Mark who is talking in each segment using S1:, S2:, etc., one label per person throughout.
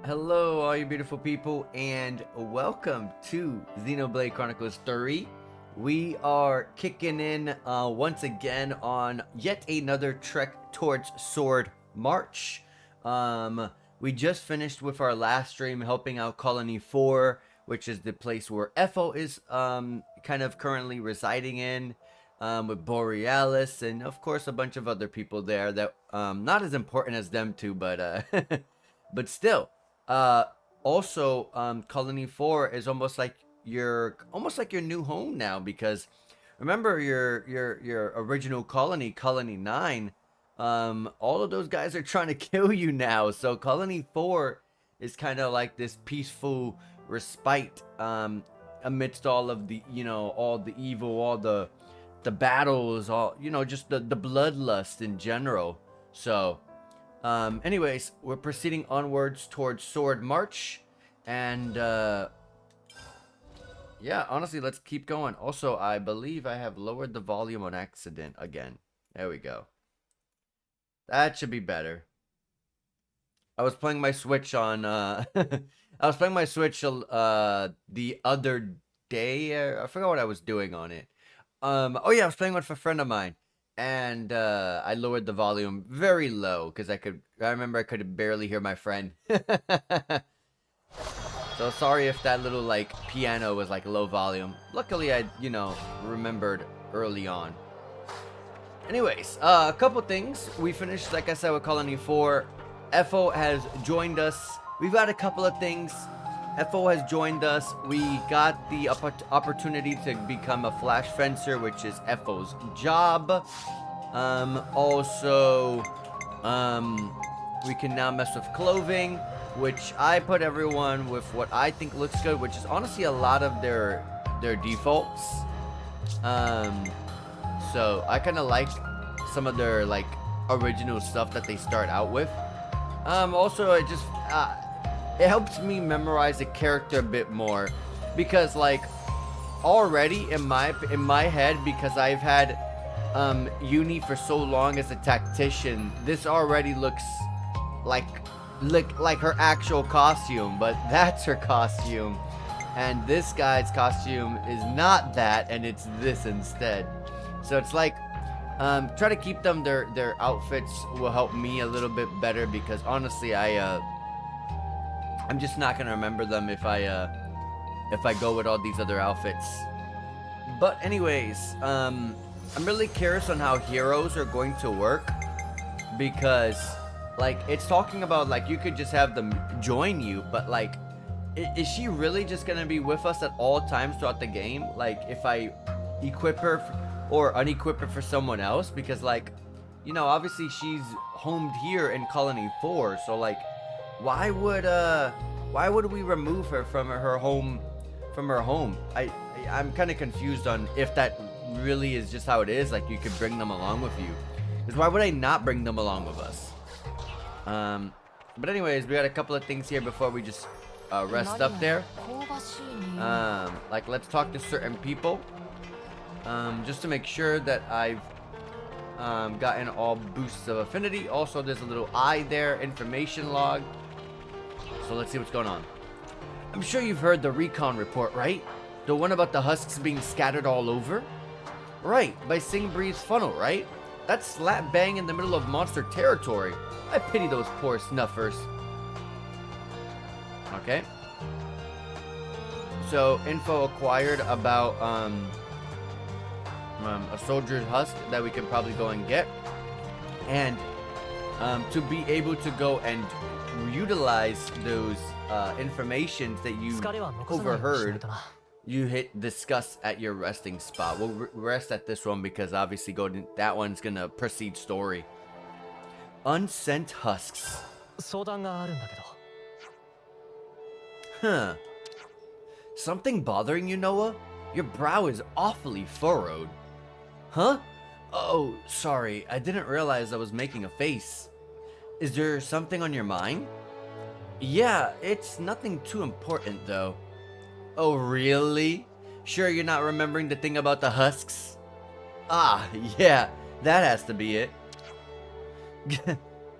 S1: Hello, all you beautiful people, and welcome to Xenoblade Chronicles 3. We are kicking in once again on yet another trek towards Sword March. We just finished with our last stream helping out Colony 4, which is the place where Epho is kind of currently residing in, with Borealis, and of course a bunch of other people there that not as important as them two, but but still. Uh, Also, Colony 4 is almost like your new home now, because remember your original colony, Colony 9. All of those guys are trying to kill you now. So Colony 4 is kind of like this peaceful respite amidst all of the, all the evil, all the battles, all, just the bloodlust in general. So anyways, we're proceeding onwards towards Sword March, and yeah, honestly, let's keep going. Also, I believe I have lowered the volume on accident again. There we go. That should be better. I was playing my Switch on I was playing my Switch the other day. I forgot what I was doing on it. Oh yeah, I was playing with a friend of mine, and I lowered the volume very low because I remember I could barely hear my friend. So sorry if that little like piano was like low volume. Luckily I, remembered early on. Anyways, a couple things. We finished, like I said, with Colony 4. Epho has joined us. We've got a couple of things. Epho has joined us. We got the opportunity to become a flash fencer, which is Epho's job. Also, we can now mess with clothing, which I put everyone with what I think looks good, which is honestly a lot of their defaults. So I kind of like some of their like original stuff that they start out with. Also, it helps me memorize a character a bit more, because like already in my head, because I've had uni for so long as a tactician, this already looks like her actual costume, but that's her costume, and this guy's costume is not that, and it's this instead. So it's like try to keep them their outfits will help me a little bit better, because honestly I'm just not gonna remember them if I go with all these other outfits. But anyways, I'm really curious on how heroes are going to work, because like it's talking about like you could just have them join you, but like is she really just gonna be with us at all times throughout the game? Like if I equip her or unequip her for someone else, because like, obviously she's homed here in Colony 4, so like why would we remove her from her home? I'm kind of confused on if that really is just how it is, like you could bring them along with you, because why would I not bring them along with us? But anyways, we got a couple of things here before we just rest up there. Like let's talk to certain people, just to make sure that I've gotten all boosts of affinity. Also, there's a little eye there, information log. So let's see what's going on. I'm sure you've heard the recon report, right? The one about the husks being scattered all over? Right, by Singbree's funnel, right? That's slap bang in the middle of monster territory. I pity those poor snuffers. Okay. So, info acquired about a soldier's husk that we can probably go and get. And to be able to go and utilize those informations that you overheard, you hit discuss at your resting spot. We'll rest at this one because obviously that one's gonna proceed story. Unsent husks. Huh. Something bothering you, Noah? Your brow is awfully furrowed. Huh? Oh, sorry. I didn't realize I was making a face. Is there something on your mind? Yeah, it's nothing too important though. Oh, really? Sure you're not remembering the thing about the husks? Ah, yeah, that has to be it.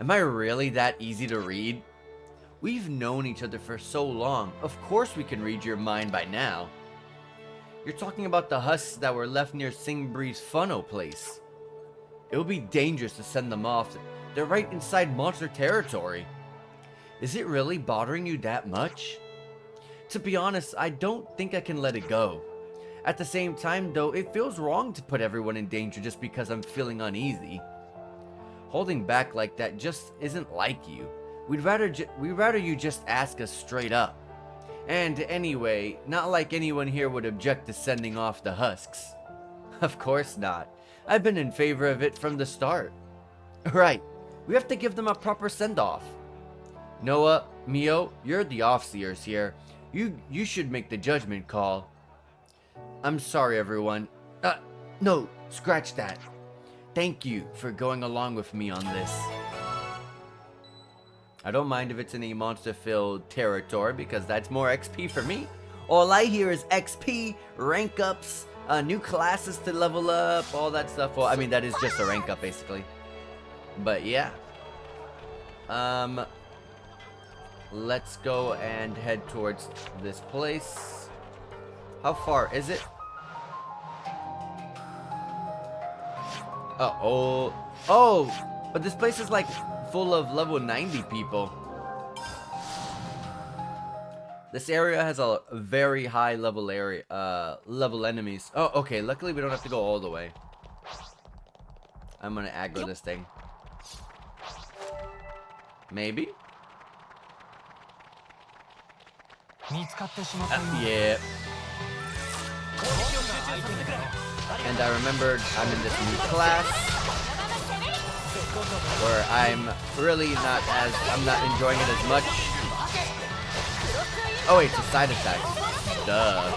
S1: Am I really that easy to read? We've known each other for so long. Of course we can read your mind by now. You're talking about the husks that were left near Singbree's funnel place. It would be dangerous to send them off. They're right inside monster territory. Is it really bothering you that much? To be honest, I don't think I can let it go. At the same time though, it feels wrong to put everyone in danger just because I'm feeling uneasy. Holding back like that just isn't like you. We'd rather you just ask us straight up. And anyway, not like anyone here would object to sending off the husks. Of course not. I've been in favor of it from the start. Right, we have to give them a proper send-off. Noah, Mio, you're the Offseers here. You should make the judgment call. I'm sorry, everyone. No, scratch that. Thank you for going along with me on this. I don't mind if it's in a monster-filled territory because that's more XP for me. All I hear is XP, rank ups, new classes to level up, all that stuff. Well, I mean, that is just a rank up, basically. But yeah. Let's go and head towards this place. How far is it? Oh, but this place is like full of level 90 people. This area has a very high level level enemies. Oh, okay. Luckily, we don't have to go all the way. I'm gonna aggro this thing. Maybe? Yeah. And I remembered I'm in this new class where I'm not enjoying it as much. Oh wait, it's a side attack. Duh.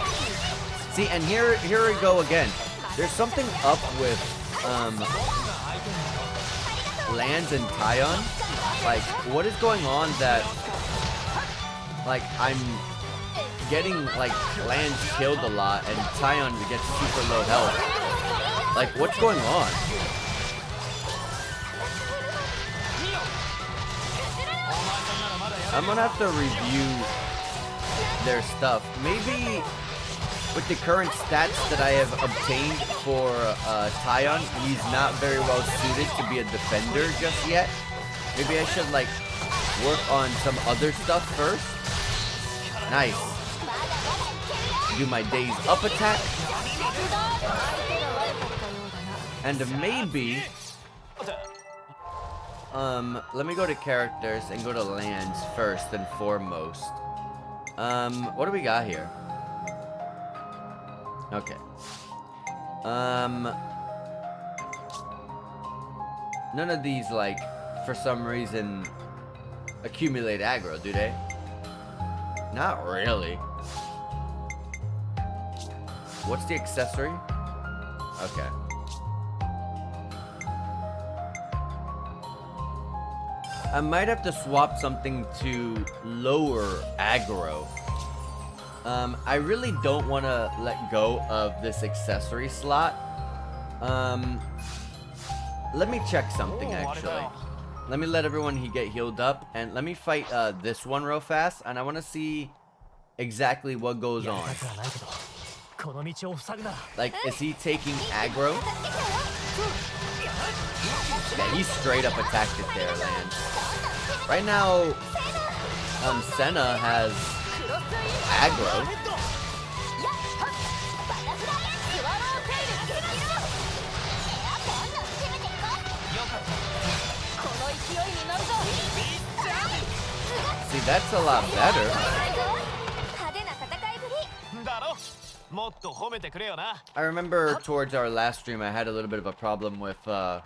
S1: See, and here we go again. There's something up with Lands and Tyon. Like, what is going on that like I'm getting like Lands killed a lot and Tyon gets super low health? Like, what's going on? I'm gonna have to review their stuff. Maybe with the current stats that I have obtained for Tyon, he's not very well suited to be a defender just yet. Maybe I should like work on some other stuff first. Nice. Do my days up attack. And maybe let me go to characters and go to lands first and foremost. What do we got here? Okay. None of these, like, for some reason, accumulate aggro, do they? Not really. What's the accessory? Okay. I might have to swap something to lower aggro. I really don't want to let go of this accessory slot. Let me check something actually. Let me let everyone get healed up, and let me fight this one real fast, and I want to see exactly what goes on. Like, is he taking aggro? Yeah, he straight up attacked it there, Lance. Right now, Senna has aggro. See, that's a lot better. I remember towards our last stream, I had a little bit of a problem with I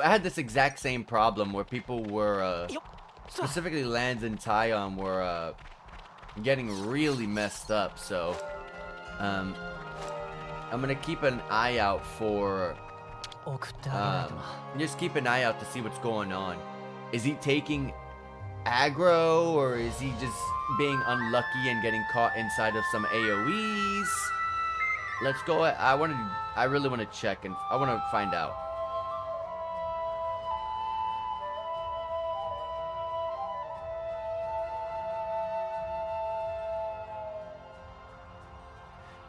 S1: had this exact same problem where people were, specifically Lands and Tyon were, getting really messed up, so, I'm gonna keep an eye out for, just keep an eye out to see what's going on. Is he taking aggro, or is he just being unlucky and getting caught inside of some AoEs? Let's go. I really want to check, and I want to find out.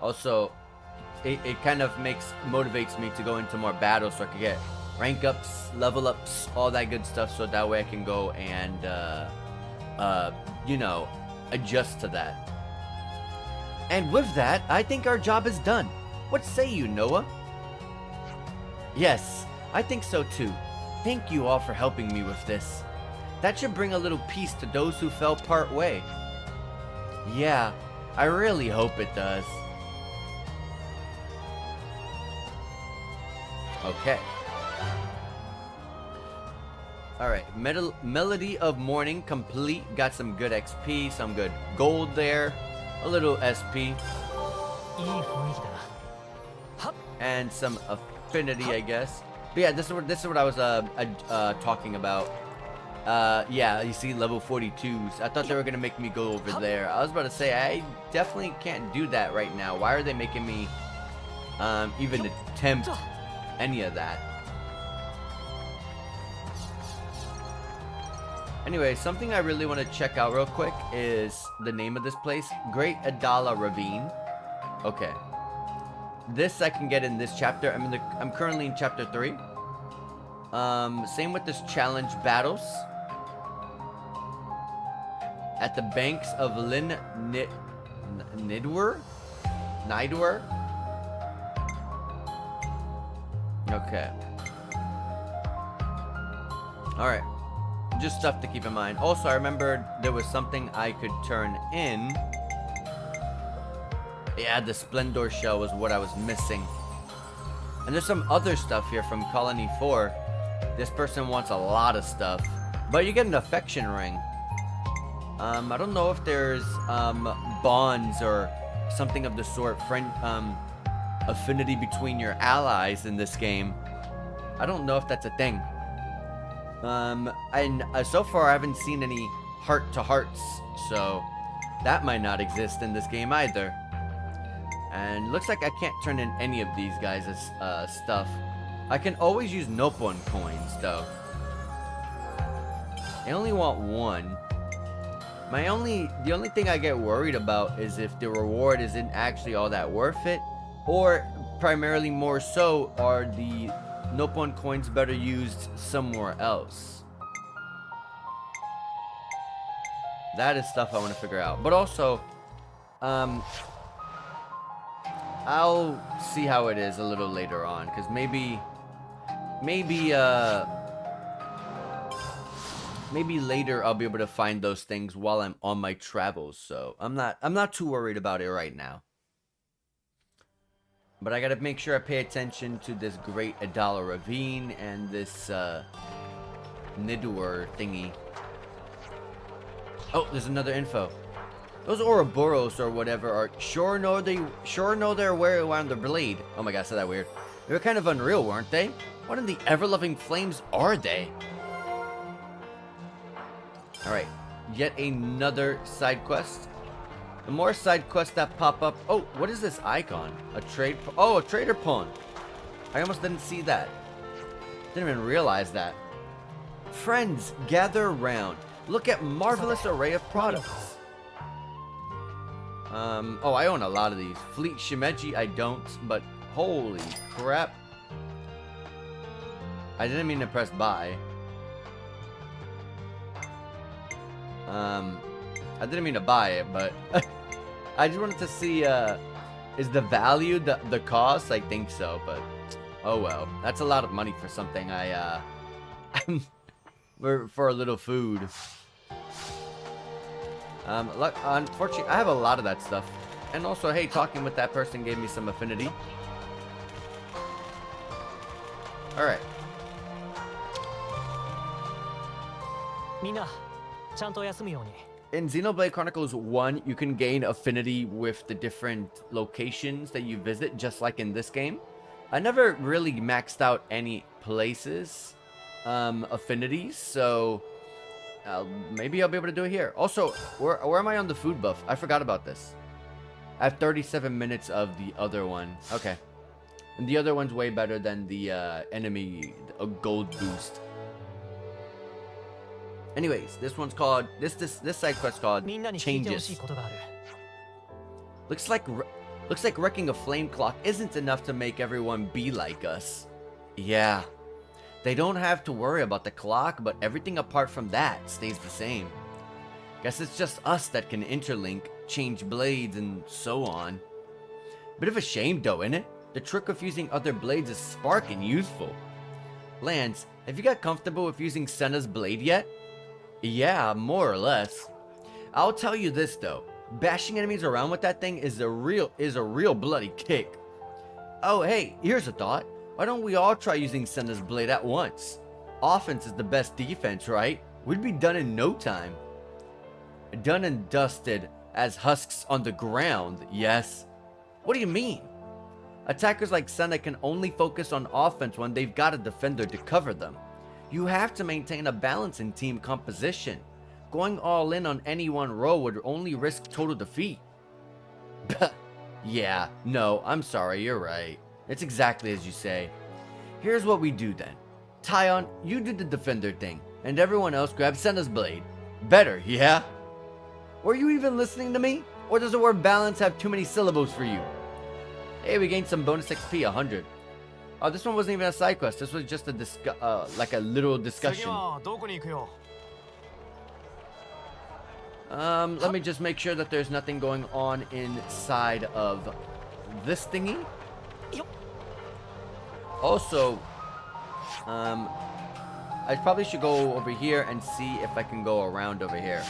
S1: Also, it kind of motivates me to go into more battles so I can get rank ups, level ups, all that good stuff, so that way I can go and you know, adjust to that. And with that, I think our job is done. What say you, Noah? Yes, I think so too. Thank you all for helping me with this. That should bring a little peace to those who fell part way. Yeah, I really hope it does. Okay. Alright, Melody of Morning complete. Got some good XP, some good gold there. A little SP. And some affinity, I guess. But yeah, this is what I was talking about. Yeah, you see level 42s. I thought they were gonna make me go over there. I was about to say, I definitely can't do that right now. Why are they making me even attempt any of that? Anyway, something I really want to check out real quick is the name of this place. Great Adala Ravine. Okay. This I can get in this chapter. I'm currently in chapter 3. Same with this challenge battles. At the banks of Nidwer? Okay. Alright. Just stuff to keep in mind. Also, I remembered there was something I could turn in. Yeah, the Splendor Shell was what I was missing. And there's some other stuff here from Colony 4. This person wants a lot of stuff. But you get an affection ring. I don't know if there's bonds or something of the sort, affinity between your allies in this game. I don't know if that's a thing. And so far I haven't seen any heart-to-hearts, so that might not exist in this game either. And looks like I can't turn in any of these guys' stuff. I can always use Nopon coins, though. I only want one. The only thing I get worried about is if the reward isn't actually all that worth it, or primarily more so, are the Nopon coins better used somewhere else? That is stuff I want to figure out. But also, I'll see how it is a little later on, because maybe later I'll be able to find those things while I'm on my travels. So I'm not too worried about it right now. But I gotta make sure I pay attention to this Great Adala Ravine and this Nidwer thingy. Oh, there's another info. Those Ouroboros or whatever are sure know their way around the blade. Oh my god, I said that weird. They were kind of unreal, weren't they? What in the ever-loving flames are they? Alright, yet another side quest. The more side quests that pop up. Oh, what is this icon? A trader pawn. I almost didn't see that. Didn't even realize that. Friends, gather around. Look at marvelous array of products. Oh, I own a lot of these. Fleet Shimeji, I don't, but holy crap. I didn't mean to press buy. I didn't mean to buy it, but I just wanted to see, is the value the cost? I think so, but oh well. That's a lot of money for something for a little food. Unfortunately, I have a lot of that stuff. And also, hey, talking with that person gave me some affinity. Alright. In Xenoblade Chronicles 1, you can gain affinity with the different locations that you visit, just like in this game. I never really maxed out any places, affinities, so maybe I'll be able to do it here. Also, where am I on the food buff? I forgot about this. I have 37 minutes of the other one. Okay. And the other one's way better than the enemy gold boost. Anyways, this one's called this side quest called Changes. Looks like Looks like wrecking a flame clock isn't enough to make everyone be like us. Yeah, they don't have to worry about the clock, but everything apart from that stays the same. Guess it's just us that can interlink, change blades, and so on. Bit of a shame though, innit? The trick of using other blades is spark and useful. Lance, have you got comfortable with using Senna's blade yet? Yeah, more or less. I'll tell you this though, bashing enemies around with that thing is a real bloody kick. Oh hey, here's a thought. Why don't we all try using Senna's blade at once? Offense is the best defense, right? We'd be done in no time. Done and dusted as husks on the ground, yes? What do you mean? Attackers like Senna can only focus on offense when they've got a defender to cover them. You have to maintain a balance in team composition. Going all in on any one role would only risk total defeat. Yeah, no, I'm sorry, you're right. It's exactly as you say. Here's what we do then. Tyon, you do the defender thing, and everyone else grab Senna's blade. Better, yeah? Were you even listening to me? Or does the word balance have too many syllables for you? Hey, we gained some bonus XP, 100. Oh, this one wasn't even a side quest. This was just a like a literal discussion. Let me just make sure that there's nothing going on inside of this thingy. Also, I probably should go over here and see if I can go around over here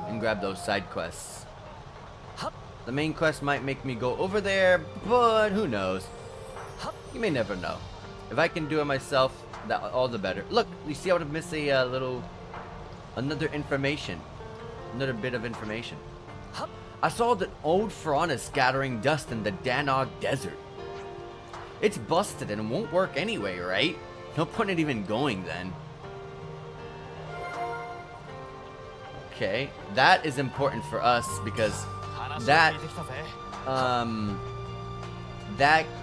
S1: and grab those side quests. The main quest might make me go over there, but who knows? You may never know. If I can do it myself, that all the better. Look, you see how to miss a another bit of information. I saw that old Pharaoh scattering dust in the Danog Desert. It's busted and won't work anyway, right? No point in even going then. Okay, that is important for us because that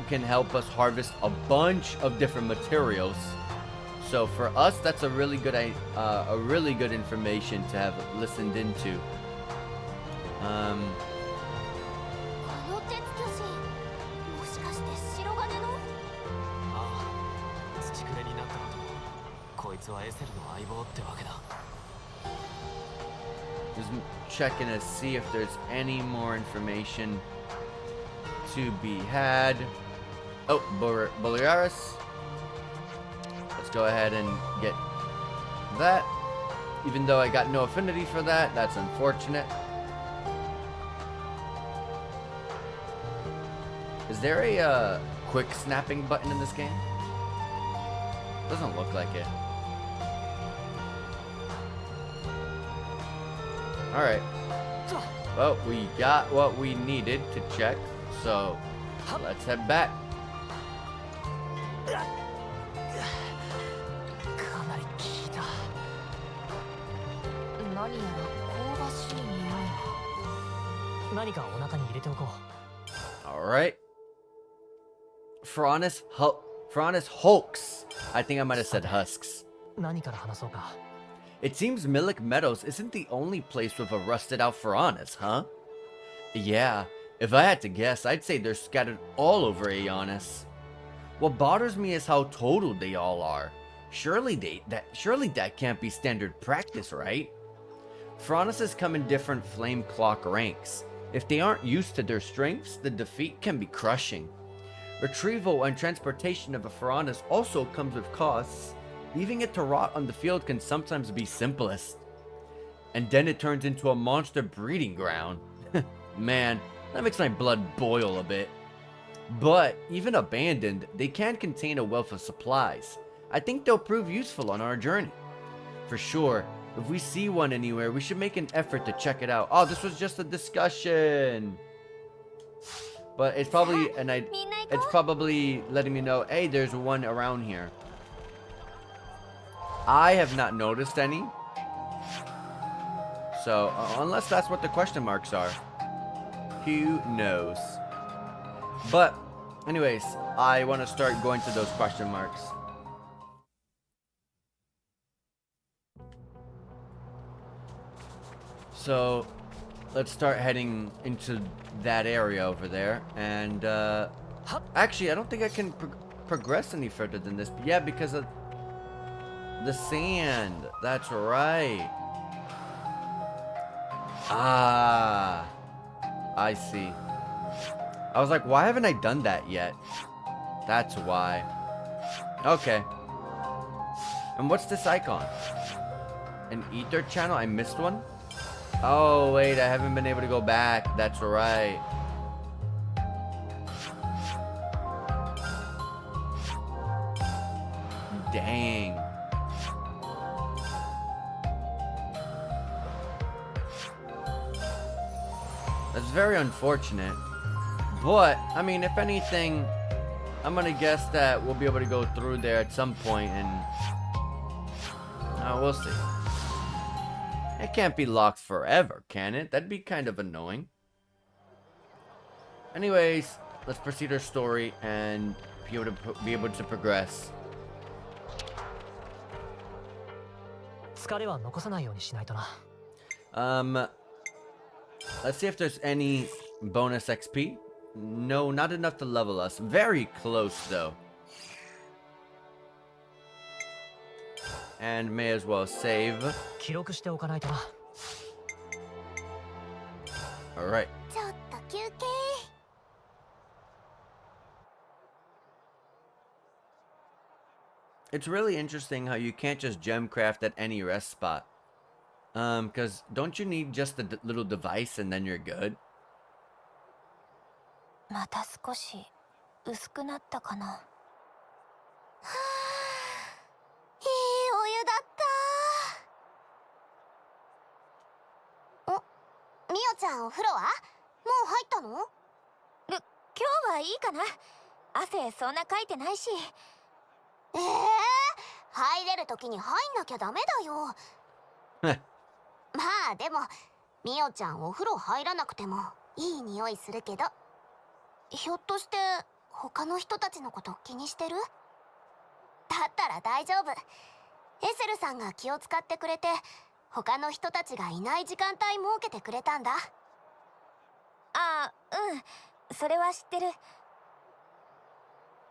S1: can help us harvest a bunch of different materials. So for us, that's a really good information to have listened into. Just checking to see if there's any more information to be had. Oh, Borealis. Let's go ahead and get that. Even though I got no affinity for that, that's unfortunate. Is there a quick snapping button in this game? Doesn't look like it. Alright. Well, we got what we needed to check, so let's head back. Alright. Pharaoh hulks. I think I might have said husks. It seems Milik Meadows isn't the only place with a rusted out Pharaoh, huh? Yeah, if I had to guess, I'd say they're scattered all over Aeonis. What bothers me is how total they all are. Surely that can't be standard practice, right? Pharaohs come in different flame clock ranks. If they aren't used to their strengths, the defeat can be crushing. Retrieval and transportation of a Pharaoh also comes with costs. Leaving it to rot on the field can sometimes be simplest. And then it turns into a monster breeding ground. Man, that makes my blood boil a bit. But, even abandoned, they can contain a wealth of supplies. I think they'll prove useful on our journey. For sure, if we see one anywhere, we should make an effort to check it out. Oh, this was just a discussion. But it's probably, it's probably letting me know, hey, there's one around here. I have not noticed any. So, unless that's what the question marks are. Who knows? But, anyways, I want to start going to those question marks. So, let's start heading into that area over there. And actually, I don't think I can progress any further than this. Yeah, because of the sand. That's right. Ah, I see. I was like, why haven't I done that yet? That's why. Okay. And what's this icon? An ether channel? I missed one? Oh, wait, I haven't been able to go back. That's right. Dang. That's very unfortunate. But, I mean, if anything, I'm gonna guess that we'll be able to go through there at some point, and we'll see. It can't be locked forever, can it? That'd be kind of annoying. Anyways, let's proceed our story and be able to progress. Let's see if there's any bonus XP. No, not enough to level us. Very close, though. And may as well save. Alright. It's really interesting how you can't just gem craft at any rest spot. Because don't you need just the little device and then you're good?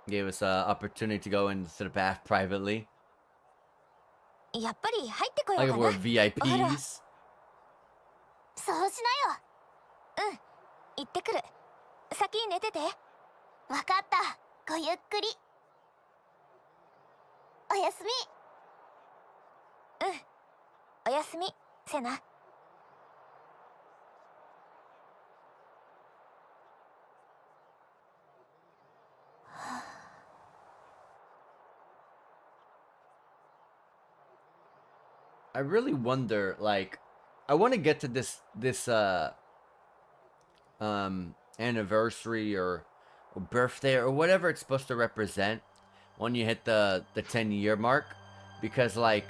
S1: Gave us an opportunity to go into the bath privately. Like if we're VIPs. I really wonder, like, I want to get to this anniversary or birthday or whatever it's supposed to represent when you hit the 10-year mark, because like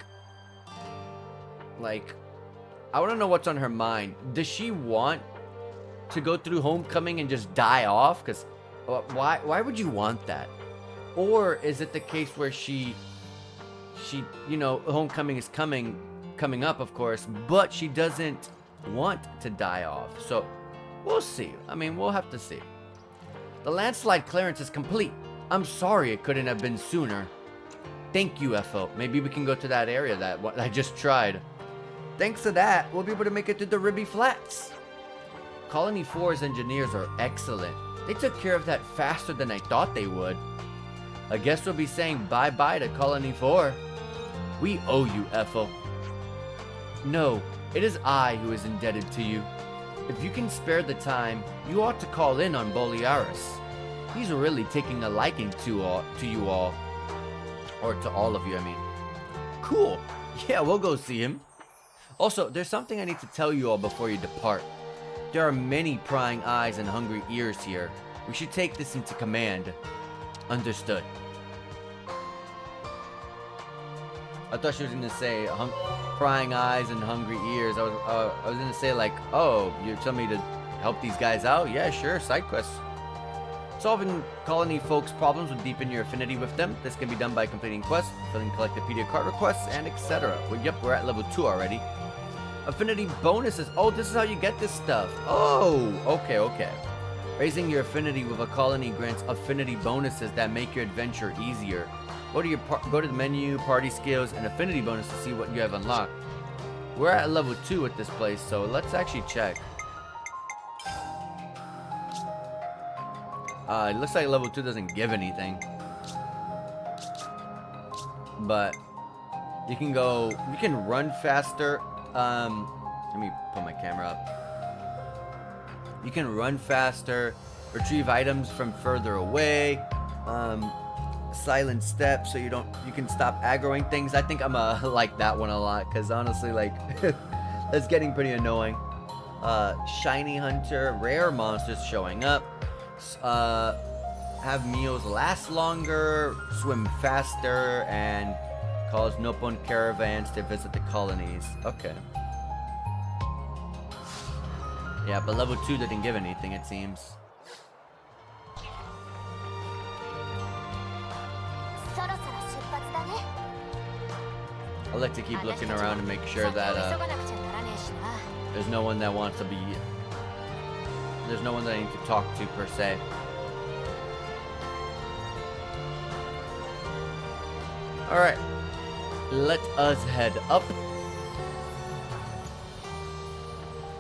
S1: I want to know what's on her mind. Does she want to go through homecoming and just die off? Because why would you want that? Or is it the case where she you know, homecoming is coming up, of course, but she doesn't want to die off? So we'll see. I mean, we'll have to see. The landslide clearance is complete. I'm sorry it couldn't have been sooner. Thank you, FO. Maybe we can go to that area that I just tried. Thanks to that, we'll be able to make it to the Ribby Flats. Colony 4's engineers are excellent. They took care of that faster than I thought they would. I guess we'll be saying bye-bye to Colony 4. We owe you, FO. No, it is I who is indebted to you. If you can spare the time, you ought to call in on Boliaris. He's really taking a liking to you all. Or to all of you, I mean. Cool. Yeah, we'll go see him. Also, there's something I need to tell you all before you depart. There are many prying eyes and hungry ears here. We should take this into command. Understood. I thought she was going to say prying eyes and hungry ears. I was going to say like, oh, you're telling me to help these guys out? Yeah, sure, side quests. Solving colony folks' problems will deepen your affinity with them. This can be done by completing quests, filling Collectopedia card requests, and etc. Well, yep, we're at level 2 already. Affinity bonuses. Oh, this is how you get this stuff. Oh, okay. Raising your affinity with a colony grants affinity bonuses that make your adventure easier. Go to the menu, party skills, and affinity bonus to see what you have unlocked. We're at level 2 at this place, so let's actually check. It looks like level 2 doesn't give anything. But you can run faster. Let me put my camera up. You can run faster, retrieve items from further away, silent step so you can stop aggroing things. I think I'm like that one a lot, because honestly, like, that's getting pretty annoying. Shiny hunter, rare monsters showing up, have meals last longer, swim faster, and cause Nippon caravans to visit the colonies. Okay. Yeah, but level 2 didn't give anything, it seems. I like to keep looking around and make sure that there's no one that wants to be... There's no one that I need to talk to, per se. Alright. Let us head up.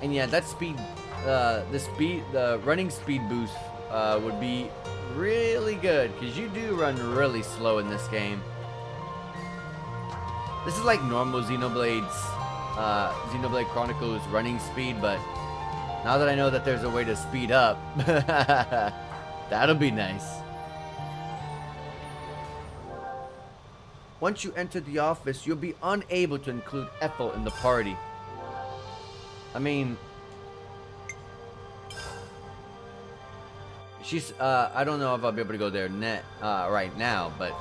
S1: And yeah, that speed, the running speed boost would be really good, because you do run really slow in this game. This is like normal Xenoblade Chronicles running speed, but now that I know that there's a way to speed up, that'll be nice. Once you enter the office, you'll be unable to include Ethel in the party. I mean, she's, I don't know if I'll be able to go there right now, but,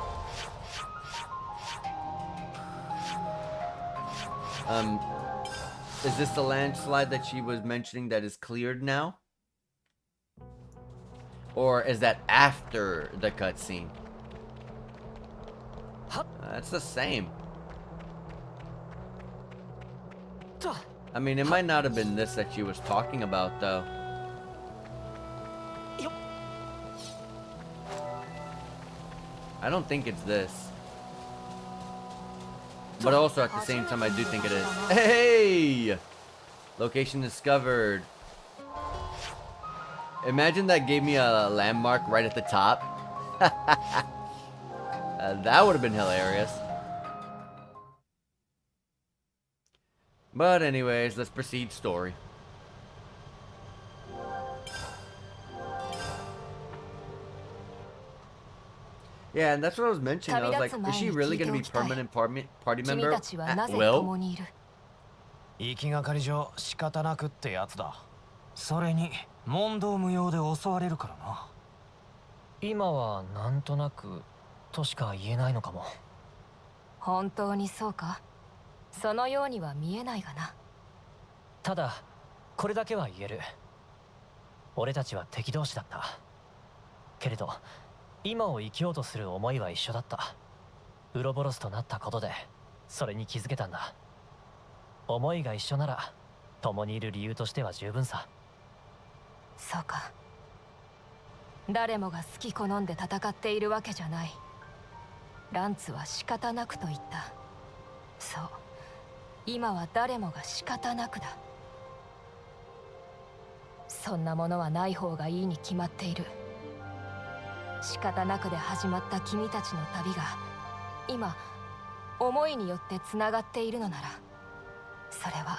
S1: is this the landslide that she was mentioning that is cleared now? Or is that after the cutscene? It's the same. I mean, it might not have been this that she was talking about, though. I don't think it's this. But also, at the same time, I do think it is. Hey! Location discovered. Imagine that gave me a landmark right at the top. That would have been hilarious. But anyways, let's proceed story. Yeah, and that's what I was mentioning. I was like, is she really going to be permanent party member at will?
S2: 行きがかり上仕方なくってやつだ。それに問答無用で襲われるからな。今はなんとなくとしか言えないのかも。
S3: 本当にそうか？そのようには見えないがな。
S2: ただこれだけは言える。俺たちは敵同士だった。けれど今を生きようとする思いは一緒だった。ウロボロスとなったことでそれに気づけたんだ。思いが一緒なら共にいる理由としては十分さ。
S3: そうか。誰もが好き好んで戦っているわけじゃない。ランツは仕方なくと言った。そう、今は誰もが仕方なくだ。そんなものはない方がいいに決まっている。仕方なくで始まった君たちの旅が今思いによってつながっているのなら、それは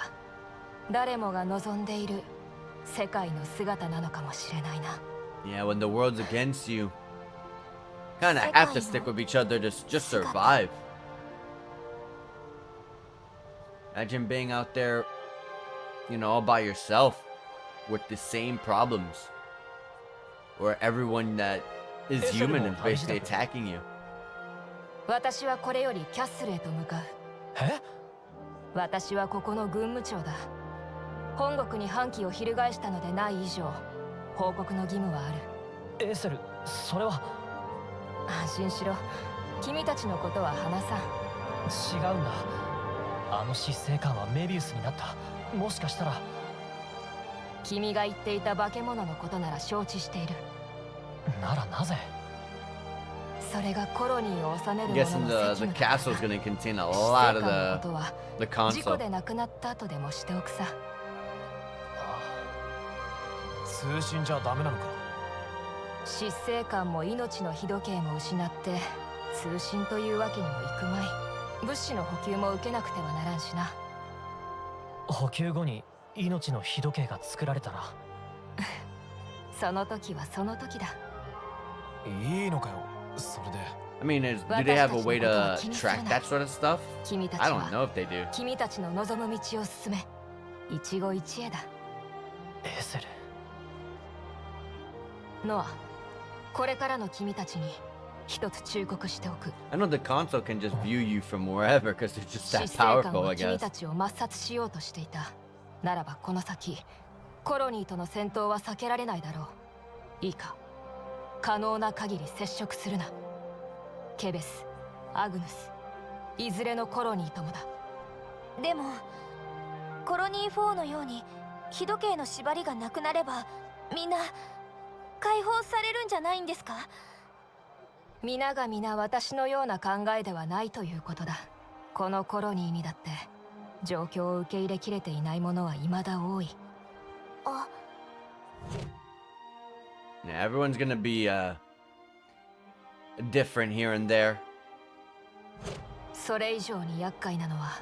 S3: 誰もが望んでいる世界の姿なのかもしれないな。
S1: Yeah, when the world's against you, kind of have to stick with each other to just survive. Imagine being out there, you know, all by yourself with the same problems, where everyone that is human is basically attacking you.
S3: 私はこれよりキャッスルへと向かう。
S2: え？
S3: 私はここの軍務長だ。本国に反旗を翻したのでない以上、報告の義務はある。
S2: エセル、それは。
S3: 安心しろ。君たちのことは話さん。
S2: 違うんだ。あの執政官はメビウスになった。もしかしたら。
S3: 君が言っていた化け物のことなら承知している。
S2: ならなぜ。
S3: それがコロニーを治める
S1: I'm
S3: 者
S1: guessing
S3: の
S1: the
S3: 責務
S1: castle
S3: だ
S1: is
S3: から
S1: going to contain a
S3: 執
S1: lot
S3: 政
S1: of
S3: 官のこと
S1: the
S3: は
S1: the
S3: 事故
S1: console.
S3: で亡くなった後でもしておくさ。
S2: 通信じゃダメなのか。
S3: 執政官も命の日時計も失って通信というわけにもいくまい。物資の補給も受けなくてはならんしな。
S2: 補給後に命の日時計が作られたら。
S3: その時はその時だ。
S2: いいのかよ、それで。
S1: I mean, do they have a way to track that sort of stuff?
S3: 君たち
S1: I don't
S3: は
S1: know if they do.
S3: 君たちの望む道を進め。一期一会だ。
S2: エセル。
S3: ノア、これからの君たちに一つ忠告しておく。
S1: I know the console can just view you from wherever because they're just
S3: 執
S1: that
S3: 政官
S1: powerful,
S3: は
S1: I
S3: 君
S1: guess.
S3: たちを抹殺しようとしていた。ならばこの先コロニーとの戦闘は避けられないだろう。いいか、可能な限り接触するな。ケベス、アグヌス、いずれのコロニーともだ。
S4: でもコロニー4のように日時計の縛りがなくなればみんな解放されるんじゃないんですか。
S3: 皆が皆私のような考えではないということだ。このコロニーにだって状況を受け入れきれていない者は未だ多い。
S4: あ、
S1: Yeah, everyone's gonna be different here and there.
S3: それ以上に厄介なのは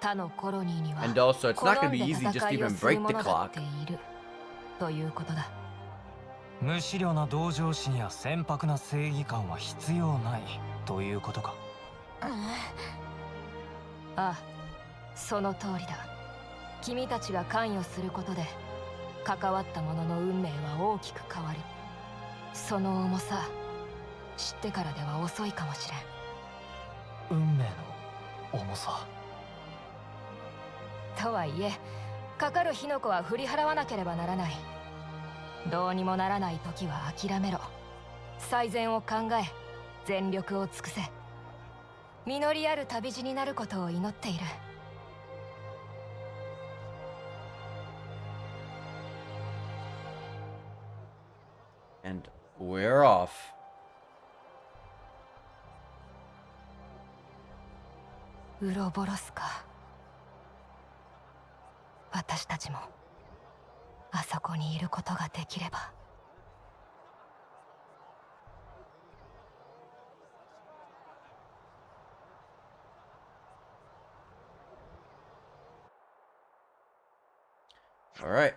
S3: 他のコロニーには
S1: And also, it's
S3: 好
S1: not
S3: ん
S1: gonna
S3: で
S1: be easy just
S3: 戦
S1: to
S3: いを
S1: even
S3: する
S1: break the
S3: 者だ
S1: clock.
S3: っているということだ。
S2: 無思慮な同情心や船舶な正義感は必要ないということか。
S3: ああ、その通りだ。君たちが関与することで関わった者の運命は大きく変わる。その重さ知ってからでは遅いかもしれん。
S2: 運命の重さ。
S3: とはいえかかる火の粉は振り払わなければならない。どうにもならない時は諦めろ。最善を考え全力を尽くせ。実りある旅路になることを祈っている。
S1: And we're off.
S3: ウロボロスか。私たちもあそこにいることができれば。
S1: Alright,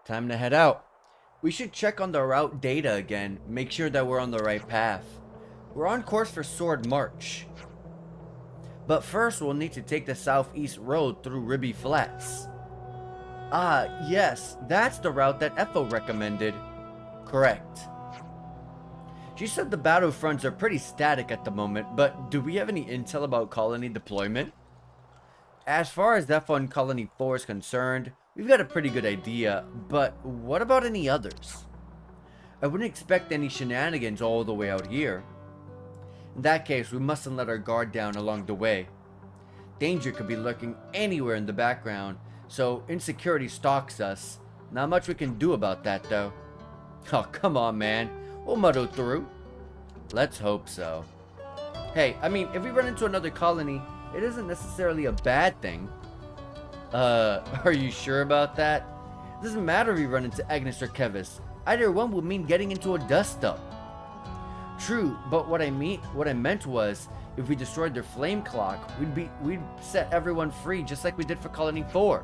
S1: time to head out. We should check on the route data again, make sure that we're on the right path. We're on course for Sword March. But first we'll need to take the southeast road through Ribby Flats. Ah, yes, that's the route that Ethel recommended. Correct. She said the battlefronts are pretty static at the moment, but do we have any intel about colony deployment? As far as F1 Colony 4 is concerned, we've got a pretty good idea, but what about any others? I wouldn't expect any shenanigans all the way out here. In that case, we mustn't let our guard down along the way. Danger could be lurking anywhere in the background, so insecurity stalks us. Not much we can do about that, though. Oh, come on, man. We'll muddle through. Let's hope so. Hey, I mean, if we run into another colony, it isn't necessarily a bad thing. Are you sure about that? It doesn't matter if we run into Agnes or Kevis. Either one would mean getting into a dust-up. True, but what I meant was, if we destroyed their flame clock, we'd set everyone free just like we did for Colony 4.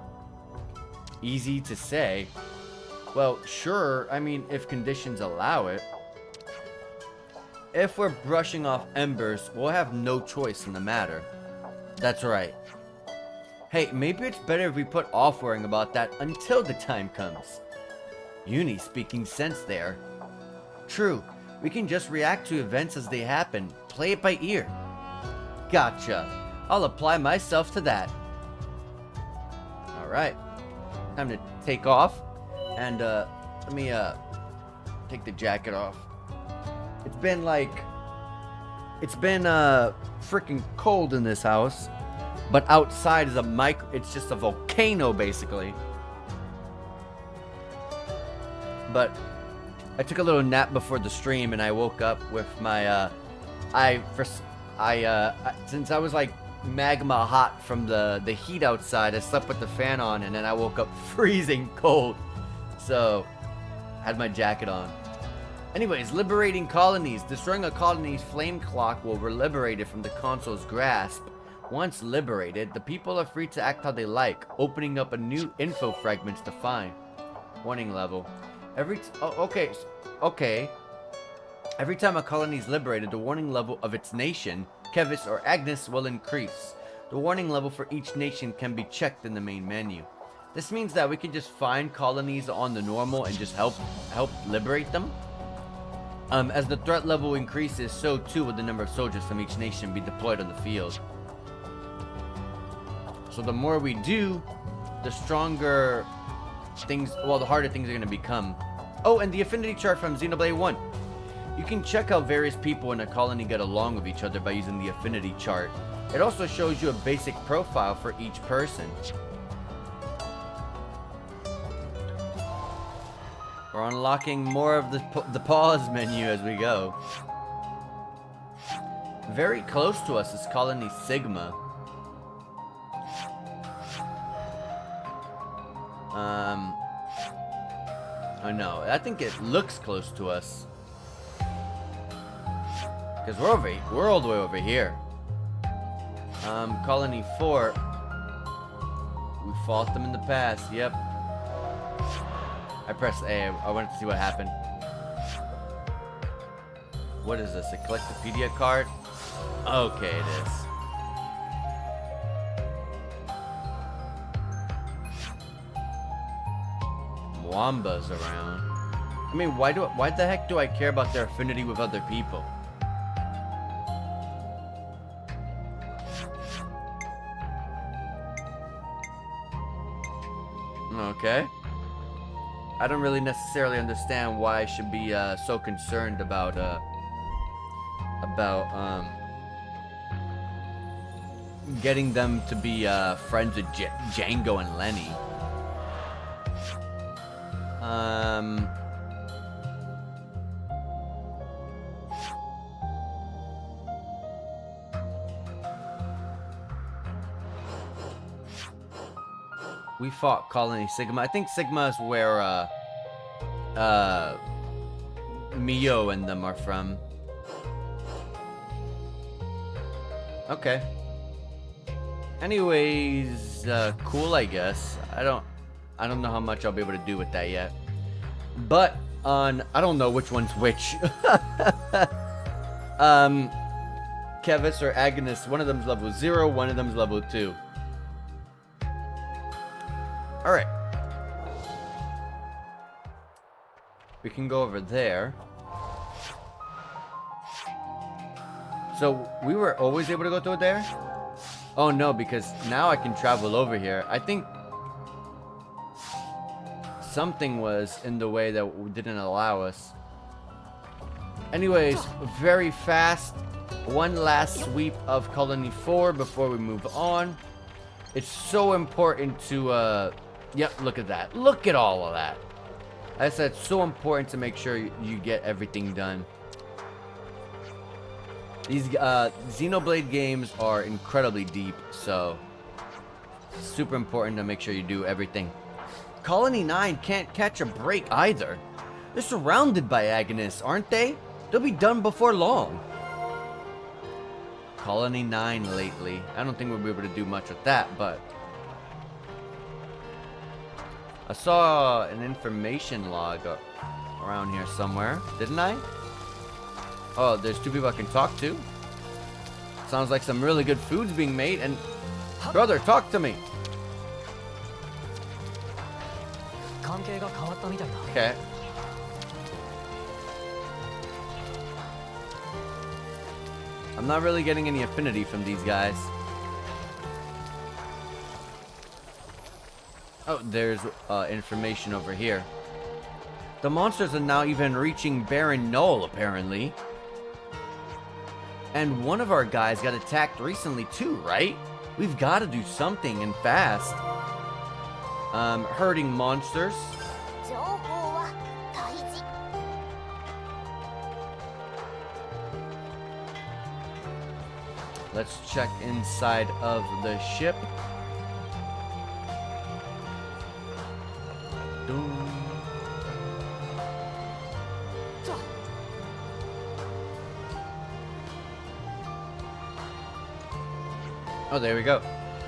S1: Easy to say. Well, sure, I mean, if conditions allow it. If we're brushing off embers, we'll have no choice in the matter. That's right. Hey, maybe it's better if we put off worrying about that until the time comes. Uni speaking sense there. True, we can just react to events as they happen, play it by ear. Gotcha. I'll apply myself to that. Alright. Time to take off. And, let me, take the jacket off. It's been freaking cold in this house. but outside is it's just a volcano basically. But I took a little nap before the stream and I woke up with my since I was like magma hot from the heat outside, I slept with the fan on and then I woke up freezing cold. So I had my jacket on. Anyways, liberating colonies. Destroying a colony's flame clock will liberate it from the console's grasp. Once liberated, the people are free to act how they like, opening up a new info fragments to find. Warning level. Okay. Every time a colony is liberated, the warning level of its nation, Kevis or Agnes, will increase. The warning level for each nation can be checked in the main menu. This means that we can just find colonies on the normal and just help liberate them. As the threat level increases, so too will the number of soldiers from each nation be deployed on the field. So the more we do, the stronger things, well, the harder things are going to become. Oh, and the affinity chart from Xenoblade 1. You can check how various people in a colony get along with each other by using the affinity chart. It also shows you a basic profile for each person. We're unlocking more of the pause menu as we go. Very close to us is Colony Sigma. Oh no, I think it looks close to us. Because we're all the way over here. Colony 4. We fought them in the past, yep. I pressed A. I wanted to see what happened. What is this? A Collectopedia card? Okay, it is. Mwamba's around. I mean, why the heck do I care about their affinity with other people? Okay. I don't really necessarily understand why I should be so concerned about getting them to be friends with Django and Lenny. We fought Colony Sigma. I think Sigma is where Mio and them are from. Okay. Anyways, cool, I guess. I don't know how much I'll be able to do with that yet. But I don't know which one's which. Kevis or Agnes, one of them's level 0, one of them's level 2. Alright. We can go over there. So, we were always able to go through there? Oh no, because now I can travel over here. I think something was in the way that didn't allow us. Anyways, very fast. One last sweep of Colony 4 before we move on. It's so important to, yep, look at that. Look at all of that. I said it's so important to make sure you get everything done. These Xenoblade games are incredibly deep, so it's super important to make sure you do everything. Colony 9 can't catch a break either. They're surrounded by agonists, aren't they? They'll be done before long. Colony 9 lately. I don't think we'll be able to do much with that, but I saw an information log around here somewhere, didn't I? Oh, there's 2 people I can talk to. Sounds like some really good food's being made, and brother, talk to me. Okay. I'm not really getting any affinity from these guys. Oh, there's information over here. The monsters are now even reaching Barren Knoll, apparently. And one of our guys got attacked recently too, right? We've got to do something and fast. Hurting monsters.
S4: 情報は大事。
S1: Let's check inside of the ship. Doom. Oh, there we go.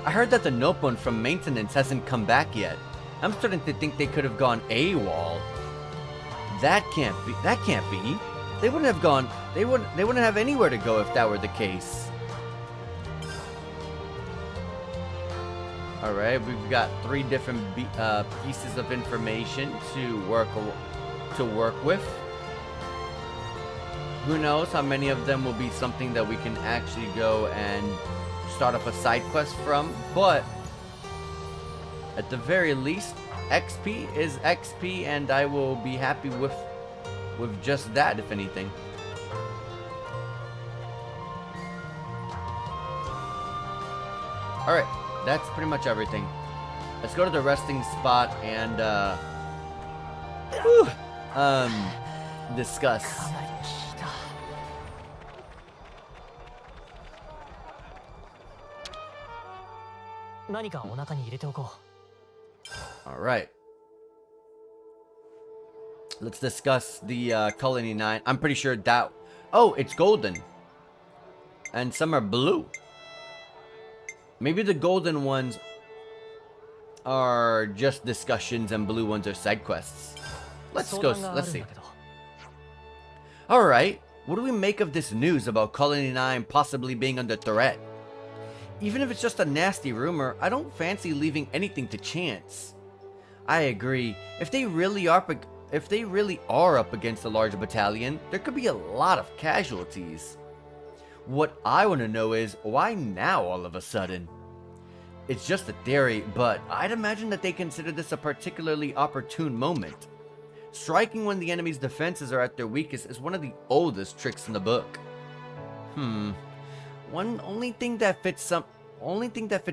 S1: I heard that the Nopon from maintenance hasn't come back yet. I'm starting to think they could have gone AWOL. That can't be. That can't be. They wouldn't have gone. They wouldn't have anywhere to go if that were the case. All right, we've got 3 different pieces of information to work with. Who knows how many of them will be something that we can actually go and start up a side quest from, but at the very least, XP is XP, and I will be happy with just that, if anything. All right, that's pretty much everything. Let's go to the resting spot and discuss.
S2: かなり効いた。何かお腹に入れておこう。
S1: All right. Let's discuss the Colony 9. I'm pretty sure that... Oh, it's golden. And some are blue. Maybe the golden ones are just discussions and blue ones are side quests. Let's go. Let's see. All right. What do we make of this news about Colony 9 possibly being under threat? Even if it's just a nasty rumor, I don't fancy leaving anything to chance. I agree. If they really are up against a large battalion, there could be a lot of casualties. What I want to know is, why now all of a sudden? It's just a theory, but I'd imagine that they consider this a particularly opportune moment. Striking when the enemy's defenses are at their weakest is one of the oldest tricks in the book. Only thing that fits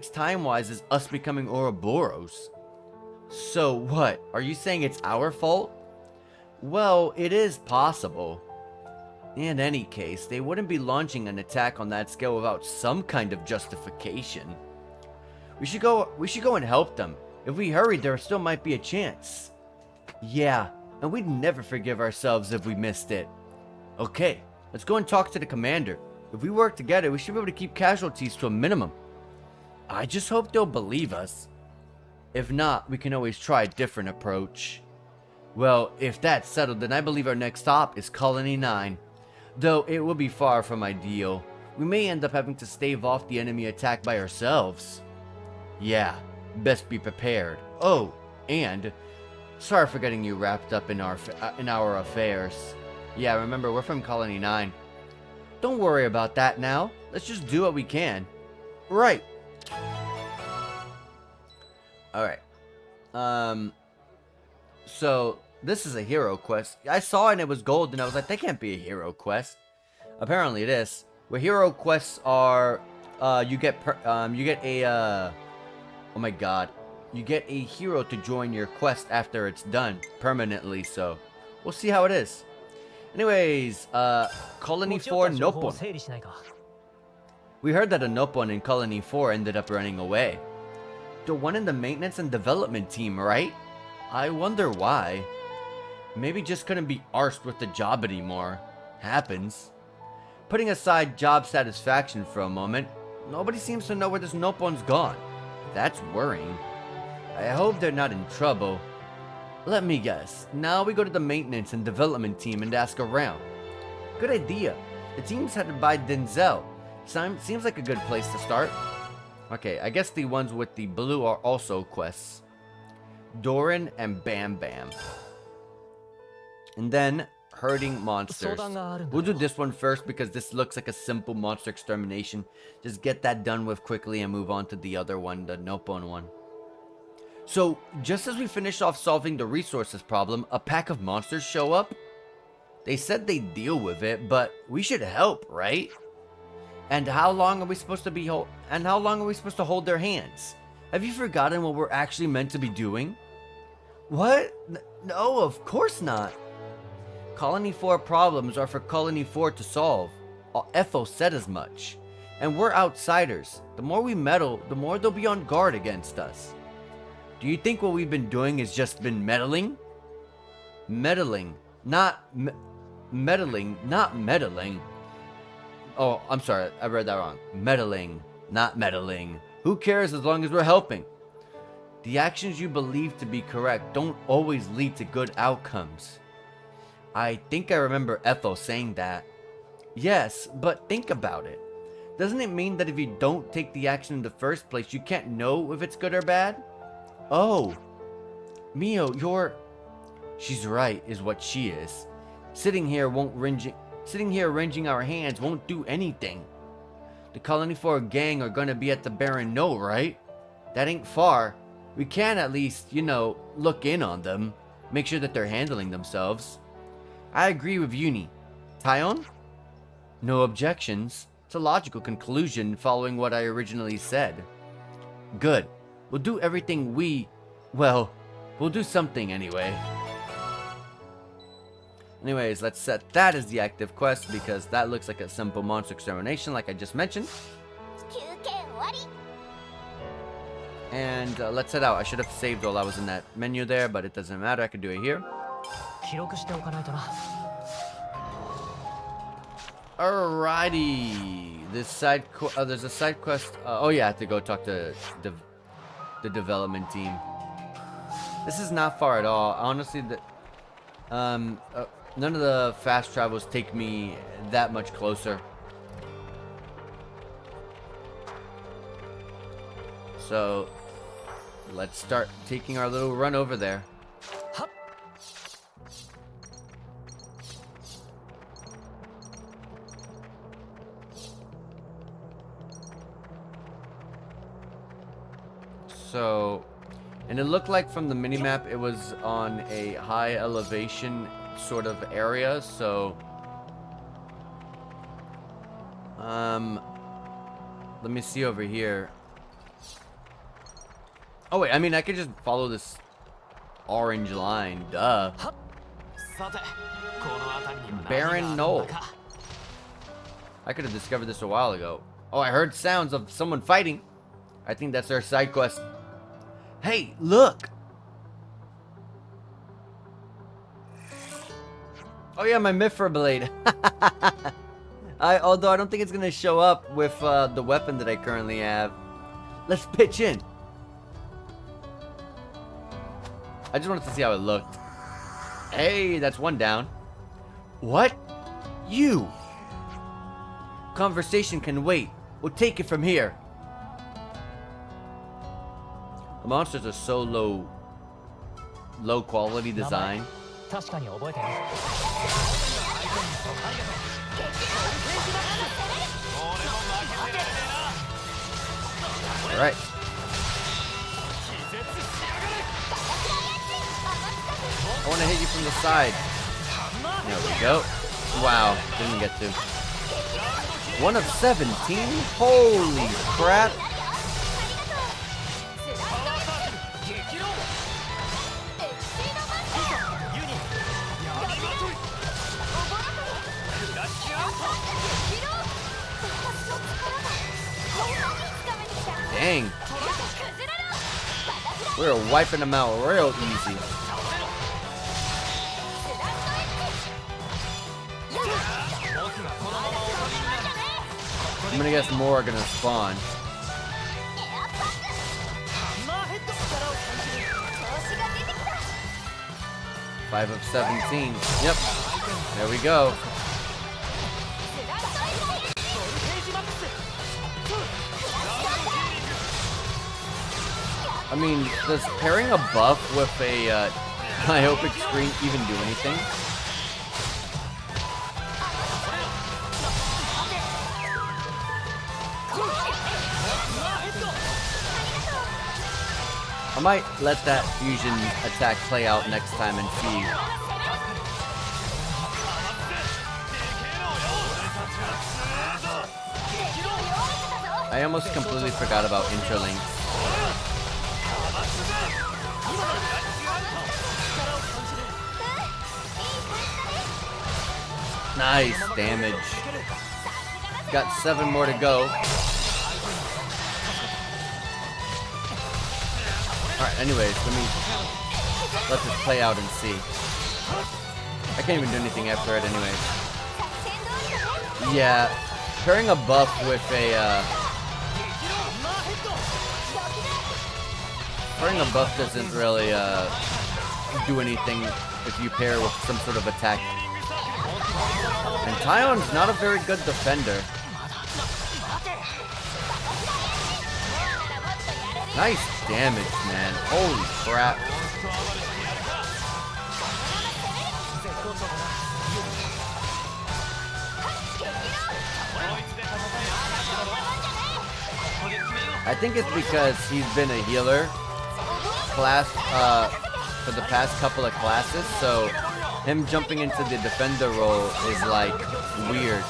S1: time-wise is us becoming Ouroboros. So what? Are you saying it's our fault? Well, it is possible. In any case, they wouldn't be launching an attack on that scale without some kind of justification. We should go and help them. If we hurry, there still might be a chance. Yeah, and we'd never forgive ourselves if we missed it. Okay, let's go and talk to the commander. If we work together, we should be able to keep casualties to a minimum. I just hope they'll believe us. If not, we can always try a different approach. Well, if that's settled, then I believe our next stop is Colony 9. Though it will be far from ideal. We may end up having to stave off the enemy attack by ourselves. Yeah, best be prepared. Oh, and sorry for getting you wrapped up in our affairs. Yeah, remember, we're from Colony 9. Don't worry about that now. Let's just do what we can. Right. Alright. So, this is a hero quest. I saw it and it was gold and I was like, that can't be a hero quest. Apparently it is. Where hero quests are, you get a, oh my god. You get a hero to join your quest after it's done, permanently, so we'll see how it is. Anyways, Colony 4 Nopon. We heard that a Nopon in Colony 4 ended up running away. The one in the maintenance and development team, right? I wonder why. Maybe just couldn't be arsed with the job anymore. Happens. Putting aside job satisfaction for a moment, nobody seems to know where this Nopon's gone. That's worrying. I hope they're not in trouble. Let me guess. Now we go to the maintenance and development team and ask around. Good idea. The team's headed by Denzel. Seems like a good place to start. Okay, I guess the ones with the blue are also quests. Doran and Bam Bam. And then, hurting monsters. We'll do this one first because this looks like a simple monster extermination. Just get that done with quickly and move on to the other one, the Nopon one. So, just as we finish off solving the resources problem, a pack of monsters show up. They said they'd deal with it, but we should help, right? And how long are we supposed to hold their hands? Have you forgotten what we're actually meant to be doing? What? No, of course not. Colony 4 problems are for Colony 4 to solve. Ethel said as much. And we're outsiders. The more we meddle, the more they'll be on guard against us. Do you think what we've been doing has just been meddling? Meddling, not meddling. Oh, I'm sorry, I read that wrong. Meddling, not meddling. Who cares as long as we're helping? The actions you believe to be correct don't always lead to good outcomes. I think I remember Ethel saying that. Yes, but think about it. Doesn't it mean that if you don't take the action in the first place, you can't know if it's good or bad? Oh, Mio, you're... She's right, is what she is. Sitting here arranging our hands won't do anything. The Colony 4 gang are gonna be at the Baron No, right? That ain't far. We can at least, look in on them. Make sure that they're handling themselves. I agree with Uni. Tyon? No objections. It's a logical conclusion following what I originally said. Good. We'll do everything we'll do something anyway. Anyways, let's set that as the active quest because that looks like a simple monster extermination like I just mentioned. And let's head out. I should have saved while I was in that menu there, but it doesn't matter. I can do it here. Alrighty. There's a side quest. Oh yeah, I have to go talk to the development team. This is not far at all. Honestly, none of the fast travels take me that much closer. So, let's start taking our little run over there. So, and it looked like from the minimap it was on a high elevation sort of area, so let me see over here. Oh wait, I mean I could just follow this orange line, duh. Baron Knoll. I could have discovered this a while ago. Oh, I heard sounds of someone fighting. I think that's our side quest. Hey, look! Oh yeah, my Mithra blade. Although I don't think it's gonna show up with the weapon that I currently have. Let's pitch in. I just wanted to see how it looked. Hey, that's one down. What? You! Conversation can wait. We'll take it from here. The monsters are so low quality design. Alright. I want to hit you from the side. There we go. Wow, didn't get to. 1 of 17? Holy crap. Dang. We're wiping them out real easy. I'm gonna guess more are gonna spawn. 5 of 17. Yep. There we go. I mean, does pairing a buff with a myopic screen even do anything? I might let that fusion attack play out next time and see. I almost completely forgot about interlinks. Nice damage. Got 7 more to go. Alright, anyways, let this play out and see. I can't even do anything after it anyways. Yeah, pairing a buff with a pairing a buff doesn't really do anything if you pair with some sort of attack. And Tyon's not a very good defender. Nice damage, man. Holy crap. I think it's because he's been a healer class for the past couple of classes, so him jumping into the defender role is like weird.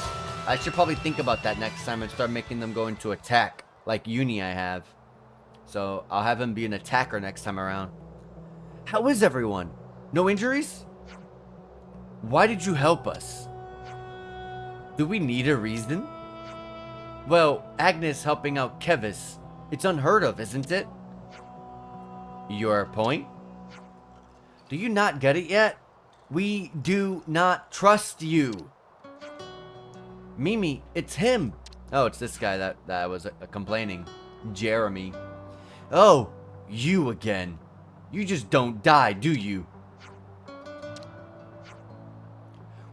S1: I should probably think about that next time and start making them go into attack like Uni I have. So I'll have him be an attacker next time around. How is everyone? No injuries? Why did you help us? Do we need a reason? Well, Agnes helping out Kevis. It's unheard of, isn't it? Your point? Do you not get it yet? We do not trust you. Mimi, it's him. Oh, it's this guy that was complaining. Jeremy. Oh, you again. You just don't die, do you?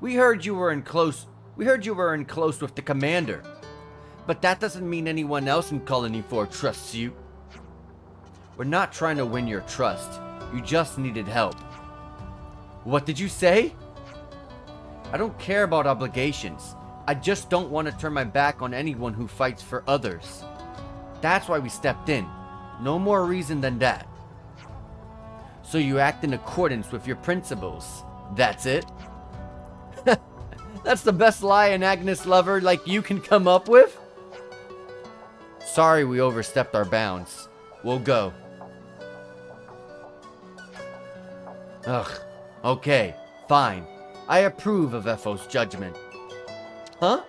S1: We heard you were in close with the commander. But that doesn't mean anyone else in Colony 4 trusts you. We're not trying to win your trust. You just needed help. What did you say? I don't care about obligations. I just don't want to turn my back on anyone who fights for others. That's why we stepped in. No more reason than that. So you act in accordance with your principles. That's it? That's the best lie an Agnes lover like you can come up with? Sorry we overstepped our bounds. We'll go. Ugh. Okay, fine. I approve of Efo's judgment. Huh?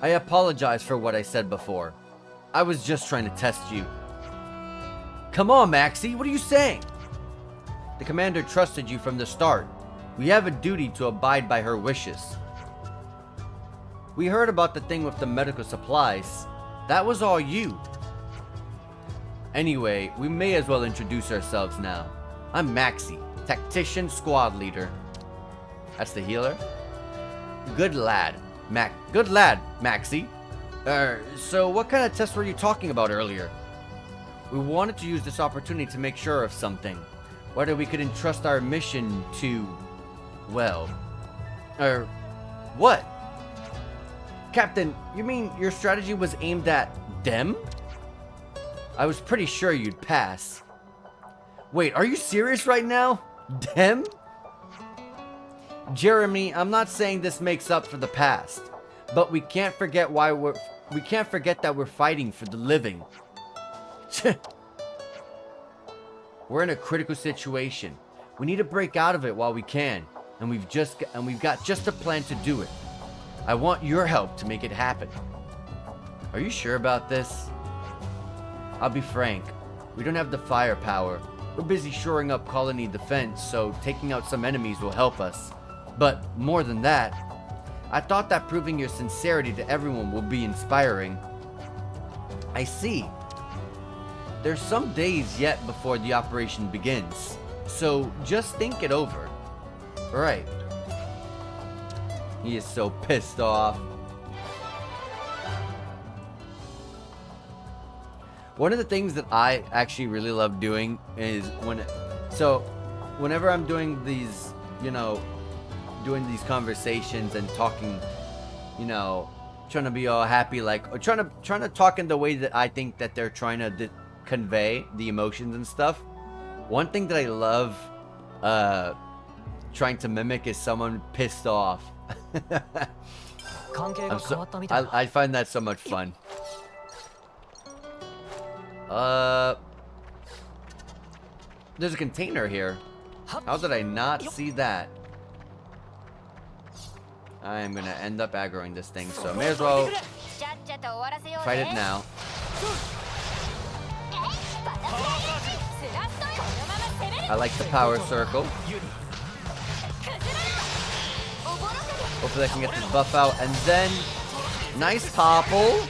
S1: I apologize for what I said before. I was just trying to test you. Come on, Maxie, what are you saying? The commander trusted you from the start. We have a duty to abide by her wishes. We heard about the thing with the medical supplies. That was all you. Anyway, we may as well introduce ourselves now. I'm Maxie, tactician squad leader. That's the healer? Good lad, Maxie. So what kind of test were you talking about earlier? We wanted to use this opportunity to make sure of something. Whether we could entrust our mission to... well... what? Captain, you mean your strategy was aimed at them? I was pretty sure you'd pass. Wait, are you serious right now? Them? Jeremy, I'm not saying this makes up for the past, but we can't forget that we're fighting for the living. We're in a critical situation. We need to break out of it while we can, and we've got just a plan to do it. I want your help to make it happen. Are you sure about this? I'll be frank. We don't have the firepower. We're busy shoring up colony defense, so taking out some enemies will help us. But more than that, I thought that proving your sincerity to everyone will be inspiring. I see. There's some days yet before the operation begins, so just think it over. Alright. He is so pissed off. One of the things that I actually really love doing is whenever I'm doing these, doing these conversations and talking, trying to be all happy, like, or trying to talk in the way that I think that they're trying to convey the emotions and stuff. One thing that I love trying to mimic is someone pissed off.
S2: 関係が変わったみたいだ。
S1: I find that so much fun. There's a container here. How did I not see that? I'm gonna end up aggroing this thing, so may as well fight it now. I like the power circle. Hopefully I can get this buff out. And then, nice topple.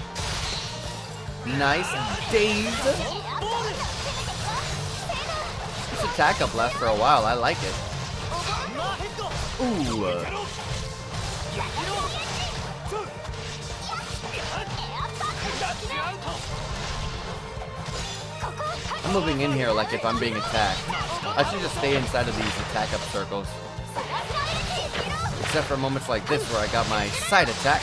S1: Nice daze. This attack up lasts for a while. I like it. Ooh. I'm moving in here like if I'm being attacked. I should just stay inside of these attack up circles. Except for moments like this where I got my side attack.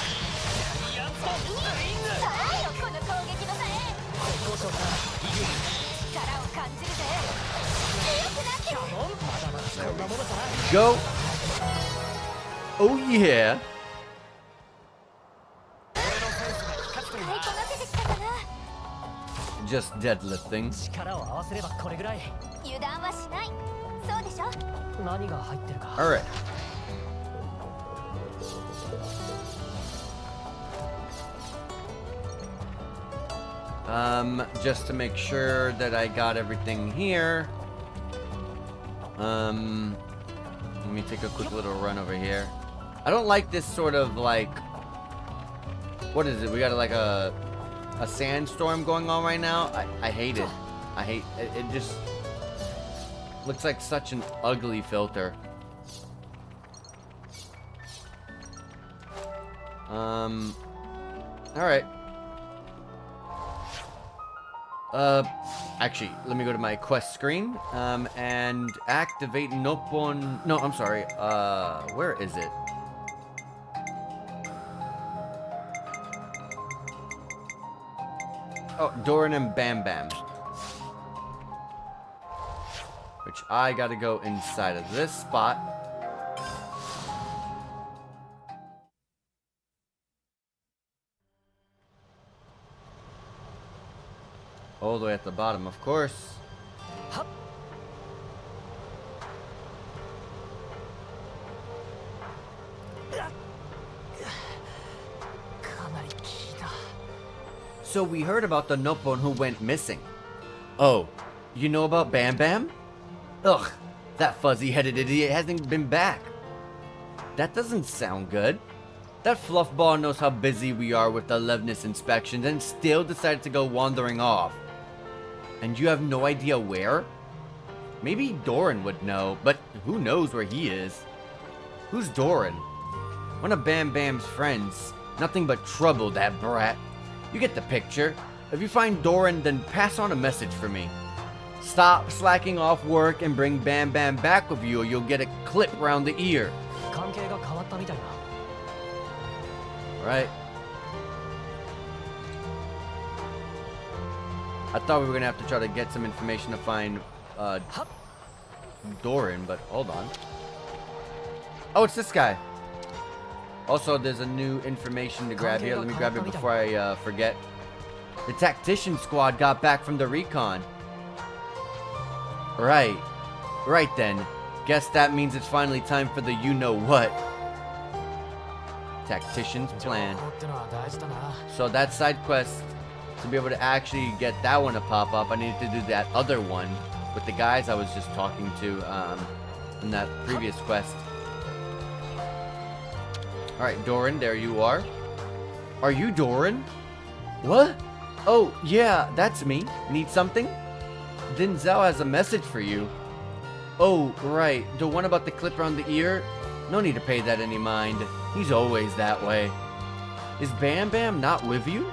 S1: Go. Oh yeah. Just deadlifting.
S2: 力を合わせればこれぐらい。
S4: 油断はしない。そうでしょ。
S2: 何が入ってるか。
S1: Alright. Just to make sure that I got everything here. Let me take a quick little run over here. I don't like this sort of like, what is it? We got like a sandstorm going on right now. I hate it. I hate it. It just looks like such an ugly filter. Alright. Actually, let me go to my quest screen, and activate Nopon. No, I'm sorry. Where is it? Oh, Doran and Bam Bam. Which I gotta go inside of this spot. All the way at the bottom, of course. So we heard about the Nopon who went missing. Oh, you know about Bam Bam? Ugh, that fuzzy-headed idiot hasn't been back. That doesn't sound good. That fluffball knows how busy we are with the Levnis inspections and still decided to go wandering off. And you have no idea where? Maybe Doran would know, but who knows where he is? Who's Doran? One of Bam Bam's friends. Nothing but trouble, that brat. You get the picture. If you find Doran, then pass on a message for me. Stop slacking off work and bring Bam Bam back with you or you'll get a clip round the ear. Right. I thought we were gonna have to try to get some information to find Doran, but hold on. Oh, it's this guy. Also, there's a new information to grab here. Let me grab it before I forget. The tactician squad got back from the recon. Right. Right then. Guess that means it's finally time for the you-know-what. Tactician's plan. So that side quest, to be able to actually get that one to pop up, I needed to do that other one with the guys I was just talking to in that previous quest. Alright, Doran, there you are. Are you Doran? What? Oh, yeah, that's me. Need something? Denzel has a message for you. Oh, right. The one about the clip around the ear? No need to pay that any mind. He's always that way. Is Bam Bam not with you?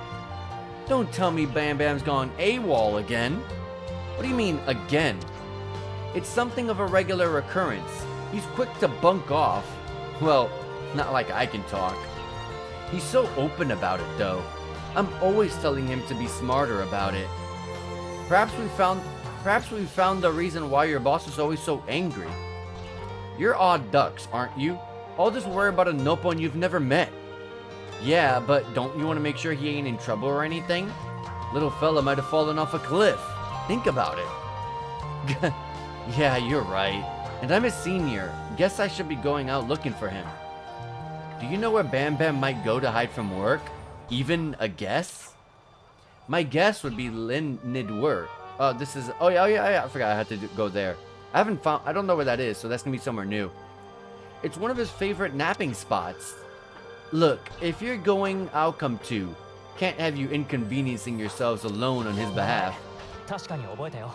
S1: Don't tell me Bam Bam's gone AWOL again. What do you mean, again? It's something of a regular occurrence. He's quick to bunk off. Well, not like I can talk. He's so open about it, though. I'm always telling him to be smarter about it. Perhaps we found the reason why your boss is always so angry. You're odd ducks, aren't you? All this worry about a Nopon you've never met. Yeah, but don't you want to make sure he ain't in trouble or anything? Little fella might have fallen off a cliff. Think about it. Yeah, you're right. And I'm a senior. Guess I should be going out looking for him. Do you know where Bam Bam might go to hide from work? Even a guess? My guess would be Lin Nidwer. Oh, this is... Oh, yeah, I forgot I had to go there. I don't know where that is, so that's gonna be somewhere new. It's one of his favorite napping spots. Look, if you're going, I'll come too. Can't have you inconveniencing yourselves alone on his behalf.
S2: 確かに覚えたよ。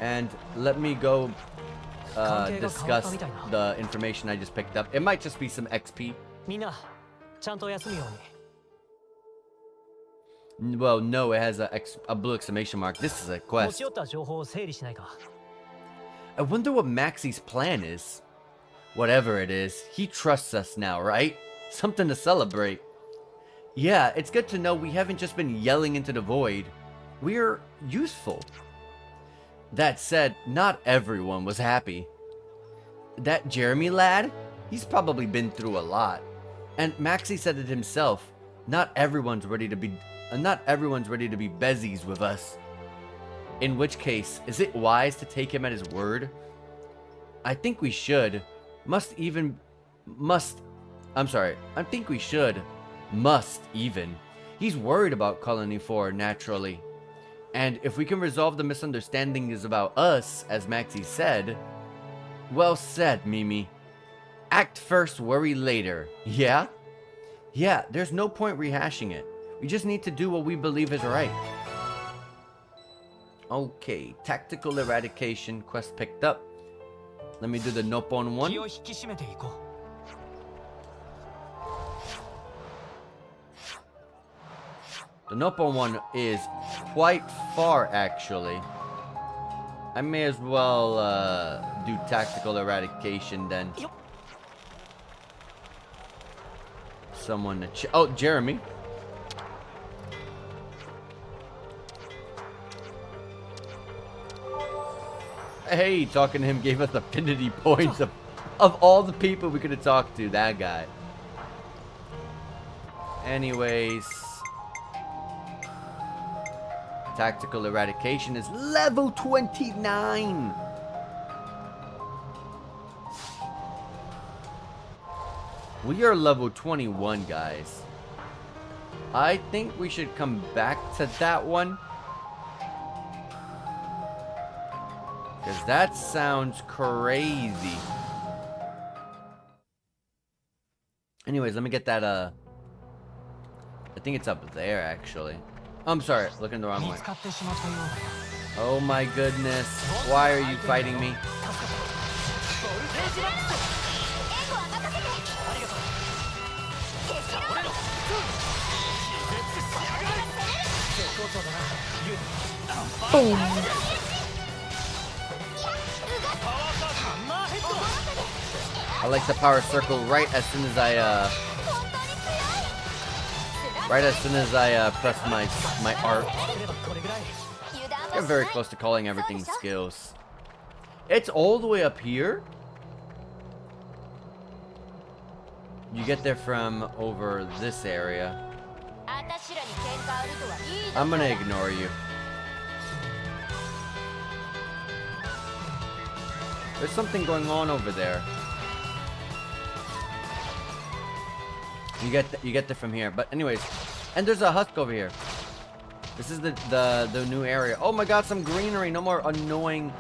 S1: And let me go discuss the information I just picked up. It might just be some XP.
S2: みんな、ちゃんと休むように。
S1: Well, no, it has a blue exclamation mark. This is a
S2: 持
S1: quest.
S2: ち寄った情報を整理しないか。
S1: I wonder what Maxie's plan is. Whatever it is, he trusts us now, right? Something to celebrate. Yeah, it's good to know we haven't just been yelling into the void. We're useful. That said, not everyone was happy. That Jeremy lad? He's probably been through a lot. And Maxie said it himself. Not everyone's ready to be bezies with us. In which case, is it wise to take him at his word? I think we should. I think we should. Must even. He's worried about Colony 4, naturally. And if we can resolve the misunderstandings about us, as Maxie said... Well said, Mimi. Act first, worry later. Yeah? Yeah, there's no point rehashing it. We just need to do what we believe is right. Okay, tactical eradication quest picked up. Let me do the Nopon one.
S2: 気を引き締めていこう。
S1: The Nopon one is quite far, actually. I may as well do tactical eradication then. Someone to oh, Jeremy. Hey, talking to him gave us affinity points of all the people we could have talked to. That guy. Anyways. Tactical eradication is level 29. We are level 21, guys. I think we should come back to that one. Because that sounds crazy. Anyways, let me get that, I think it's up there, actually. I'm sorry, looking the wrong way. Oh my goodness. Why are you fighting me?
S3: Boom.
S1: I like the power circle right as soon as I press my art. I'm very close to calling everything skills. It's all the way up here. You get there from over this area. I'm gonna ignore you. There's something going on over there. You get there from here. But anyways, and there's a husk over here. This is the new area. Oh my god, some greenery. No more annoying,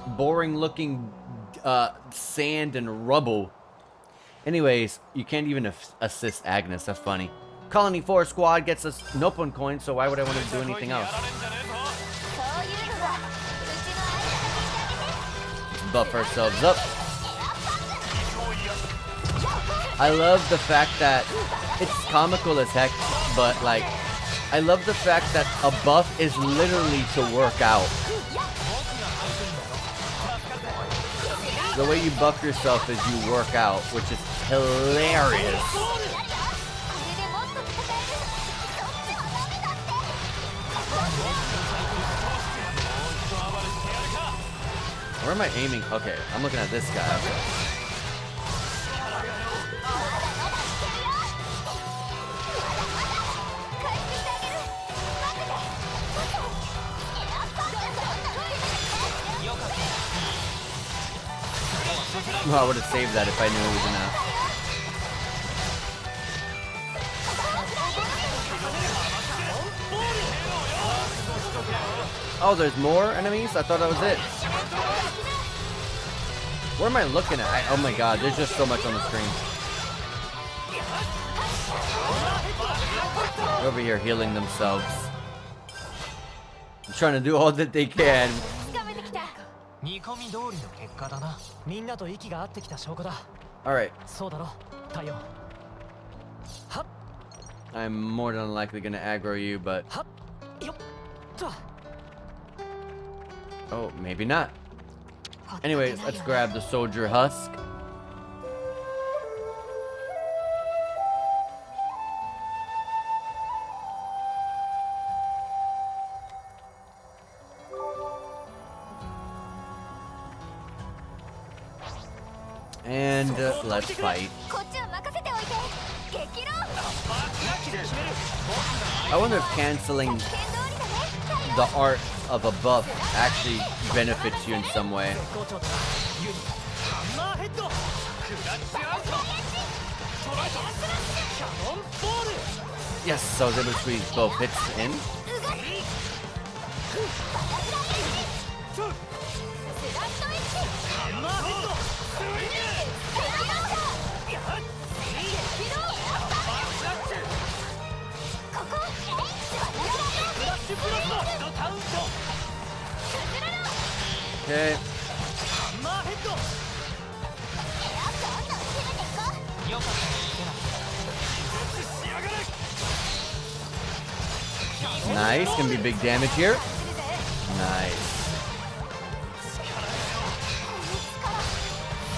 S1: boring looking sand and rubble. Anyways, you can't even assist Agnes. That's funny. Colony 4 squad gets us Nopon coins, so why would I want to do anything else? Let's buff ourselves up. I love the fact that it's comical as heck, but like, I love the fact that a buff is literally to work out. The way you buff yourself is you work out, which is hilarious. Where am I aiming? Okay, I'm looking at this guy. Well, I would have saved that if I knew it was enough. Oh, there's more enemies? I thought that was it. Where am I looking at? Oh my god, there's just so much on the screen. They're over here healing themselves. I'm trying to do all that they can.
S2: 見込み通りの結果だな。みんなと息が合ってきた証拠だ。
S1: Alright.
S2: そうだろ、太陽。はっ
S1: I'm more than likely gonna aggro you, but
S2: はっよっと。
S1: oh, maybe not. Anyways, let's grab the soldier husk. And let's fight.
S4: こっちは任せておいて。激論。
S1: I wonder if canceling
S4: 剣通りだね。太陽。
S1: the art of a buff actually benefits you in some way.
S2: 好調だな。ユニ。ハンマーヘッド。クラッチアウト。トライト。キャノンボール。
S1: Yes, I was able to squeeze both hits in.
S4: スラットエッジ。
S2: ハンマーヘッド。スイング。
S4: 激論。ここ。
S2: フラッシュブラスト。カウント。
S1: Okay.
S2: ハンマーヘッド。よかった。仕上がれ。
S1: Nice. Gonna be big damage here. Nice.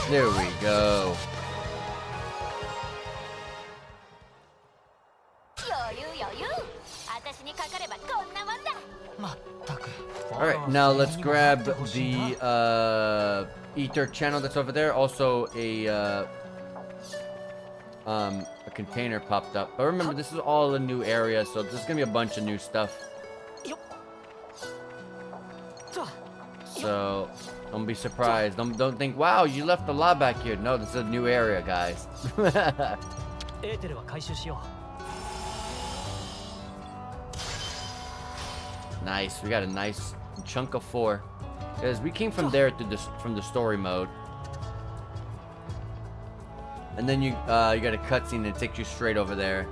S1: There we go.
S4: 余裕余裕。私にかかればこんなもんだ。
S2: まったく。
S1: Alright, now let's grab the ether channel that's over there. Also a container popped up. But remember, this is all a new area, so there's gonna be a bunch of new stuff. So don't be surprised. Don't think, wow, you left a lot back here. No, this is a new area, guys.
S2: エーテルは回収しよう。
S1: Nice. We got a nice chunk of 4. Because we came from there from the story mode. And then you got a cutscene that takes you straight over there.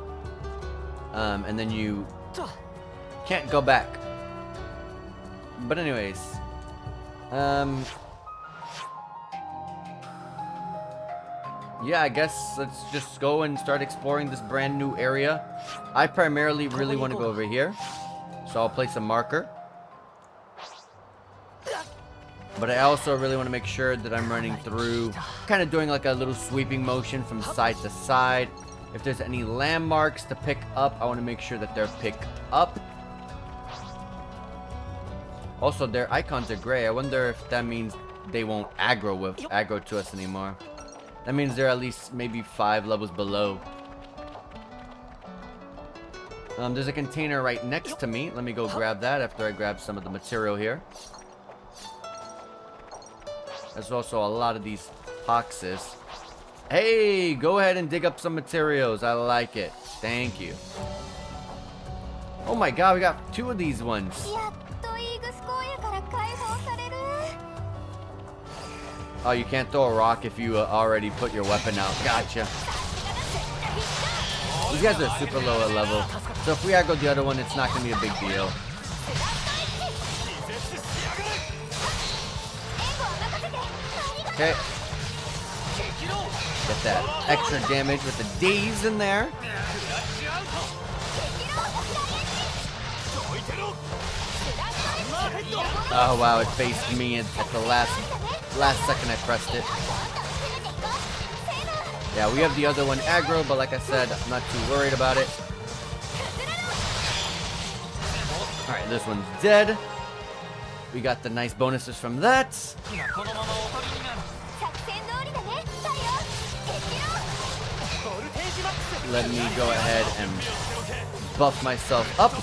S1: And then you can't go back. But anyways, yeah, I guess let's just go and start exploring this brand new area. I primarily really want to go over here, so I'll place a marker. But I also really want to make sure that I'm running through, kind of doing like a little sweeping motion from side to side. If there's any landmarks to pick up, I want to make sure that they're picked up. Also, their icons are gray. I wonder if that means they won't aggro to us anymore. That means they're at least maybe 5 levels below. There's a container right next to me. Let me go grab that after I grab some of the material here. There's also a lot of these boxes. Hey, go ahead and dig up some materials. I like it. Thank you. Oh my god, we got 2 of these ones.
S4: やっとイーグス荒野から解放される。
S1: Oh, you can't throw a rock if you already put your weapon out. Gotcha. These guys are super low at level. So if we aggro the other one, it's not going to be a big deal. Okay. Get that extra damage with the daze in there. Oh wow, it faced me at the last second I pressed it. Yeah, we have the other one aggro, but like I said, I'm not too worried about it. Alright, this one's dead. We got the nice bonuses from that. Let me go ahead and buff myself up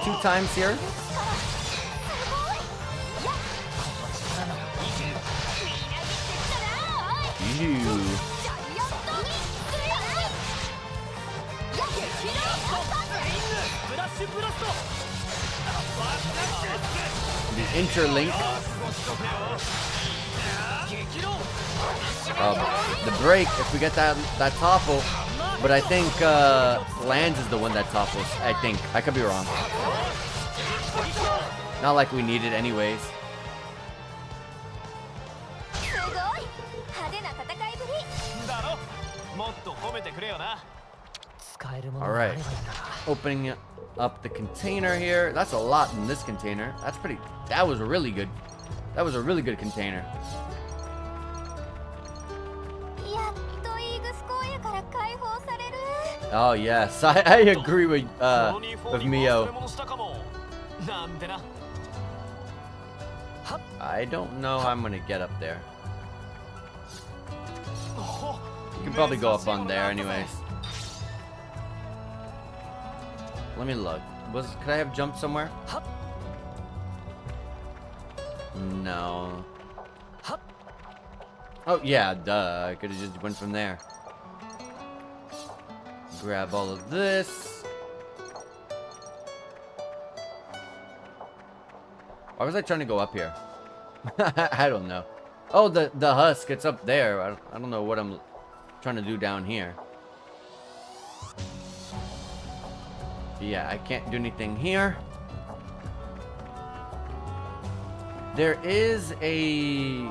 S1: 2 times here. interlink. The break, if we get that topple, but I think Lands is the one that topples. I think. I could be wrong. Not like we need it anyways. Alright. Opening up the container here. That's a lot in this container. That's pretty... That was really good. That was a really good container. Oh yes, I agree with Mio. I don't know how I'm gonna get up there. You can probably go up on there anyways. Let me look. Could I have jumped somewhere? No. Oh yeah, duh. I could have just went from there. Grab all of this. Why was I trying to go up here? I don't know. Oh, the husk, it's up there. I don't know what I'm trying to do down here. Yeah, I can't do anything here. There is a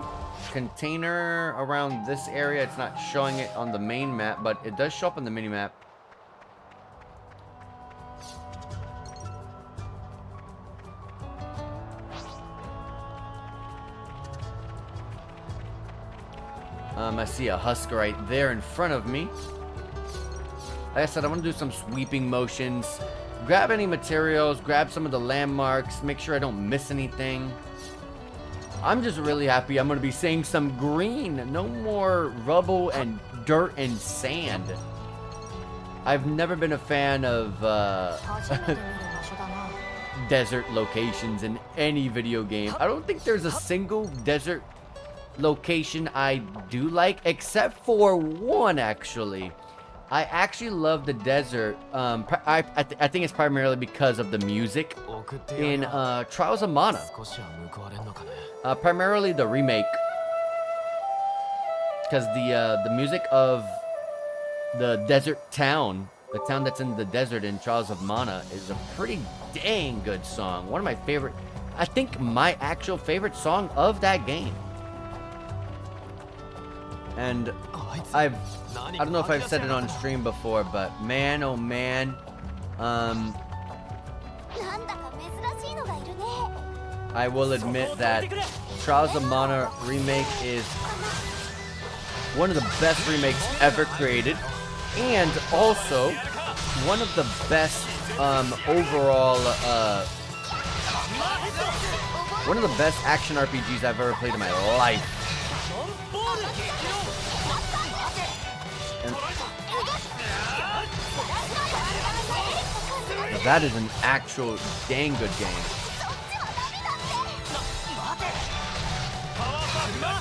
S1: container around this area. It's not showing it on the main map, but it does show up on the mini map. I see a husk right there in front of me. Like I said, I want to do some sweeping motions. Grab any materials, grab some of the landmarks, make sure I don't miss anything. I'm just really happy I'm going to be seeing some green. No more rubble and dirt and sand. I've never been a fan of desert locations in any video game. I don't think there's a single desert location I do like, except for one actually. I actually love the desert. I think it's primarily because of the music in Trials of Mana. Primarily the remake, because the music of the desert town, the town that's in the desert in Trials of Mana, is a pretty dang good song. One of my favorite, I think my actual favorite song of that game. And I don't know if I've said it on stream before, but man, oh man, I will admit that Trials of Mana remake is one of the best remakes ever created, and also one of the best overall, one of the best action RPGs I've ever played in my life. And that is an actual dang good game.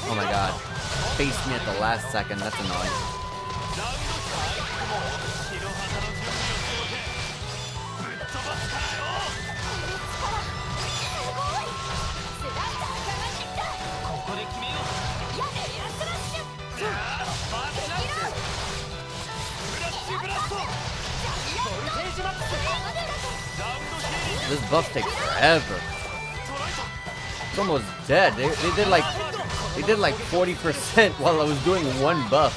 S1: Oh my god. Faced me at the last second. That's annoying. This buff takes forever. It's almost dead. They did like 40% while I was doing one buff.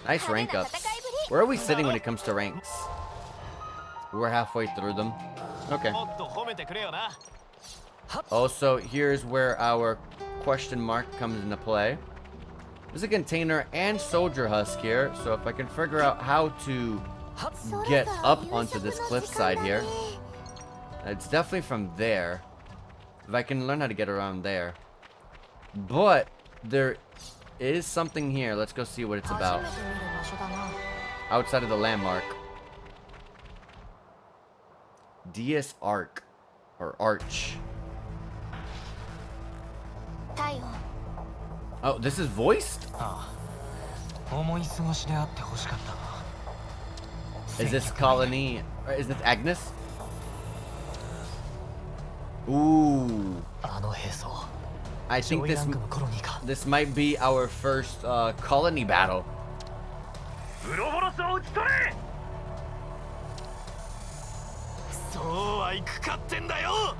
S1: Nice rank ups. Where are we sitting when it comes to ranks? We're halfway through them. Okay. Also, here's where our question mark comes into play. There's a container and soldier husk here, so if I can figure out how to get up onto this cliffside here. It's definitely from there. If I can learn how to get around there. But there is something here. Let's go see what it's about. Outside of the landmark. DS Arc. Or Arch. Oh, this is voiced? Is this Colony? Or is this Agnes? Ooh.
S2: あの兵装
S1: I
S2: 上
S1: think
S2: 位ランクのコロニーか
S1: this might be our first colony battle.
S5: ウロボロスを討ち取れ。そうはいくかってんだよ。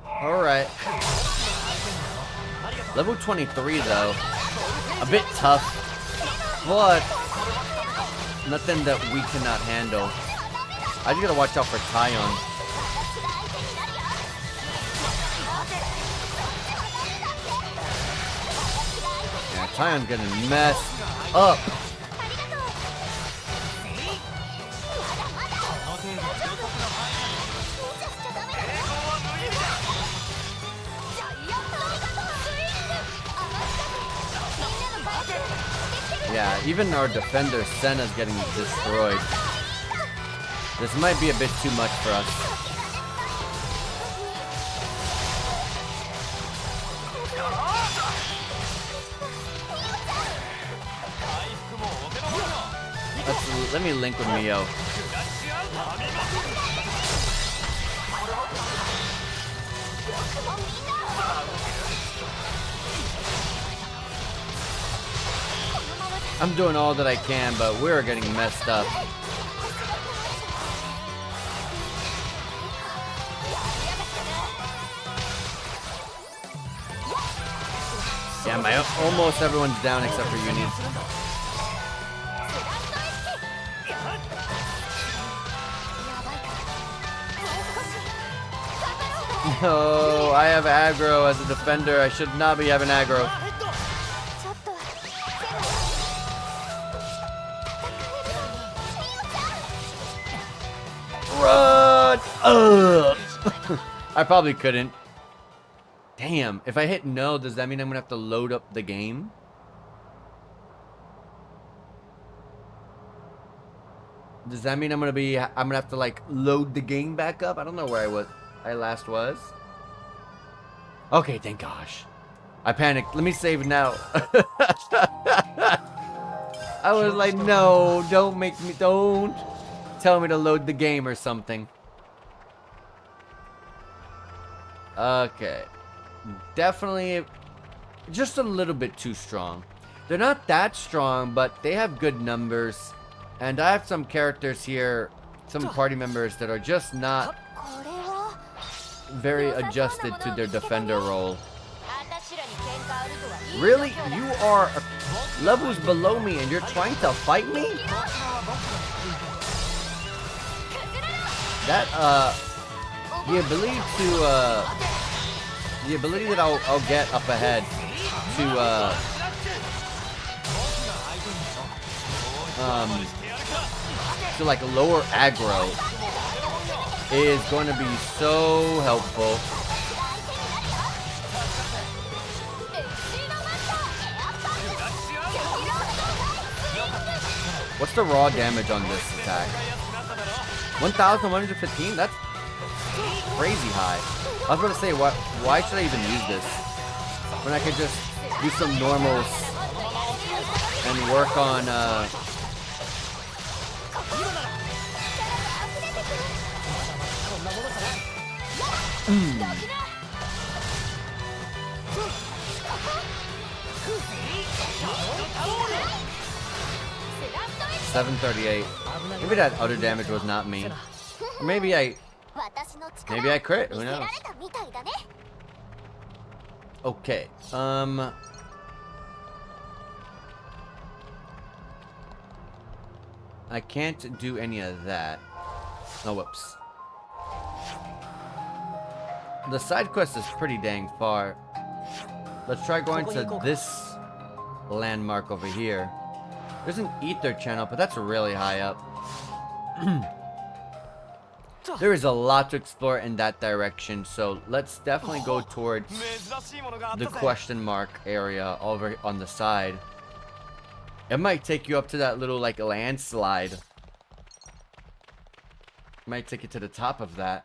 S1: Alright. Level 23 though. A bit tough. But nothing that we cannot handle. I just gotta watch out for Tyon. Yeah, Tyon's getting messed up. Yeah, even our defender Senna's getting destroyed. This might be a bit too much for us. Let me link with Mio. I'm doing all that I can, but we're getting messed up. Yeah, almost everyone's down except for Uni. No, I have aggro as a defender. I should not be having aggro. Run! I probably couldn't. Damn, if I hit no, does that mean I'm gonna have to load up the game? Does that mean I'm gonna have to like load the game back up? I don't know where I last was. Okay, thank gosh. I panicked. Let me save now. I was like, no, don't tell me to load the game or something. Okay. Definitely just a little bit too strong. They're not that strong, but they have good numbers. And I have some characters here, some party members that are just not very adjusted to their defender role. Really? You are levels below me and you're trying to fight me? That, the ability that I'll get up ahead to like lower aggro is going to be so helpful. What's the raw damage on this attack? 1,115? That's crazy high. I was about to say, why should I even use this when I could just do some normals and work on $738. Maybe that other damage was not me. Or maybe I crit. Who knows? Okay. I can't do any of that. Oh, whoops. The side quest is pretty dang far. Let's try going to this landmark over here. There's an ether channel, but that's really high up. There is a lot to explore in that direction, so let's definitely go towards the question mark area over on the side. It might take you up to that little like landslide. It might take you to the top of that.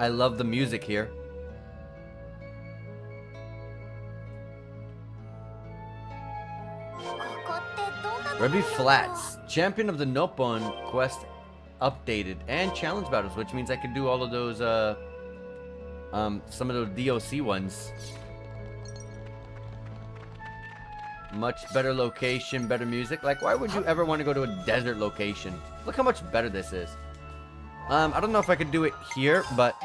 S1: I love the music here. Ruby Flats, champion of the Nopon quest updated and challenge battles, which means I can do all of those some of those DOC ones. Much better location, better music. Like, why would you ever want to go to a desert location? Look how much better this is. I don't know if I could do it here, but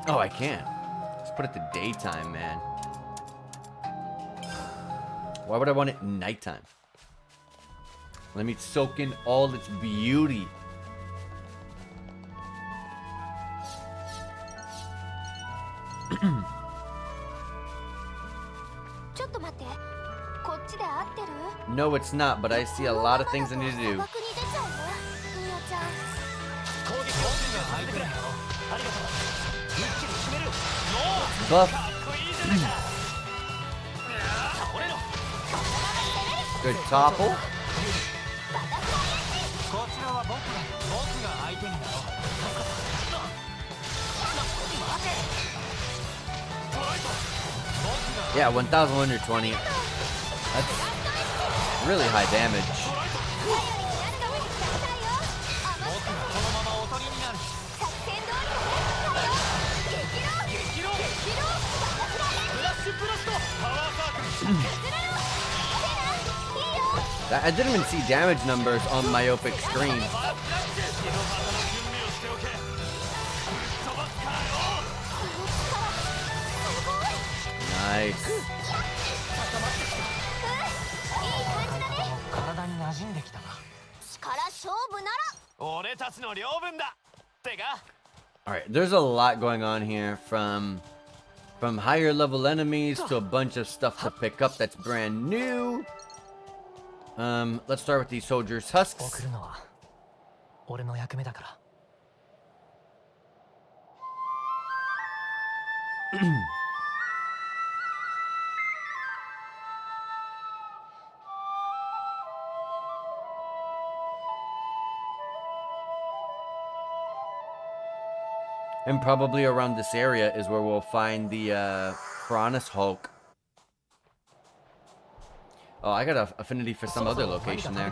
S1: oh, I can. Let's put it to daytime, man. Why would I want it nighttime? Let me soak in all its beauty. No, it's not, but I see a lot of things I need to do. Buff. Good topple. Yeah, 1,120. That's really high damage. I didn't even see damage numbers on myopic screen. Nice. Alright, there's a lot going on here, from higher level enemies to a bunch of stuff to pick up that's brand new. Let's start with these soldiers' husks. And probably around this area is where we'll find the Chronicles Hulk. Oh, I got an affinity for some other location there.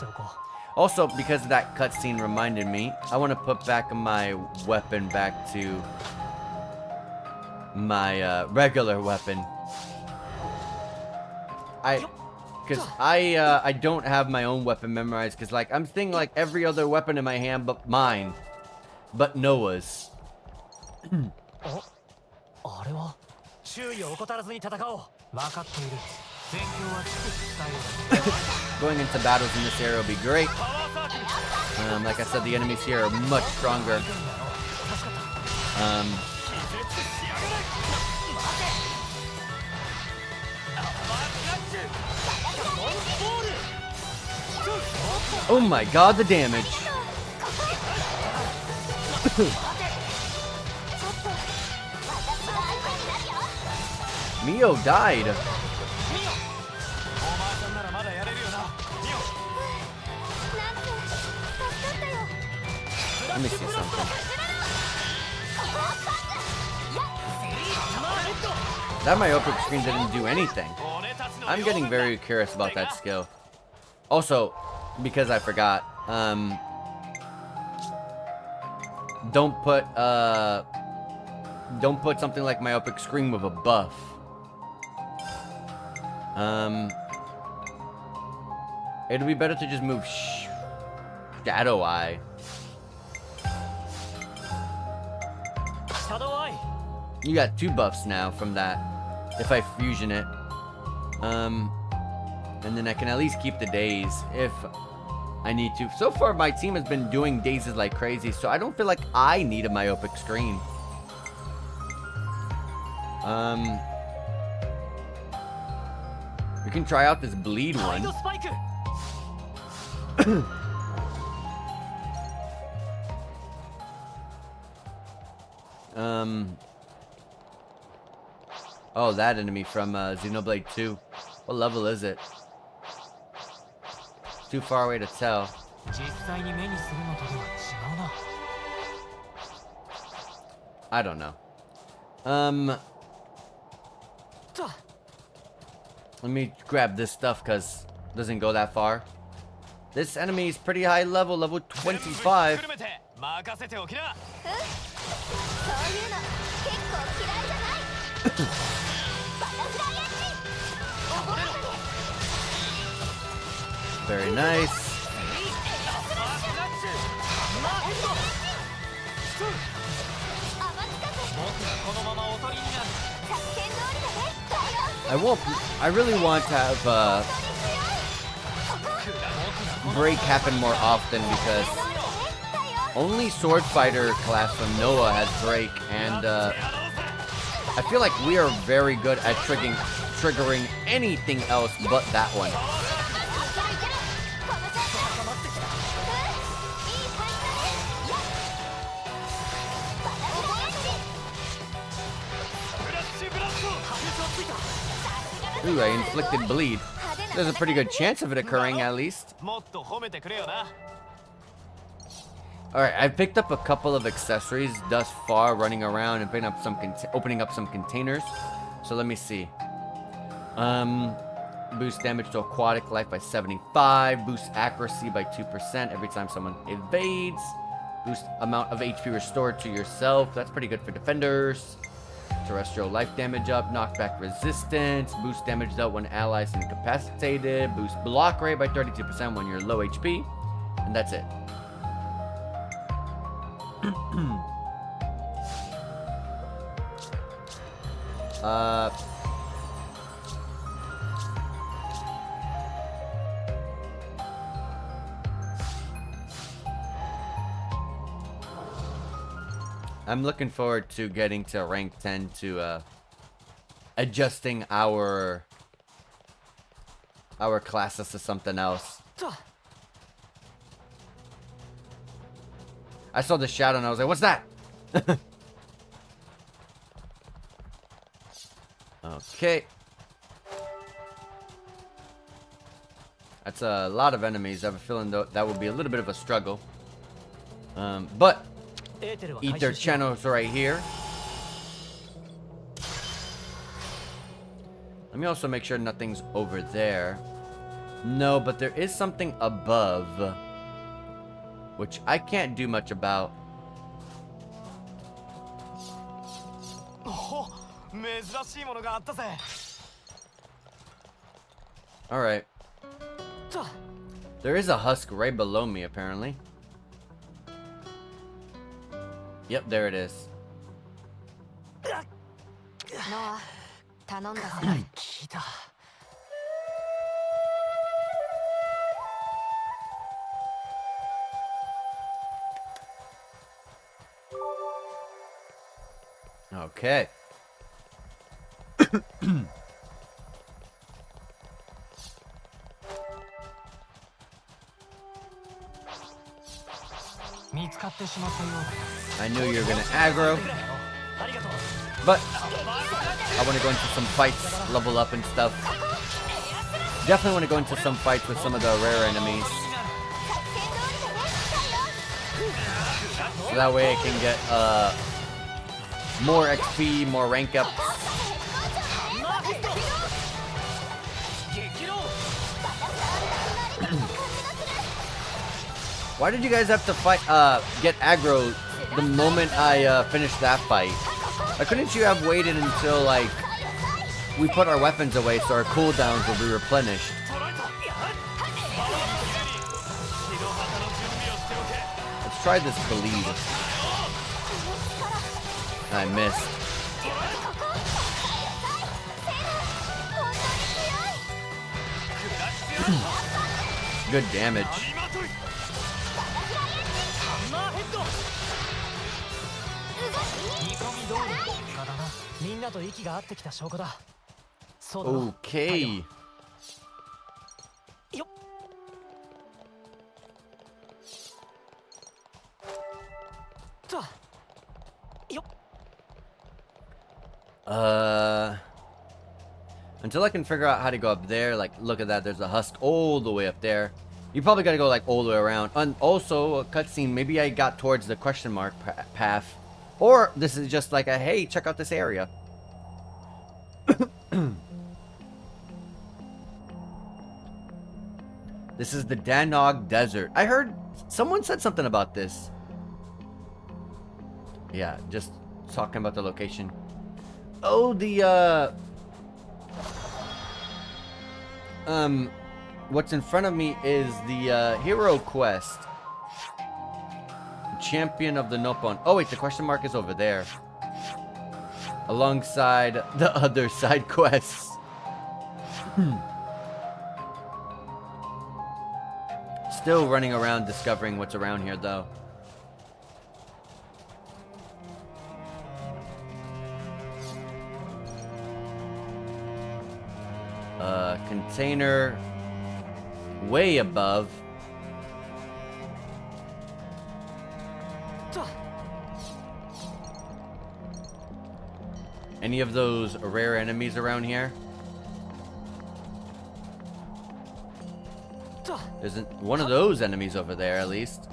S1: Also, because that cutscene reminded me, I want to put back my weapon back to my regular weapon. Because I don't have my own weapon memorized, because like I'm thinking like every other weapon in my hand but mine, but Noah's. Going into battles in this area will be great. Like I said, the enemies here are much stronger. Oh my god, the damage. Mio died. Let me see something. That myopic screen didn't do anything. I'm getting very curious about that skill. Also, because I forgot, don't put something like myopic screen with a buff. It'd be better to just move Shadow Eye. You got 2 buffs now from that, if I fusion it. And then I can at least keep the days if I need to. So far, my team has been doing dazes like crazy, so I don't feel like I need a myopic screen. We can try out this bleed one. Oh, that enemy from Xenoblade 2. What level is it? Too far away to tell. I don't know. Let me grab this stuff because it doesn't go that far. This enemy is pretty high level, level 25.
S4: そういうの結構嫌いじゃないバタフライエッジ覚えたで
S1: Very nice.
S2: このままおとりになる
S4: 作戦通りだね
S1: I really want to have break happen more often because only sword fighter class from Noah has break, and I feel like we are very good at triggering anything else but that one. Ooh, I inflicted bleed. There's a pretty good chance of it occurring, at least.
S5: もっと褒めてくれよな
S1: Alright, I've picked up a couple of accessories thus far, running around and opening up some containers. So let me see. Boost damage to aquatic life by 75. Boost accuracy by 2% every time someone evades. Boost amount of HP restored to yourself. That's pretty good for defenders. Terrestrial life damage up. Knockback resistance. Boost damage dealt when allies incapacitated. Boost block rate by 32% when you're low HP. And that's it. I'm looking forward to getting to rank 10 to adjusting our classes to something else. I saw the shadow and I was like, what's that? Okay. That's a lot of enemies. I have a feeling that would be a little bit of a struggle. But Ether channels right here. Let me also make sure nothing's over there. No, but there is something above, which I can't do much about.
S5: 珍しいものがあったぜ
S1: Alright. There is a husk right below me, apparently. Yep, there it is.
S3: ノア頼んだぜ
S2: 聞いた
S1: Okay. I knew you were gonna aggro, but I want to go into some fights, level up and stuff. Definitely want to go into some fights with some of the rare enemies, so that way I can get more XP, more rank ups. Why did you guys have to fight, get aggro the moment I finished that fight? Why couldn't you have waited until, like, we put our weapons away so our cooldowns will be replenished? Let's try this bleed. I missed. Good damage. Okay. Until I can figure out how to go up there, like, look at that, there's a husk all the way up there. You probably gotta go, like, all the way around. And also, a cutscene, maybe I got towards the question mark path, Or this is just like a, hey, check out this area. This is the Danog Desert. I heard someone said something about this. Yeah, just talking about the location. Oh, the, what's in front of me is the, hero quest. Champion of the Nopon. Oh, wait, the question mark is over there. Alongside the other side quests. Still running around discovering what's around here, though. Container way above. Any of those rare enemies around here? Isn't one of those enemies over there at least?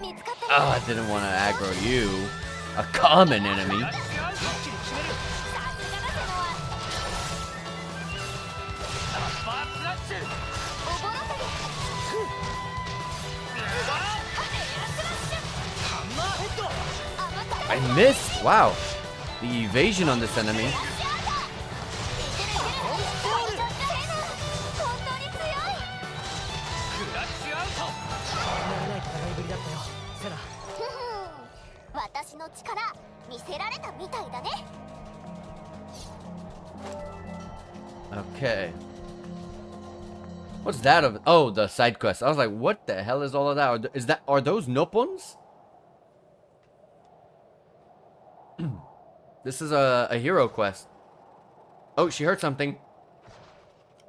S1: Oh, I didn't want to aggro you. A common enemy. I missed. Wow. The evasion on this enemy. Okay. What's that of? Oh, the side quest. I was like, what the hell is all of that? Are those Nopons? This is a hero quest. Oh, she heard something.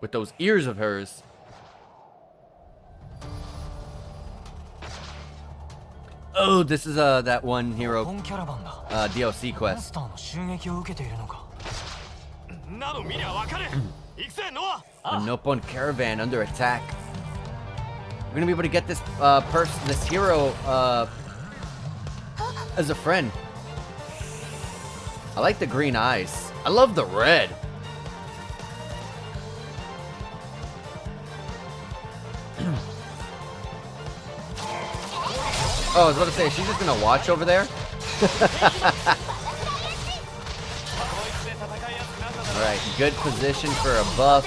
S1: With those ears of hers. Oh, this is that one hero DLC quest. A Nopon caravan under attack. We're gonna be able to get this this hero as a friend. I like the green eyes. I love the red. Oh, I was about to say, is she just gonna watch over there? Alright, good position for a buff.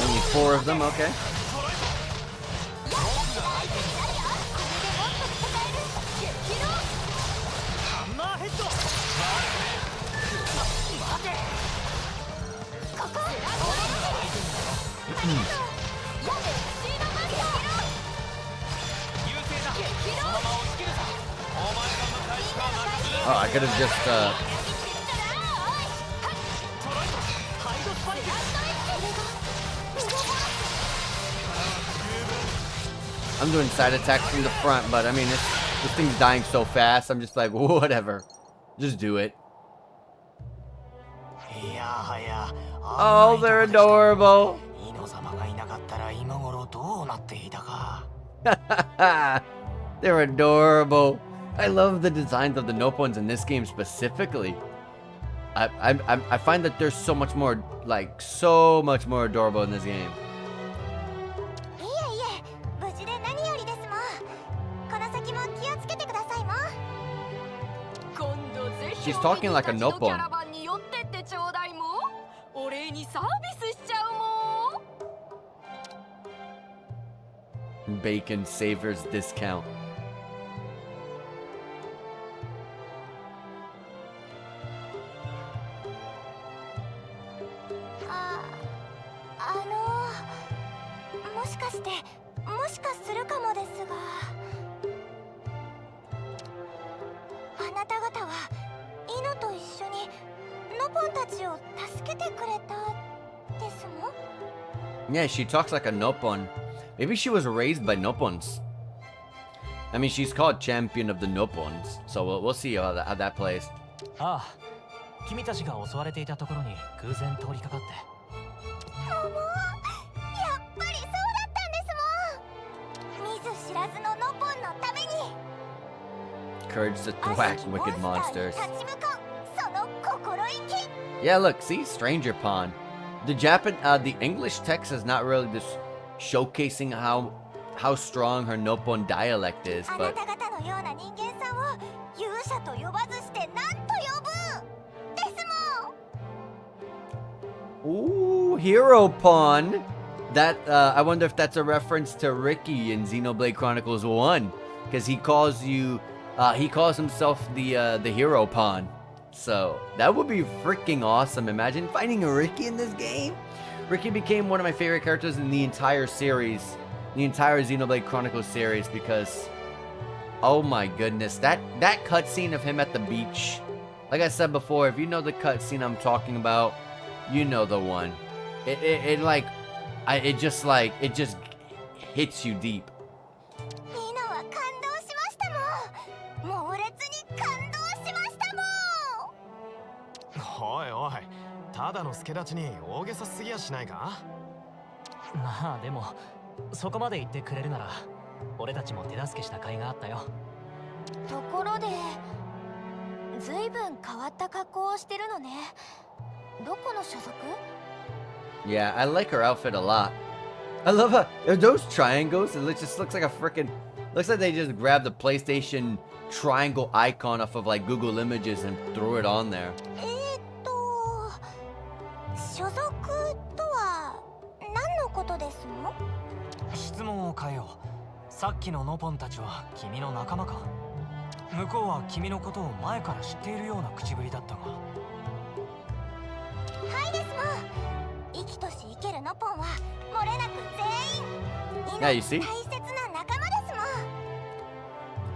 S1: Only 4 of them, okay. Oh, I could have just, I'm doing side attacks from the front, but I mean, this thing's dying so fast, I'm just like, whatever. Just do it. Oh, they're adorable. They're adorable. I love the designs of the Nopons in this game specifically. I find that there's so much more adorable in this game. She's talking like a Nopon. Bacon Savers discount. Yeah, she talks like a Nopon. Maybe she was raised by Nopons. I mean, she's called Champion of the Nopons, so we'll see how that plays.
S2: Ah, 君たちが襲われていたところに偶然通りかかって。
S1: courage to thwack wicked monsters. Yeah, look, see, Stranger Pond. The English text is not really just showcasing how strong her Nippon dialect is, but ooh, Hero Pawn. That I wonder if that's a reference to Ricky in Xenoblade Chronicles 1, because he calls himself the Hero Pawn. So that would be freaking awesome. Imagine finding a Ricky in this game. Ricky became one of my favorite characters in the entire series, the entire Xenoblade Chronicles series, because oh my goodness, that cutscene of him at the beach. Like I said before, if you know the cutscene I'm talking about, you know the one. It just hits you deep.
S5: おいおい、ただの助太刀に大げさすぎやしないか？
S2: まあでもそこまで言ってくれるなら俺たちも手助けした甲斐があったよ。
S4: ところで、ずいぶん変わった格好をしてるのね。どこの所属？
S1: Yeah, I like her outfit a lot. I love her. Are those triangles? It just looks like a freaking. Looks like they just grabbed the PlayStation triangle icon off of like Google Images and threw it on there.
S4: 所属とは何のことですの？
S2: 質問を変えよう。さっきのノポンたちは君の仲間か？向こうは君のことを前から知っているような口ぶりだったが。
S4: はいですもん。生きとし生けるノポンは漏れなく全員
S1: Yeah, you see?
S4: 大切な仲間ですも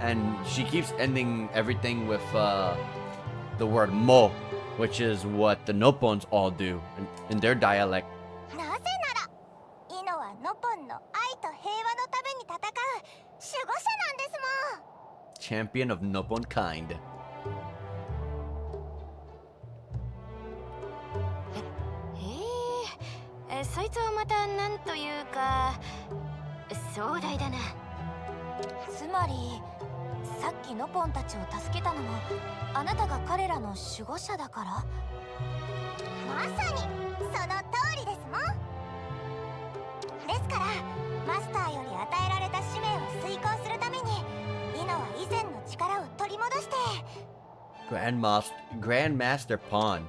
S4: ん。
S1: And she keeps ending everything with the word mo, which is what the Noppons all do in their dialect.
S4: なぜならイノはノポンの愛と平和のために戦う守護者なんですもん。
S1: Champion of Noppon kind.
S4: そいつはまたなんというか壮大だな。つまりさっきノポンたちを助けたのもあなたが彼らの守護者だから？まさにその通りですもん。ですからマスターより与えられた使命を遂行するためにイノは以前の力を取り戻して
S1: Grandmaster Pawn.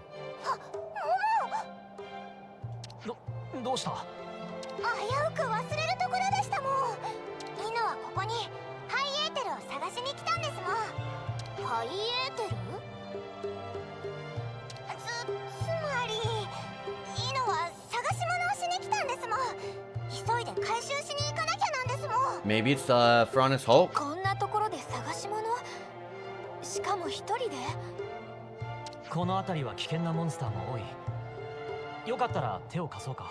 S2: どうした？
S4: 危うく忘れるところでしたもん。イノはここにハイエーテルを探しに来たんですもん。ハイエーテル？つまりイノは探し物をしに来たんですもん。急いで回収しに行かなきゃなんですもん。
S1: Maybe it's Fronis Hulk.
S4: こんなところで探し物？しかも一人で？
S2: この辺りは危険なモンスターも多い。よかったら手を貸そうか。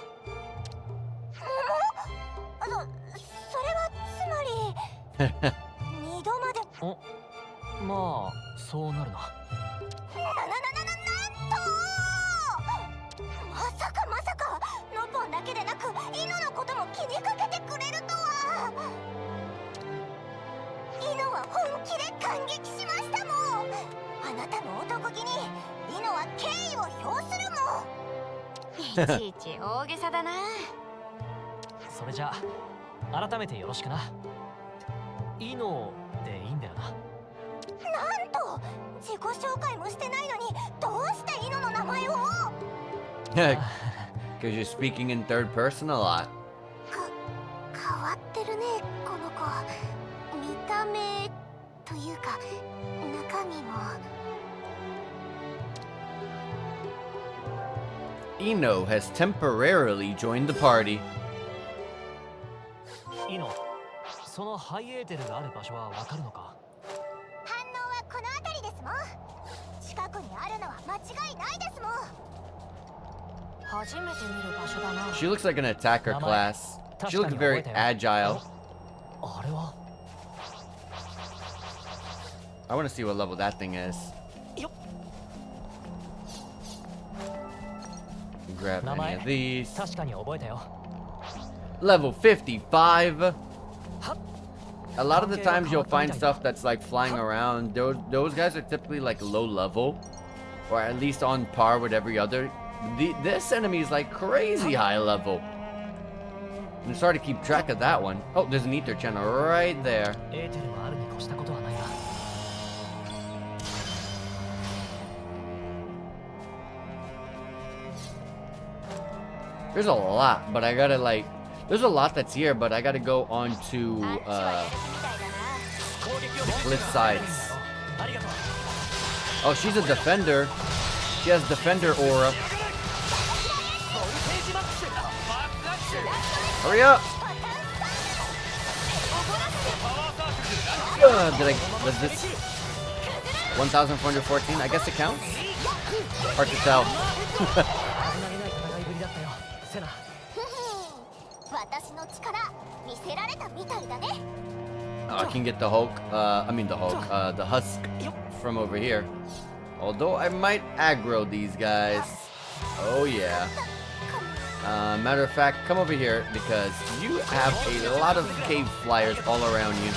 S4: それはつまり二度まで。
S2: お、まあそうなるな。
S4: なんとまさかノポンだけでなくイノのことも気にかけてくれるとは。イノは本気で感激しましたもん。あなたの男気にイノは敬意を表するもん。いちいち大げさだな。
S2: それじゃあ改めてよろしくな。イノでいいんだよな。
S4: なんと自己紹介もしてないのにどうしてイノの名前を？
S1: Because you're speaking in third person a lot.
S4: 変わってるねこの子。見た目というか中身も。
S1: Ino has temporarily joined the party.
S2: イノ、そのハイエーテルがある場所はわかるのか？
S4: 反応はこの辺りですもん。近くにあるのは間違いないですもん。初めて見る場所だな。
S1: She looks like an attacker class. She looks very agile.
S2: あれは？
S1: I want to see what level that thing is.
S2: よっ。
S1: Grab any of these.
S2: 確かに覚えたよ。
S1: Level 55. a lot of the times you'll find stuff that's like flying around. Those guys are typically like low level, or at least on par with every other. This enemy is like crazy high level. I'm sorry to keep track of that one. Oh, there's an ether channel right there. There's a lot, but I gotta like... There's a lot that's here, but I gotta go on to the cliff sides. Oh, she's a defender. She has defender aura. Hurry up! Was this 1,414? I guess it counts? Hard to tell. I can get the Hulk, the Husk from over here. Although I might aggro these guys. Oh yeah. Matter of fact, come over here because you have a lot of cave flyers all around you.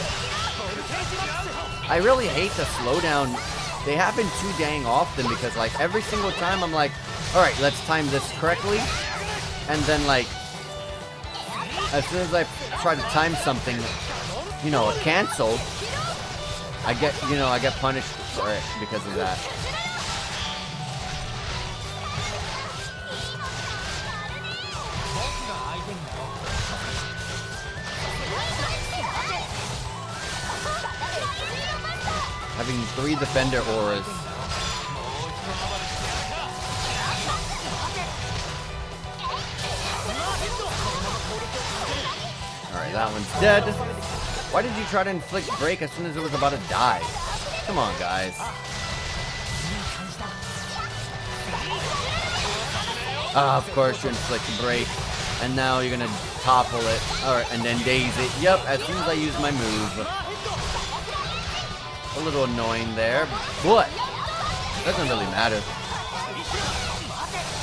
S1: I really hate the slowdown. They happen too dang often because like every single time I'm like, alright, let's time this correctly. And then like, as soon as I try to time something, you know, cancel, I get punished for it because of that. Having 3 defender auras. Alright, that one's dead. Why did you try to inflict break as soon as it was about to die? Come on, guys. Of course you inflict break. And now you're gonna topple it. Alright, and then daze it. Yep, as soon as I use my move. A little annoying there, but doesn't really matter.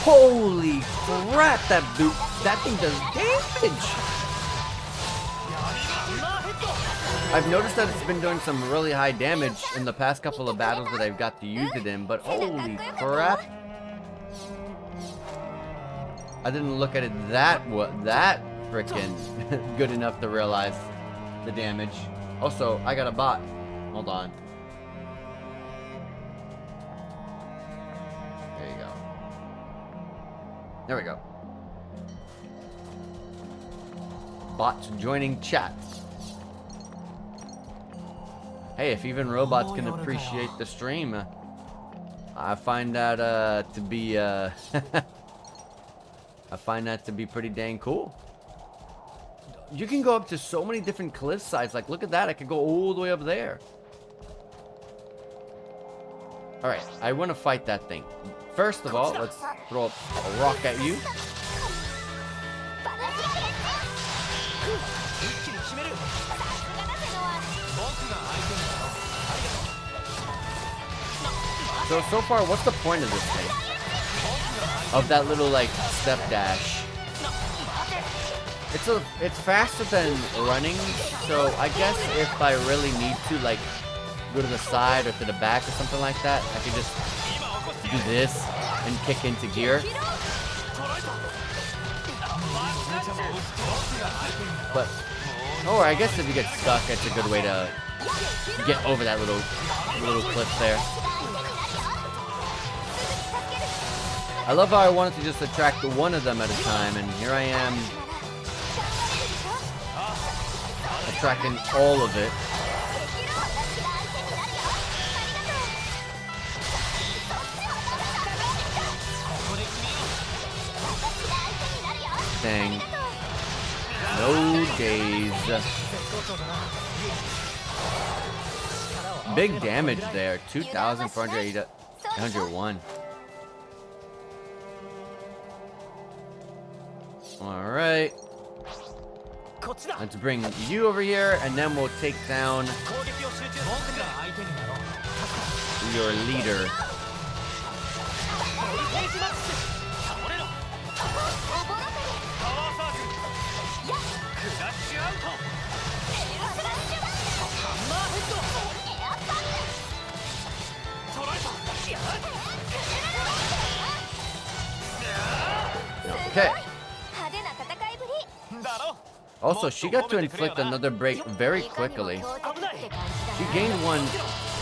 S1: Holy crap, that thing does damage! I've noticed that it's been doing some really high damage in the past couple of battles that I've got to use it in, but holy crap. I didn't look at it that freaking good enough to realize the damage. Also, I got a bot. Hold on. There you go. There we go. Bots joining chat. Hey, if even robots can appreciate the stream, I find that to be I find that to be pretty dang cool. You can go up to so many different cliff sides. Like, look at that. I could go all the way up there. Alright, I want to fight that thing. First of all, let's throw a rock at you. So far, what's the point of this thing? Of that little, like, step dash. It's faster than running, so I guess if I really need to, like, go to the side or to the back or something like that, I could just do this and kick into gear. But, or I guess if you get stuck, it's a good way to get over that little cliff there. I love how I wanted to just attract one of them at a time, and here I am attracting all of it. Dang. No days. Big damage there. 2,401. Alright. Let's bring you over here, and then we'll take down your leader. Also, she got to inflict another break very quickly. She gained one.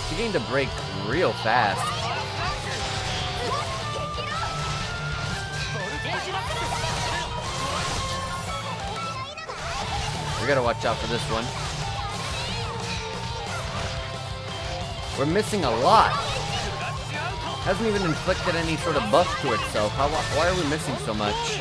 S1: She gained a break real fast. We gotta watch out for this one. We're missing a lot. Hasn't even inflicted any sort of buff to itself. Why are we missing so much?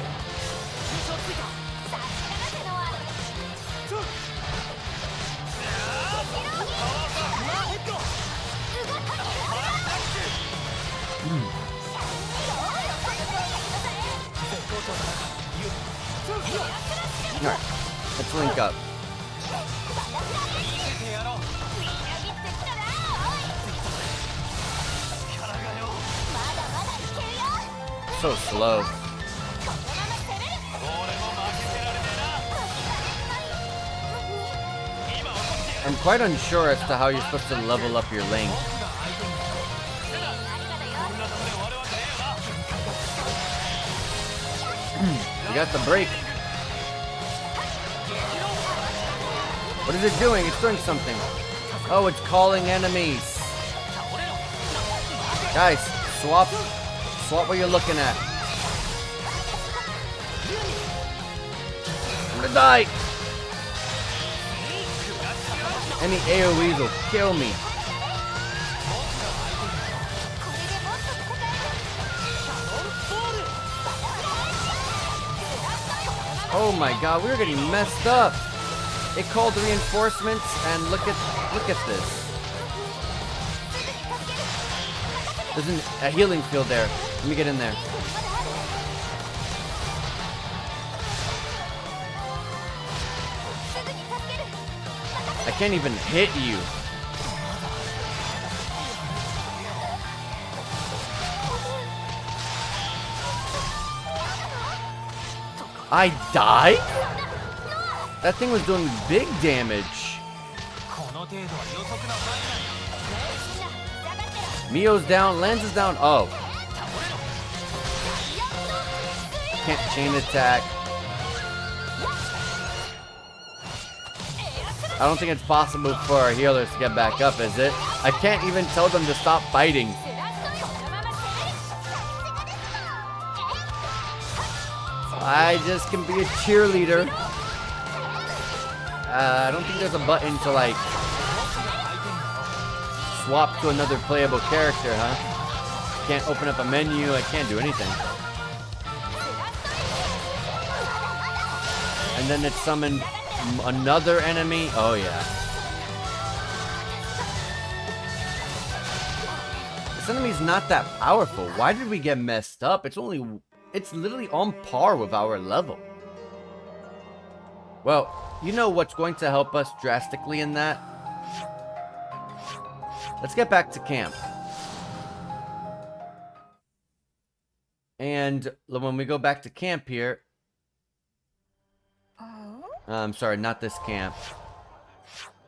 S1: Alright, let's link up. So slow. I'm quite unsure as to how you're supposed to level up your link. You got the break. What is it doing? It's doing something. Oh, it's calling enemies. Guys, swap what you're looking at. I'm gonna die. Any AoEs will kill me. Oh my god, we were getting messed up. It called reinforcements, and look at this. There's a healing field there. Let me get in there. I can't even hit you. I died? That thing was doing big damage. Mio's down, Lance is down. Oh. Can't chain attack. I don't think it's possible for our healers to get back up, is it? I can't even tell them to stop fighting. I just can be a cheerleader. I don't think there's a button to like swap to another playable character, huh? Can't open up a menu, I can't do anything. And then it summoned another enemy. Oh yeah. This enemy's not that powerful. Why did we get messed up? It's literally on par with our level. Well, you know what's going to help us drastically in that? Let's get back to camp. And when we go back to camp here... I'm sorry, not this camp.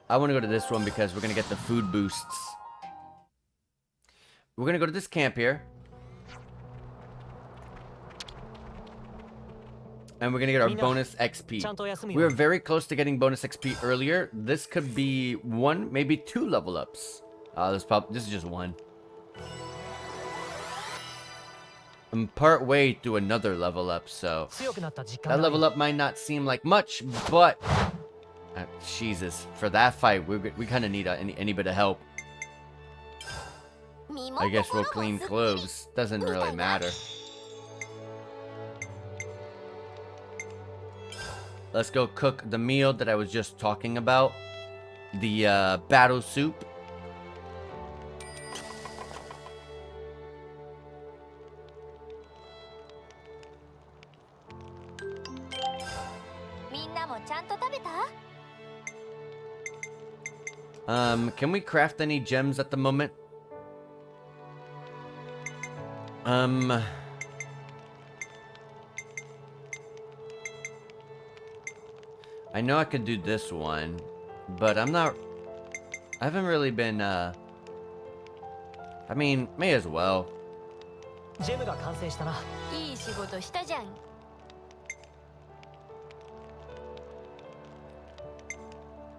S1: I want to go to this one because we're going to get the food boosts. We're going to go to this camp here. And we're going to get our bonus XP. We were very close to getting bonus XP earlier. This could be one, maybe two level ups. This is just one. I'm part way through another level up, so that level up might not seem like much, but Jesus, for that fight, we kind of need any bit of help. I guess we'll clean clothes. Doesn't really matter. Let's go cook the meal that I was just talking about. The battle soup. Can we craft any gems at the moment? I know I could do this one, but I haven't really been, I mean, may as well.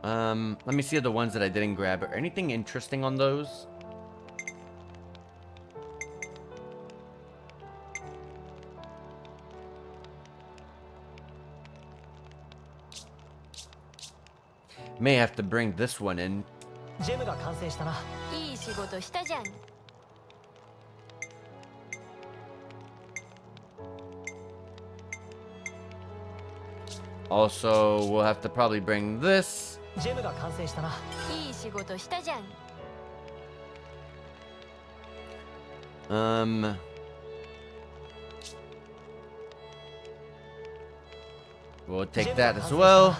S1: Let me see the ones that I didn't grab. Or anything interesting on those? May have to bring this one in.
S2: ジェムが完成したな。
S4: いい仕事したじゃん。
S1: Also, we'll have to probably bring this.
S2: ジェムが完成したな。
S4: いい仕事したじゃん。
S1: We'll take that as well.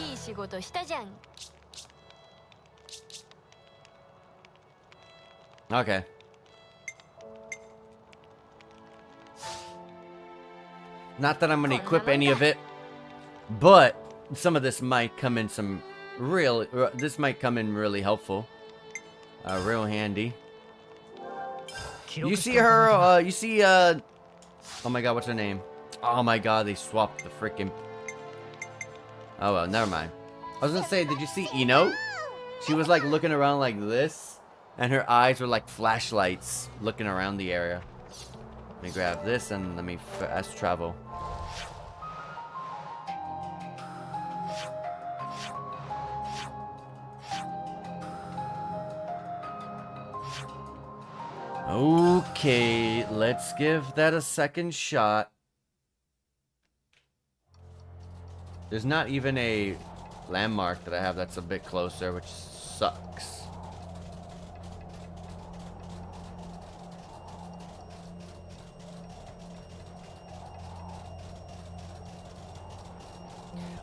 S4: いい仕事したじゃん。
S1: Okay. Not that I'm gonna equip any of it, but some of this might come in this might come in really helpful. Real handy. You see her, oh my god, what's her name? Oh my god, they swapped the freaking... Oh well, never mind. I was gonna say, did you see Ino? She was like looking around like this, and her eyes were like flashlights looking around the area. Let me grab this and let me fast travel. Okay, let's give that a second shot. There's not even a landmark that I have that's a bit closer, which sucks.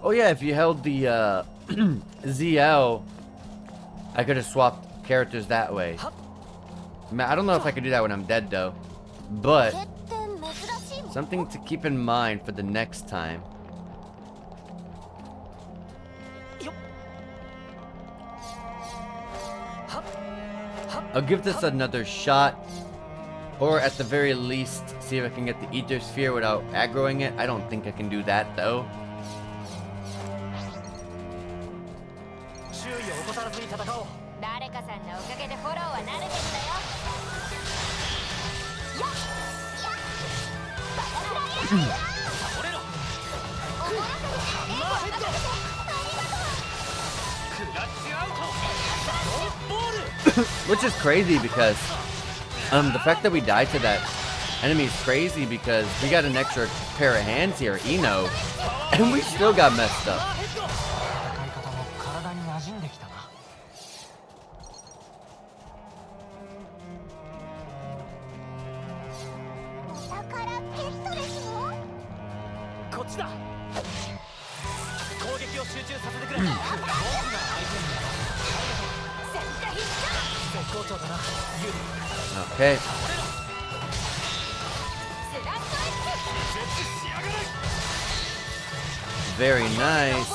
S1: Oh yeah, if you held the ZL, I could have swapped characters that way. I don't know if I could do that when I'm dead though, but something to keep in mind for the next time. I'll give this another shot, or at the very least see if I can get the Ether Sphere without aggroing it. I don't think I can do that though. Which is crazy because the fact that we died to that enemy is crazy because we got an extra pair of hands here, Ino, and we still got messed up. Okay. Very nice.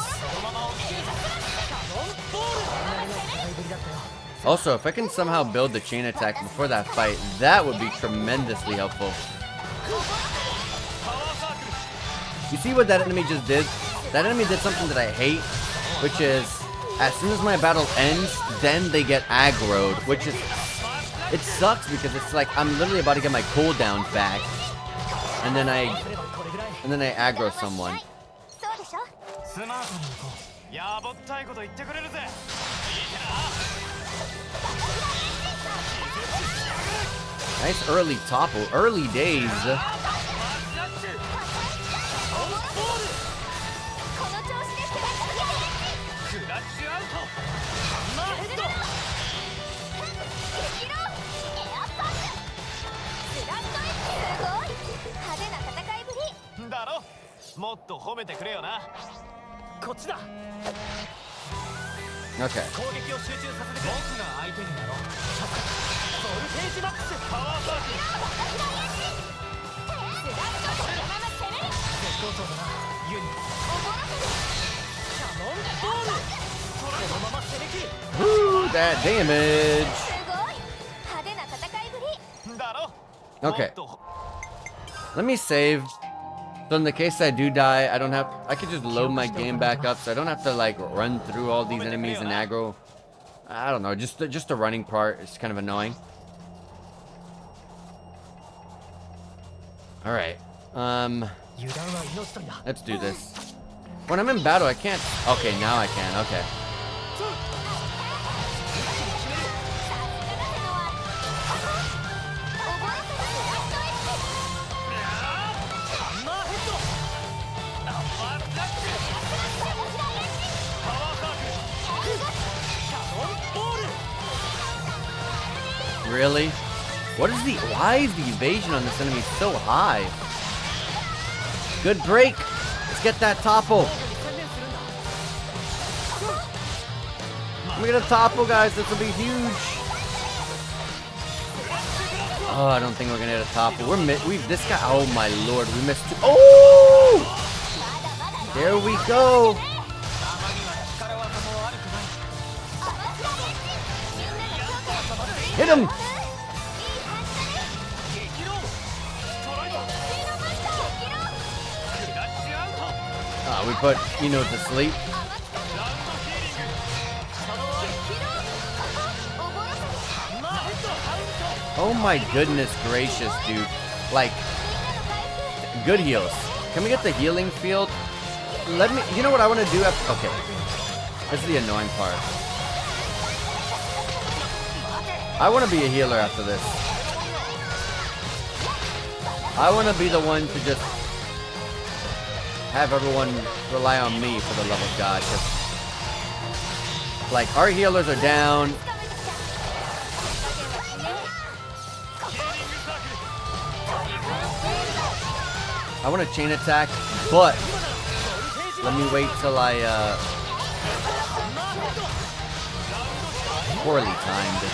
S1: Also, if I can somehow build the chain attack before that fight, that would be tremendously helpful. You see what that enemy just did? That enemy did something that I hate, which is, as soon as my battle ends, then they get aggroed, which is... It sucks because it's like I'm literally about to get my cooldown back, and then I aggro someone. Nice early topple, early days. Okay. Woo, that damage. Okay. Let me save. So in the case I do die, I could just load my game back up, so I don't have to like run through all these enemies and aggro. I don't know, just the running part is kind of annoying. All right, let's do this. When I'm in battle, I can't. Okay, now I can. Okay. Really? Why is the evasion on this enemy so high? Good break. Let's get that topple. We get a topple, guys. This will be huge. Oh, I don't think we're gonna get a topple. This guy. Oh my lord, we missed two. Oh! There we go. Hit him. We put to sleep. Oh my goodness gracious, dude. Like, good heals. Can we get the healing field? You know what I want to do after? Okay. This is the annoying part. I want to be a healer after this. I want to be the one to just have everyone rely on me for the love of God. 'Cause, like, our healers are down. I want to chain attack, but let me wait till I, poorly timed.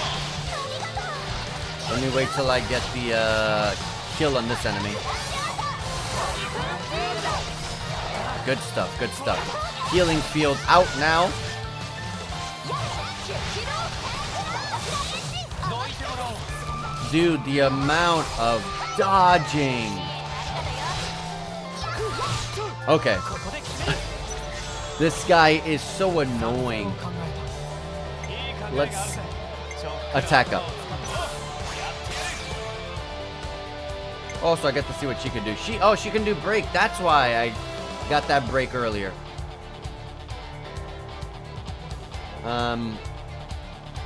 S1: Let me wait till I get the, kill on this enemy. Good stuff, good stuff. Healing field out now. Dude, the amount of dodging. Okay. This guy is so annoying. Let's attack up. Also, I get to see what she can do. She can do break. That's why I got that break earlier.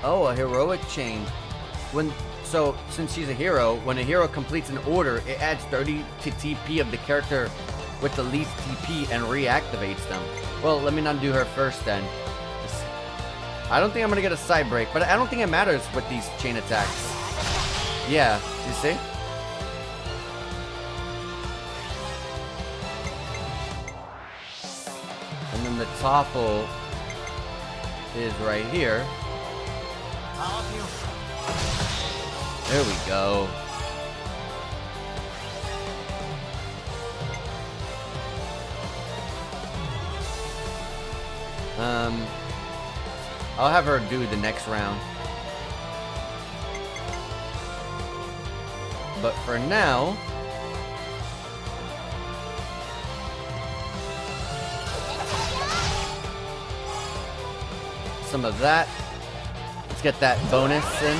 S1: Oh, a heroic chain. Since she's a hero, when a hero completes an order, it adds 30 to TP of the character with the least TP and reactivates them. Well, let me not do her first then. I don't think I'm gonna get a side break, but I don't think it matters with these chain attacks. Yeah, you see? And then the topple is right here. There we go. I'll have her do the next round. But for now, some of that. Let's get that bonus in.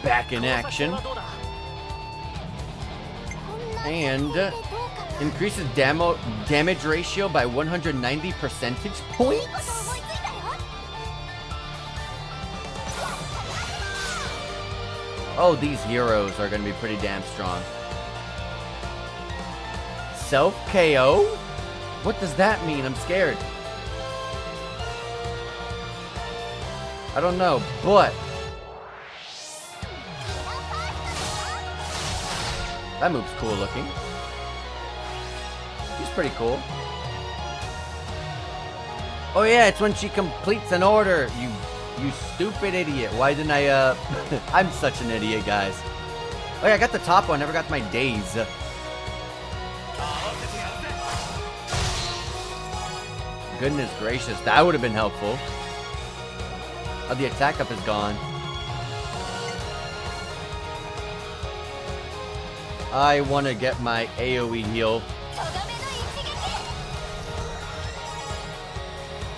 S1: Back in action. And increases damage ratio by 190 percentage points. Oh, these heroes are going to be pretty damn strong. Self KO? What does that mean? I'm scared. I don't know, but that move's cool looking. She's pretty cool. Oh yeah, it's when she completes an order. You stupid idiot. Why didn't I, I'm such an idiot, guys. Oh yeah, I got the top one. Never got my days. Goodness gracious, that would have been helpful. Oh, the attack up is gone. I want to get my AoE heal.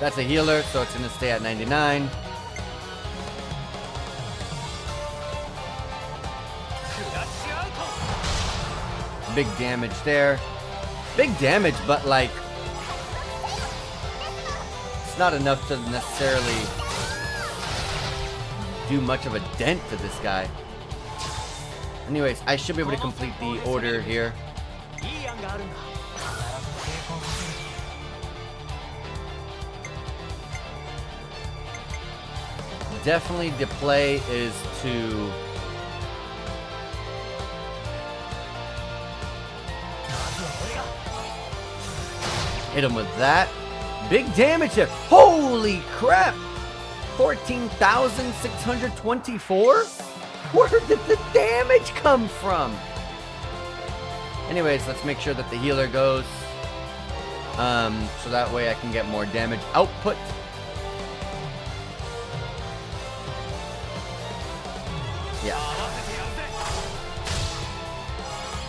S1: That's a healer, so it's going to stay at 99. Big damage there. Big damage, but like, it's not enough to necessarily do much of a dent to this guy. Anyways, I should be able to complete the order here. Definitely the play is to hit him with that. Big damage there. Holy crap! 14,624? Where did the damage come from? Anyways, let's make sure that the healer goes. So that way I can get more damage output. Yeah.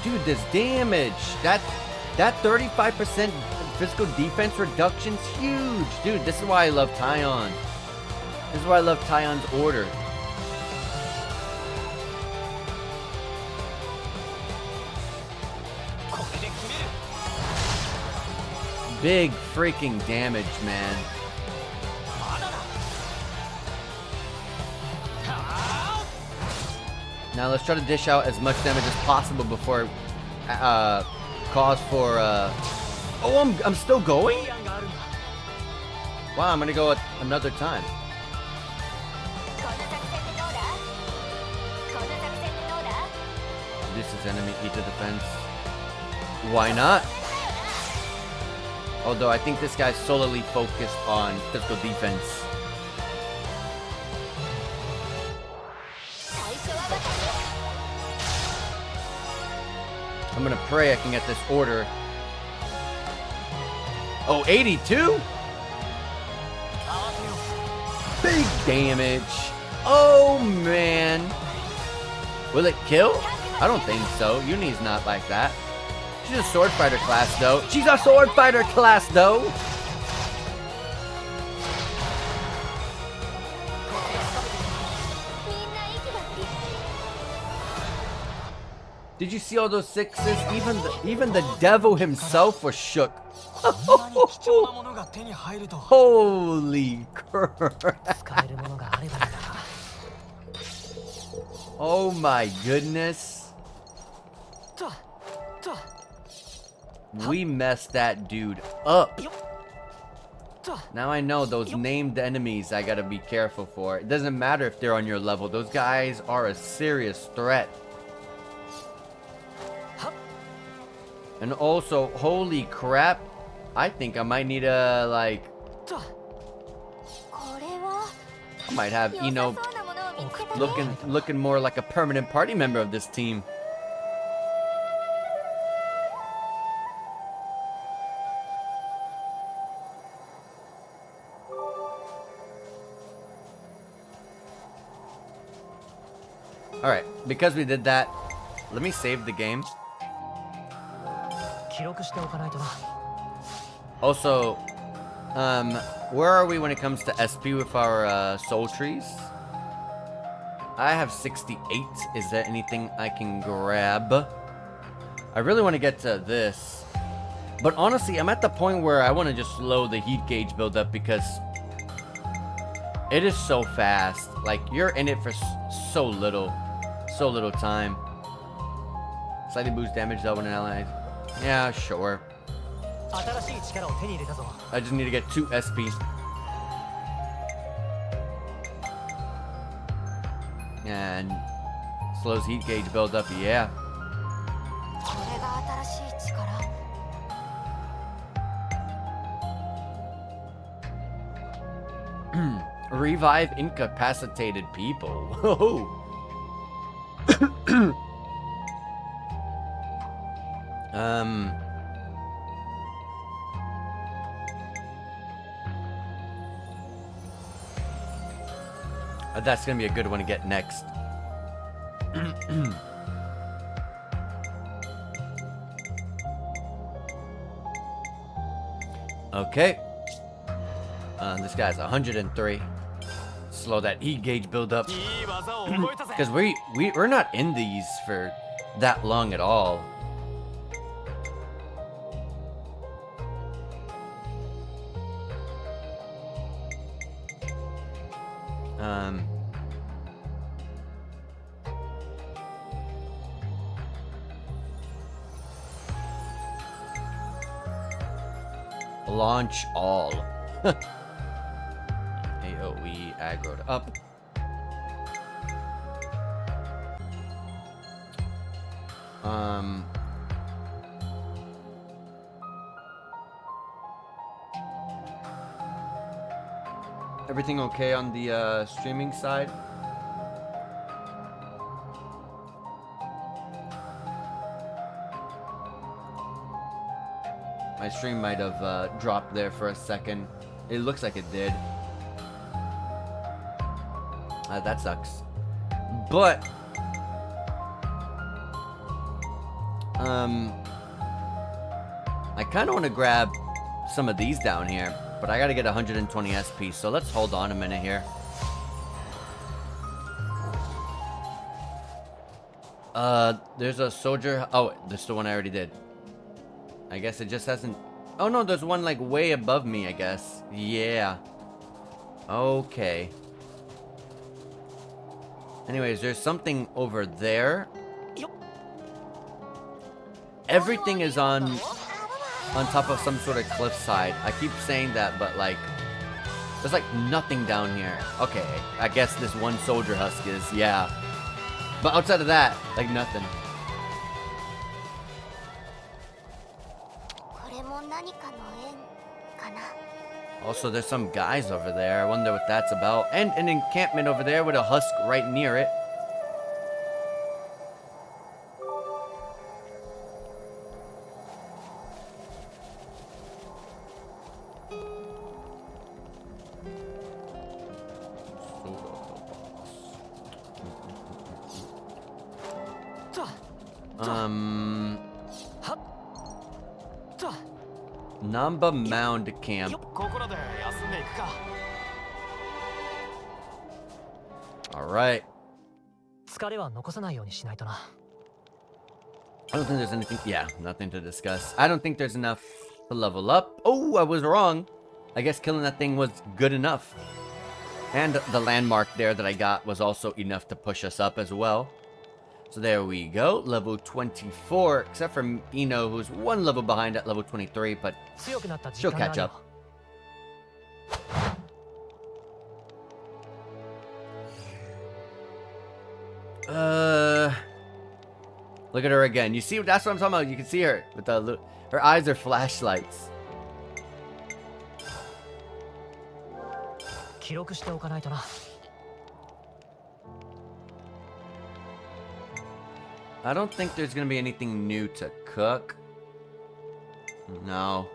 S1: Dude, this damage. That 35% physical defense reduction's huge. Dude, this is why I love Taion. This is why I love Taion's order. Big freaking damage, man. Now let's try to dish out as much damage as possible before cause for oh, I'm still going? Wow, I'm gonna go another time. This is enemy E to defense. Why not? Although I think this guy's solely focused on physical defense. I'm gonna pray I can get this order. Oh, 82? Big damage. Oh, man. Will it kill? I don't think so. Yuni's not like that. She's a sword fighter class, though. She's a sword fighter class, though. Did you see all those sixes? Even the devil himself was shook. Holy crap. Oh my goodness. We messed that dude up. Now I know those named enemies I gotta be careful for. It doesn't matter if they're on your level. Those guys are a serious threat. And also, holy crap, I think I might need a, like... I might have Ino looking more like a permanent party member of this team. Alright, because we did that, let me save the game. Also, where are we when it comes to SP with our soul trees? I have 68. Is there anything I can grab? I really want to get to this. But honestly, I'm at the point where I want to just slow the heat gauge build up because it is so fast. Like, you're in it for so little time. Slightly boost damage though when an ally. Yeah, sure. I just need to get 2 SP. And slows heat gauge build up, yeah. Revive incapacitated people. That's gonna be a good one to get next. Okay. This guy's 103. Slow that E gauge build up. Because we're not in these for that long at all. Launch all. AoE aggroed up. Everything okay on the streaming side? My stream might have dropped there for a second. It looks like it did. That sucks. But I kind of want to grab some of these down here, but I gotta get 120 SP, so let's hold on a minute here. There's a soldier. Oh, this is the one I already did. I guess it just hasn't. Oh no, there's one like way above me, I guess. Yeah. Okay. Anyways, there's something over there. Everything is on top of some sort of cliffside. I keep saying that, but like, there's like nothing down here. Okay, I guess this one soldier husk is, yeah. But outside of that, like nothing. Also, there's some guys over there. I wonder what that's about. And an encampment over there with a husk right near it. Namba Mound Camp. Alright. I don't think there's anything. Yeah, nothing to discuss. I don't think there's enough to level up. Oh, I was wrong. I guess killing that thing was good enough. And the landmark there that I got was also enough to push us up as well. So there we go, level 24, except for Ino, who's one level behind at level 23, but she'll catch up. Look at her again. You see, that's what I'm talking about. You can see her with the her eyes are flashlights. I don't think there's gonna be anything new to cook. No.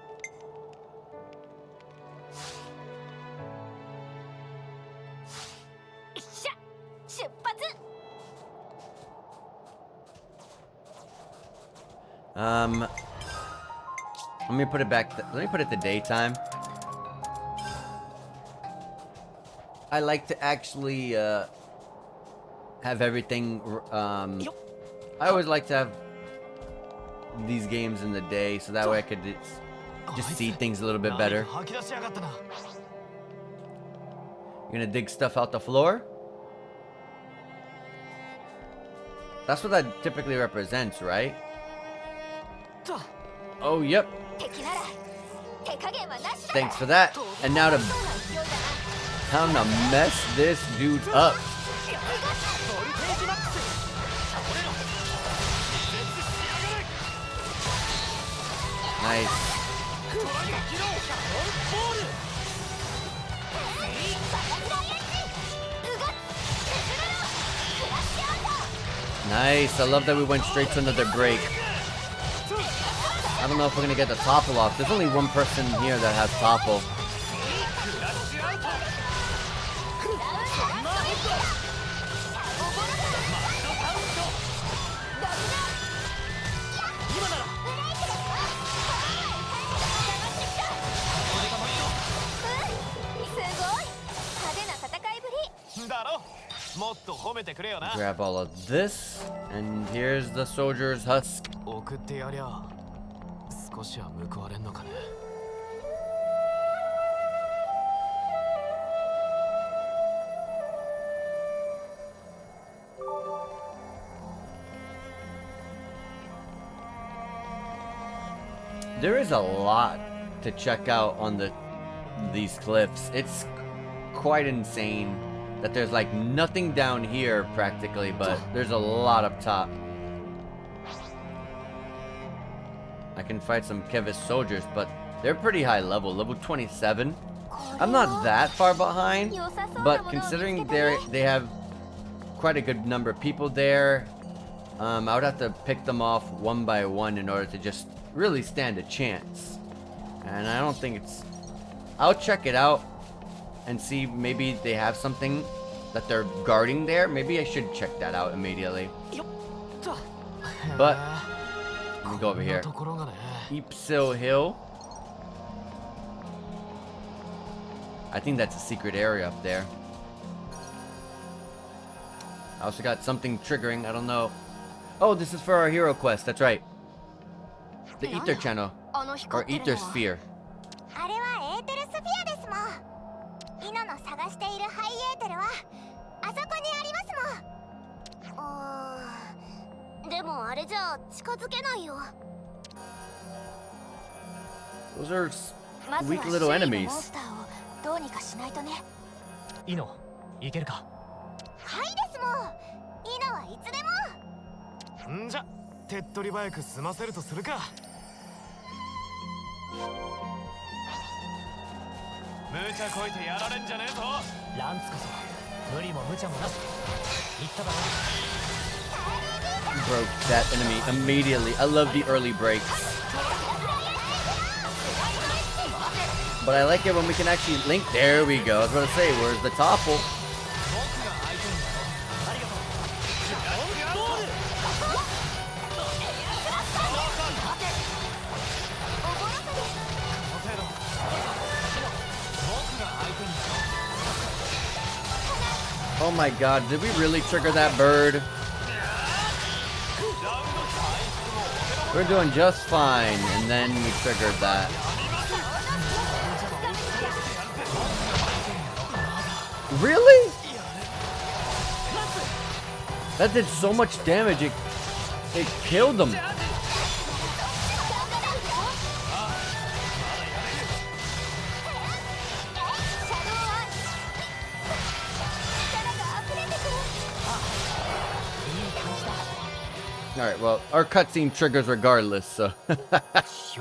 S1: Let me put it back. Let me put it to daytime. I like to actually have everything. I always like to have these games in the day, so that way I could just see things a little bit better. You're gonna dig stuff out the floor? That's what that typically represents, right? Oh, yep. Thanks for that. And now time to mess this dude up. Nice. Nice. I love that we went straight to another break. I don't know if we're gonna get the topple off. There's only one person here that has topple.
S5: めてくれよな。
S1: Grab all of this, and here's the soldier's husk.
S5: 送ってやりゃ少しは報われんのかね。
S1: There is a lot to check out on these cliffs. It's quite insane that there's like nothing down here practically, but there's a lot up top. I can fight some Kevis soldiers, but they're pretty high level 27. I'm not that far behind, but considering they have quite a good number of people there, I would have to pick them off one by one in order to just really stand a chance. And I don't think it's... I'll check it out and see maybe they have something that they're guarding there. Maybe I should check that out immediately. But let me go over here. Ipsil Hill. I think that's a secret area up there. I also got something triggering. I don't know. Oh, this is for our hero quest. That's right. The Ether Channel. Or Ether Sphere.
S4: あれはエーテルスフィアですもん。イノの探しているハイエーテルはあそこにありますもん。でもあれじゃ近づけないよ。
S1: Those are
S4: まずは
S1: weak
S4: 周囲
S1: little
S4: のモン
S1: enemies.
S4: スターをどうにかしないとね。
S2: いいのいけるか。
S4: はいですもん。イノはいつでも。
S5: んじゃ手っ取り早く済ませるとするか。無茶こいてやられんじゃねえぞ。
S2: ランツこそ無理も無茶もなし。言っただろ。
S1: Broke that enemy immediately. I love the early breaks. But I like it when we can actually link. There we go. I was going to say, where's the topple? Oh my god, did we really trigger that bird? We're doing just fine, and then we triggered that. Really? That did so much damage, it killed them. Alright, well, our cutscene triggers regardless, so. That's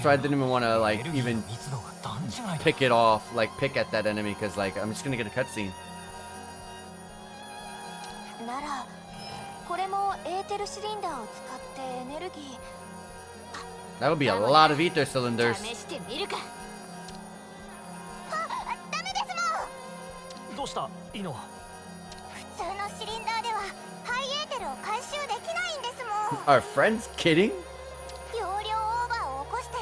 S1: why I didn't even want to, like, even pick it off, like, pick at that enemy, because, like, I'm just gonna get a cutscene.
S4: ならこれもエーテルシリンダーを使ってエネルギー。
S1: That would be a lot of ether cylinders.
S4: 試してみるか。ダメですもん。
S2: どうしたいいの。
S4: 普通のシリンダーではハイエーテルを回収できないんですもん。
S1: Are friends kidding?
S4: 容量オーバーを起こして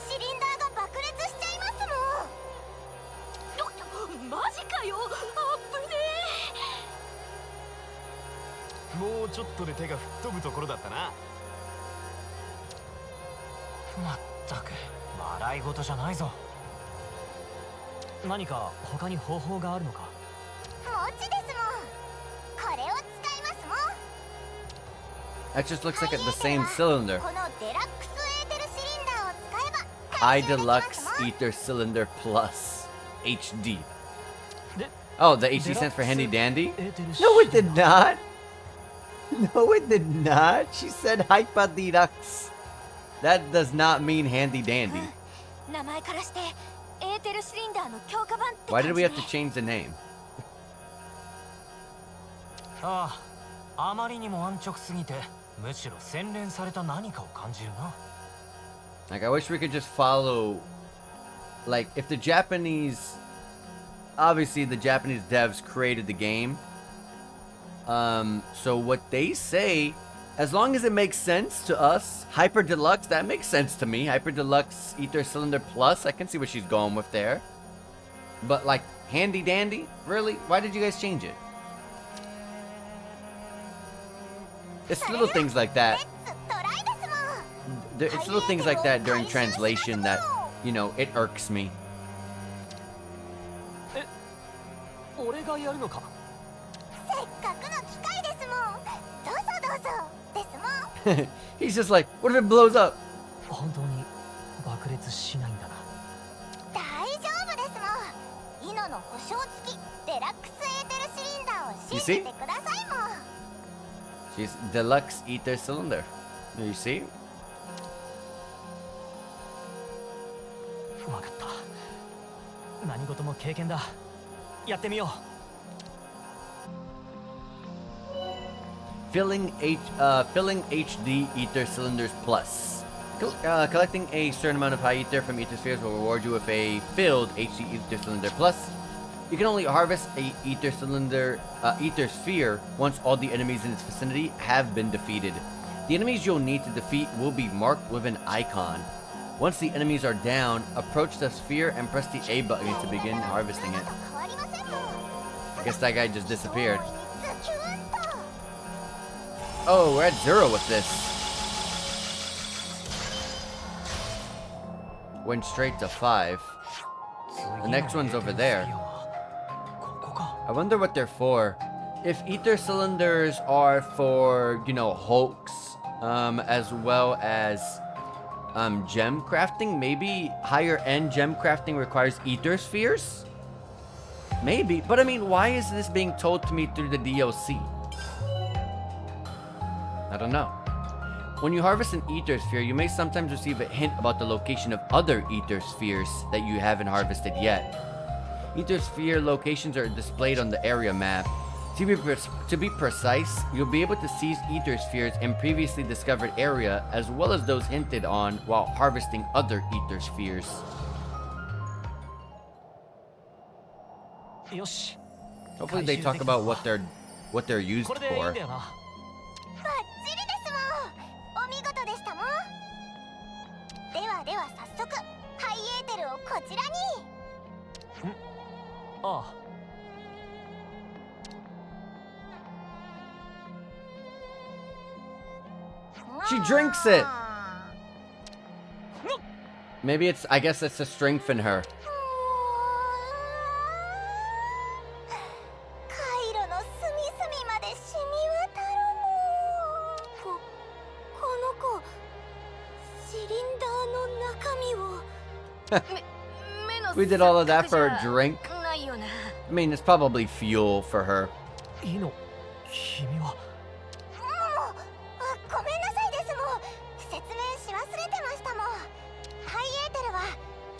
S4: シリンダーが爆裂しちゃいますもん。マジかよ。あぶね
S5: もうちょっとで手が吹っ飛ぶところだったな。
S2: まったく笑い事じゃないぞ。何か他に方法があるのか。
S4: もちですもん。これを使いますもん。
S1: That just looks like the same cylinder.
S4: このデラックスエーテルシリンダーを使えば
S1: I
S4: 回収できます
S1: Deluxe
S4: もん。
S1: Ether Cylinder Plus HD.
S2: で
S1: Oh, the HD stands for Handy Dandy?
S2: エーテルシ
S1: No, it did not. No, it did not. She said Hyper Deluxe. That does not mean Handy Dandy.
S4: 名前からしてエーテルシリンダーの強化版って
S1: Why
S4: 感
S1: did
S4: じ
S1: we
S4: ね
S1: have to change the name?
S2: ああ、あまりにも安直すぎてむしろ洗練された何かを感じるな。
S1: Like, I wish we could just follow. Like, if the Japanese. Obviously, the Japanese devs created the game. So what they say, as long as it makes sense to us, Hyper Deluxe, that makes sense to me. Hyper Deluxe Ether Cylinder Plus, I can see what she's going with there. But like handy dandy? Really? Why did you guys change it? It's little things like that. It's little things like that during translation that, you know, it irks me.
S2: 俺がやるのか。
S4: せっかくの機会ですもん。どうぞどうぞですもん。
S1: He's just like, what if it blows up?
S2: 本当に爆裂しないんだな。
S4: 大丈夫ですもん。イノの保証付きデラックスエーテルシリンダーを信じてくださいもん。
S1: She's deluxe ether cylinder. You see?
S2: わかった。何事も経験だ。やってみよう。
S1: Filling HD ether cylinders plus. Collecting a certain amount of high ether from ether spheres will reward you with a filled HD ether cylinder plus. You can only harvest a ether sphere once all the enemies in its vicinity have been defeated. The enemies you'll need to defeat will be marked with an icon. Once the enemies are down, approach the sphere and press the A button to begin harvesting it. I guess that guy just disappeared. Oh, we're at 0 with this. Went straight to 5. The next one's over there. I wonder what they're for. If ether cylinders are for, you know, hulks, as well as gem crafting, maybe higher end gem crafting requires ether spheres? Maybe, but I mean, why is this being told to me through the DLC? I don't know. When you harvest an ether sphere, you may sometimes receive a hint about the location of other ether spheres that you haven't harvested yet. Ether sphere locations are displayed on the area map. To be precise, you'll be able to seize ether spheres in previously discovered area as well as those hinted on while harvesting other ether spheres.
S2: よし。
S1: Hopefully they talk about what they're used
S2: これでいいん
S1: for.
S2: だよな。
S4: バッチリですもん。お見事でしたもん。では早速ハイエーテルをこちらに。
S2: ああ。
S1: She drinks it. Maybe it's, I guess it's to strengthen her.
S4: カイロの隅々まで染み渡るもん。この子シリンダーの中身を。
S1: We did all of that for a drink.
S4: ないよな。
S1: I mean, it's probably fuel for her.
S2: いいの。君は。
S4: ごめんなさいですもん。説明し忘れてましたもん。ハイエーテルは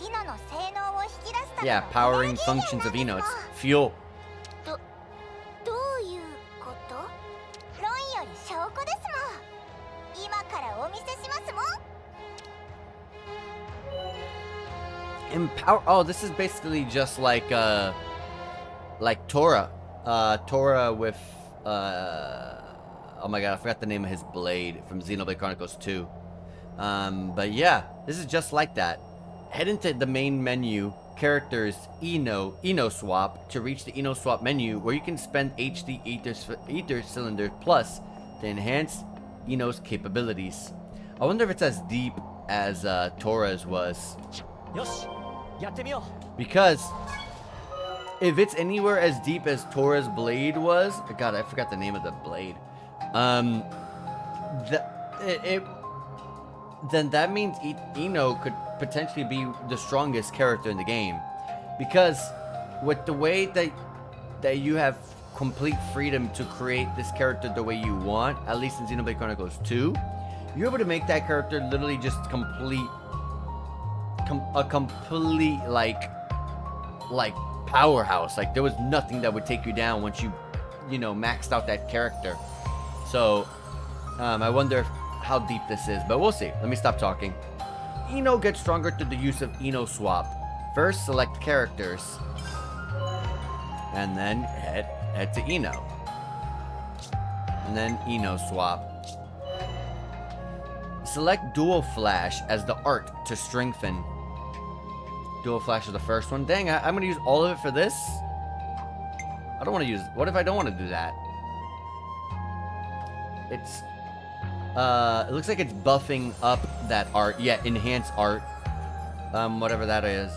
S4: イノの性能を引き出すための
S1: Yeah, powering functions of Eno. It's fuel.
S4: どういうこと？論より証拠ですもん。今からお見せしますもん。
S1: Empower. Oh, this is basically just like Tora. Tora with oh my god, I forgot the name of his blade from Xenoblade Chronicles 2. But yeah, this is just like that. Head into the main menu, characters, Eno swap to reach the Eno swap menu where you can spend HD ether cylinders plus to enhance Eno's capabilities. I wonder if it's as deep as Tora's was.
S2: よし。やってみよう。
S1: Because if it's anywhere as deep as Tora's blade was, God, I forgot the name of the blade. Then that means Eno could potentially be the strongest character in the game, because with the way that you have complete freedom to create this character the way you want, at least in Xenoblade Chronicles 2, you're able to make that character literally just a complete like powerhouse. Like there was nothing that would take you down once you know, maxed out that character. So, I wonder how deep this is, but we'll see. Let me stop talking. Eno gets stronger through the use of Eno swap. First, select characters, and then head to Eno, and then Eno swap. Select dual flash as the art to strengthen. Dual flash is the first one. Dang, I'm gonna use all of it for this? I don't want to use... What if I don't want to do that? It's... it looks like it's buffing up that art. Yeah, enhance art. Whatever that is.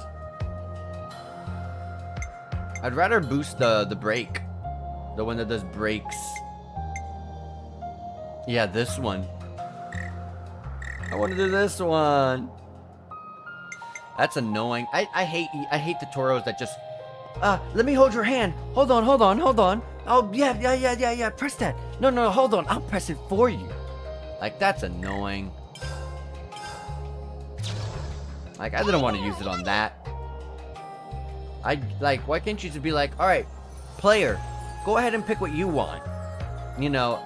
S1: I'd rather boost the break. The one that does breaks. Yeah, this one. I want to do this one. That's annoying. I hate the Toros that just... let me hold your hand. Hold on. Oh, yeah. Press that. No, hold on. I'll press it for you. Like, that's annoying. Like, I didn't want to use it on that. Like, why can't you just be like, alright, player, go ahead and pick what you want. You know,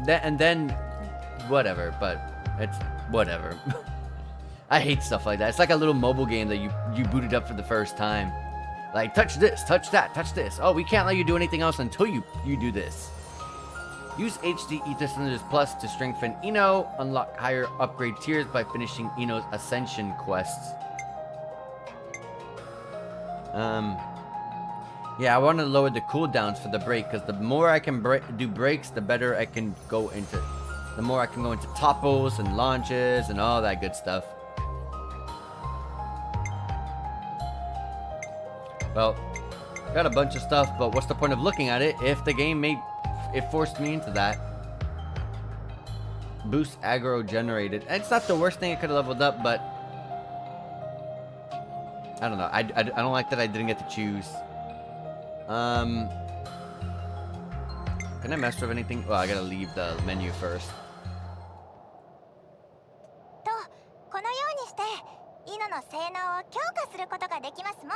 S1: and then, whatever, but it's whatever. I hate stuff like that. It's like a little mobile game that you booted up for the first time. Like, touch this, touch that, touch this. Oh, we can't let you do anything else until you do this. Use HD Ether Cylinders Plus to strengthen Ino. Unlock higher upgrade tiers by finishing Ino's Ascension quests. Yeah, I want to lower the cooldowns for the break, because the more I can do breaks, the better I can go into... The more I can go into topples and launches and all that good stuff. Well, got a bunch of stuff, but what's the point of looking at it if the game it forced me into that? Boost aggro generated. It's not the worst thing I could have leveled up, but I don't know. I don't like that I didn't get to choose. Can I mess with anything? Well, I gotta leave the menu first.
S4: と、このようにしてイノの性能を強化することができますもん。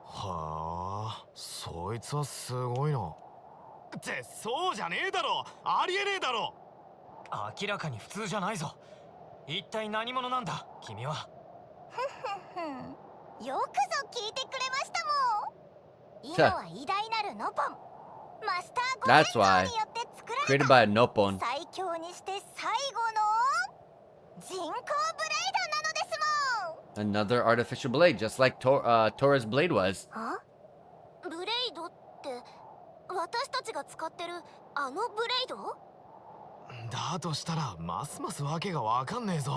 S5: はあ、そいつはすごいな。ってそうじゃねえだろ。ありえねえだろ。
S2: 明らかに普通じゃないぞ。一体何者なんだ君は。
S4: よくぞ聞いてくれましたもん。イノは偉大なるノポン。マスターご先祖によって作られた
S1: Created by a Nopon.
S4: 最強にして最後の人工ブレイドなのですもん。
S1: Another artificial blade, just like Tora's blade was.
S4: あ？ブレイドって私たちが使ってるあのブレイド？
S5: だとしたらますますわけがわかんねえぞ。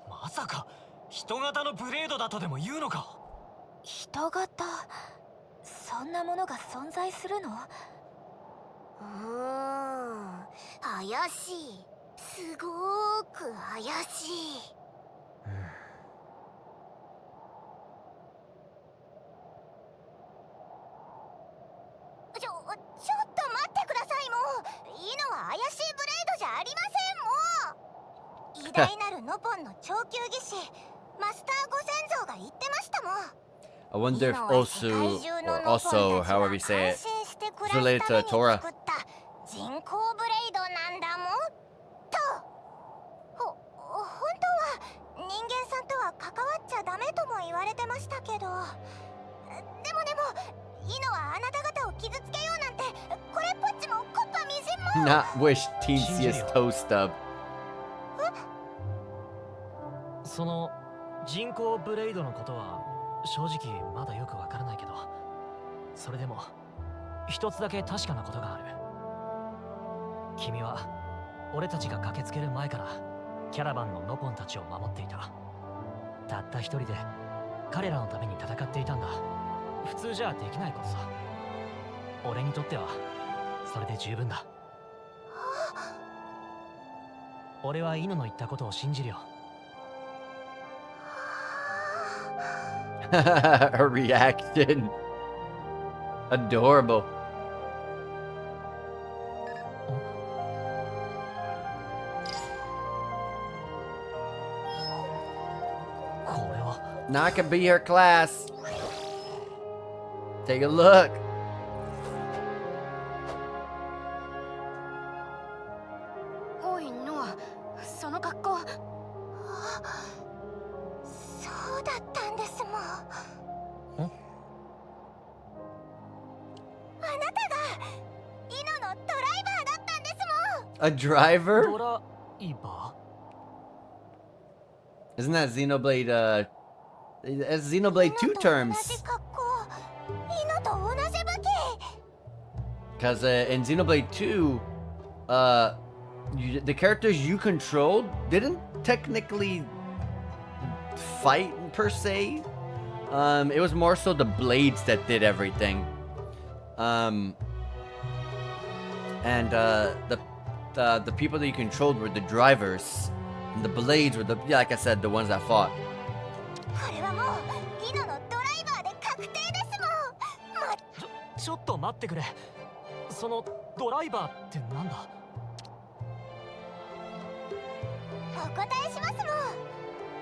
S2: まさか人型のブレードだとでも言うのか。
S4: 人型、そんなものが存在するの？怪しい。すごーく怪しい。ちょっと待ってくださいもう。イノは怪しいブレイドじゃありませんもう。偉大なるノポンの長級技師マスターご先祖が言ってましたもん。
S1: I wonder if also, however you say it, is related to Tora.
S4: 人工ブレイドなんだもんと。本当は人間さんとは関わっちゃダメとも言われてましたけど、でもイノはあなた方を傷つけようなんてこれっぽっちもコッパみじんも。
S1: Not wish teensiest toe stub.
S2: その人工ブレイドのことは正直まだよくわからないけど、それでも一つだけ確かなことがある。君は俺たちが駆けつける前からキャラバンのノポンたちを守っていた。たった一人で彼らのために戦っていたんだ。普通じゃできないことさ。俺にとってはそれで十分だ。俺は犬の言ったことを信じるよ。
S1: Her reaction. Adorable. Now I can be her class. Take a look.
S4: Oh no, その格好。そうだったんですもん。あなたがイノのドライバーだったんですもん。
S1: A driver?
S2: ドライバー？
S1: Isn't that Xenoblade As Xenoblade 2 terms.
S4: 同じ格好イノと同じ武器
S1: Because in Xenoblade 2, the characters you controlled didn't technically fight per se. It was more so the blades that did everything. And the people that you controlled were the drivers, and the blades were like I said, the ones that fought.
S4: これはもうイノのドライバーで確定ですもん
S2: ちょっと待ってくれ。そのドライバーってなんだ？
S4: お答えしますもん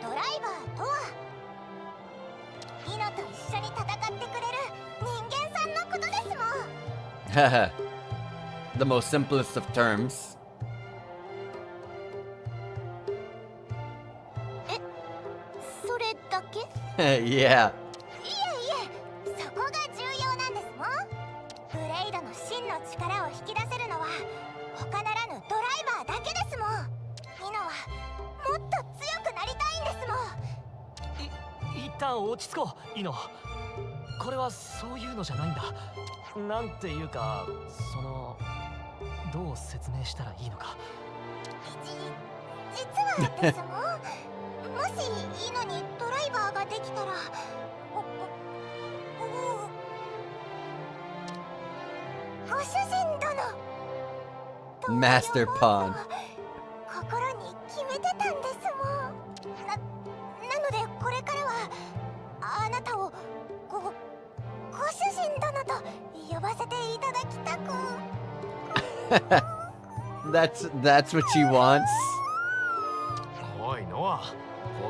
S4: ドライバーとはイノと一緒に戦ってくれる人間さんのことですもん
S1: Haha. The most simplest of terms.
S4: それだけ
S1: Yeah.
S4: いえいえそこが重要なんですもんブレイドの真の力を引き出せるのは他ならぬドライバーだけですもんイノはもっと強くなりたいんですもん
S2: 一旦落ち着こう、イノ。これはそういうのじゃないんだ。なんていうか、どう説明したらいいのか。
S4: 実はですももしイノにドライバーができたらご主人殿
S1: Master Pawn.
S4: 心に決めてたんですもんなのでこれからはあなたをご主人殿と呼ばせていただきたく
S1: That's what she wants.
S5: おいノア、ほ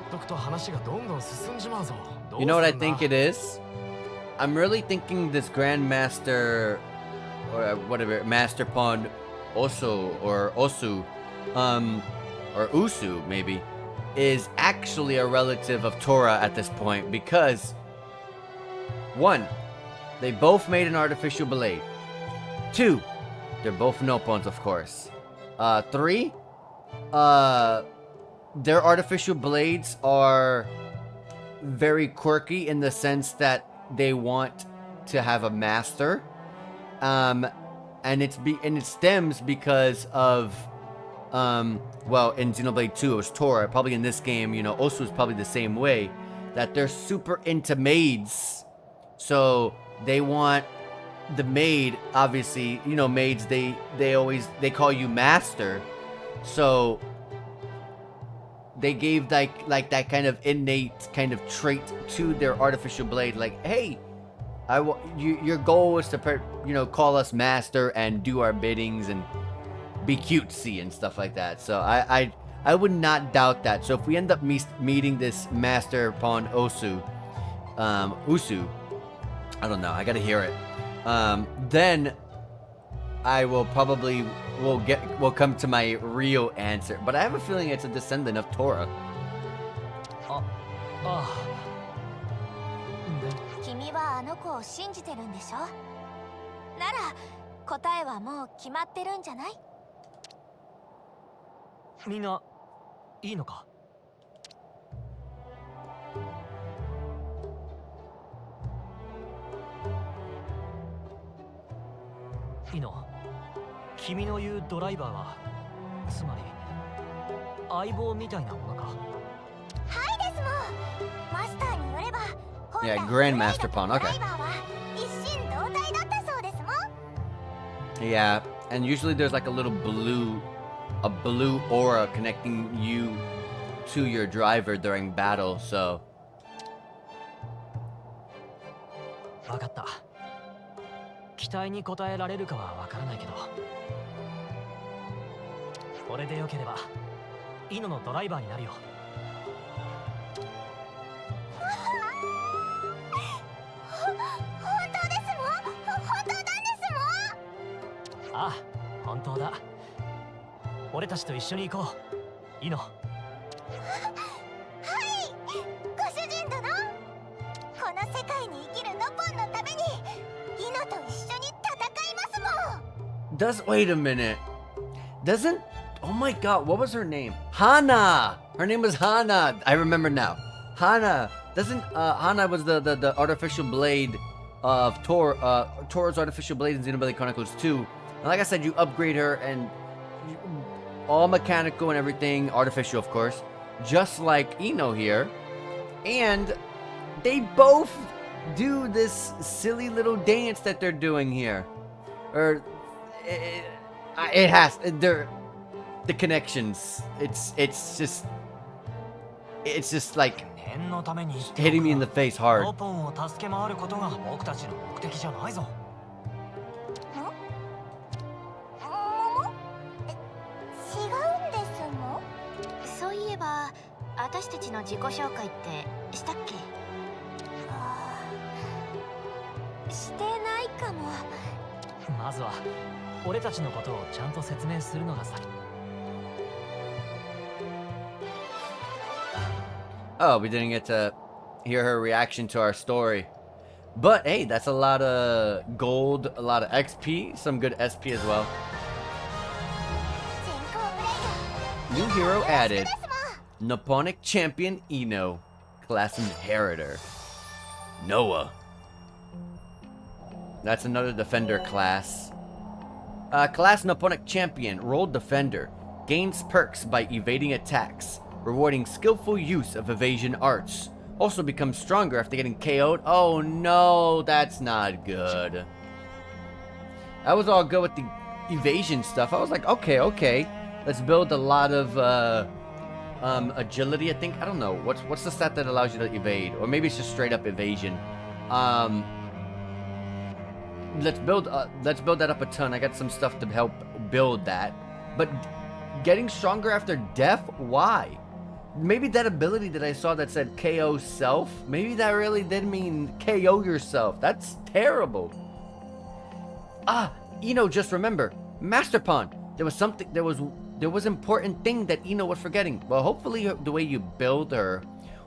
S5: っとくと話がどんどん進んじまうぞ。どう
S1: You know what I
S5: すんだ
S1: think it is? I'm really thinking this Grandmaster, or whatever, Master Pawn Osu, or Osu, or Usu maybe, is actually a relative of Tora at this point because, one, they both made an artificial blade. Two, they're both Nopons, of course. Three, their artificial blades are very quirky in the sense that they want to have a master, and it stems because of well, in Xenoblade 2 it was Tora. Probably in this game, you know, Osu is probably the same way, that they're super into maids, so they want the maid. Obviously, you know, maids, they call you master, so they gave like that kind of innate kind of trait to their artificial blade, like, hey, your goal was to call us master and do our biddings and be cutesy and stuff like that. So I would not doubt that. So if we end up meeting this Master Pawn Usu, I don't know, I gotta hear it. Then I will probably will come to my real answer. But I have a feeling it's a descendant of Tora.
S4: 君はあの子を信じてるんでしょなら答えはもう決まってるんじゃない
S2: みんないいのか？イノ、君の言うドライバーはつまり相棒みたいなものか？
S4: はいですもんマスターによれば
S1: Yeah, Grandmaster Pawn. Okay.
S4: ドライバーは一心同体だったそうですもん
S1: Yeah, and usually there's like a blue aura connecting you to your driver during battle, so.
S2: わかった。期待に応えられるかはわからないけど、俺でよければイノのドライバーになるよ。
S4: 本当ですもん本当なんですもん
S2: ああ、本当だ。俺たちと一緒に行こう、イノ。
S4: はいご主人殿この世界に生きるノポンのためにイノと一緒に戦いますもん
S1: Wait a minute. Doesn't, oh my god, what was her name? Hana! Her name was Hana. I remember now. Hana Doesn't Hana was the artificial blade of Tora's artificial blade in Xenoblade Chronicles 2. And like I said, you upgrade her and all mechanical and everything, artificial of course, just like Ino here. And they both do this silly little dance that they're doing here. Or it has the connections. It's just like hitting me in the face hard.
S2: ノポンを助け回ることが僕たちの目的じゃないぞ。
S4: 違うんですの？そういえば私たちの自己紹介ってしたっけ？してないかも。
S2: まずは俺たちのことをちゃんと説明するのが先。
S1: Oh, we didn't get to hear her reaction to our story. But hey, that's a lot of gold, a lot of XP, some good SP as well. New hero added. Nipponic Champion Ino. Class Inheritor. Noah. That's another defender class. Class Nipponic Champion. Roll Defender. Gains perks by evading attacks, rewarding skillful use of evasion arts. Also becomes stronger after getting KO'd. Oh no, that's not good. I was all good with the evasion stuff. I was like, okay. Let's build a lot of agility, I think. I don't know. What's the stat that allows you to evade? Or maybe it's just straight up evasion. Let's build that up a ton. I got some stuff to help build that. But getting stronger after death? Why? Maybe that ability that I saw that said KO self, maybe that really did mean KO yourself. That's terrible. Ino, just remember, Master Pawn. There was important thing that Ino was forgetting. Well, hopefully the way you build her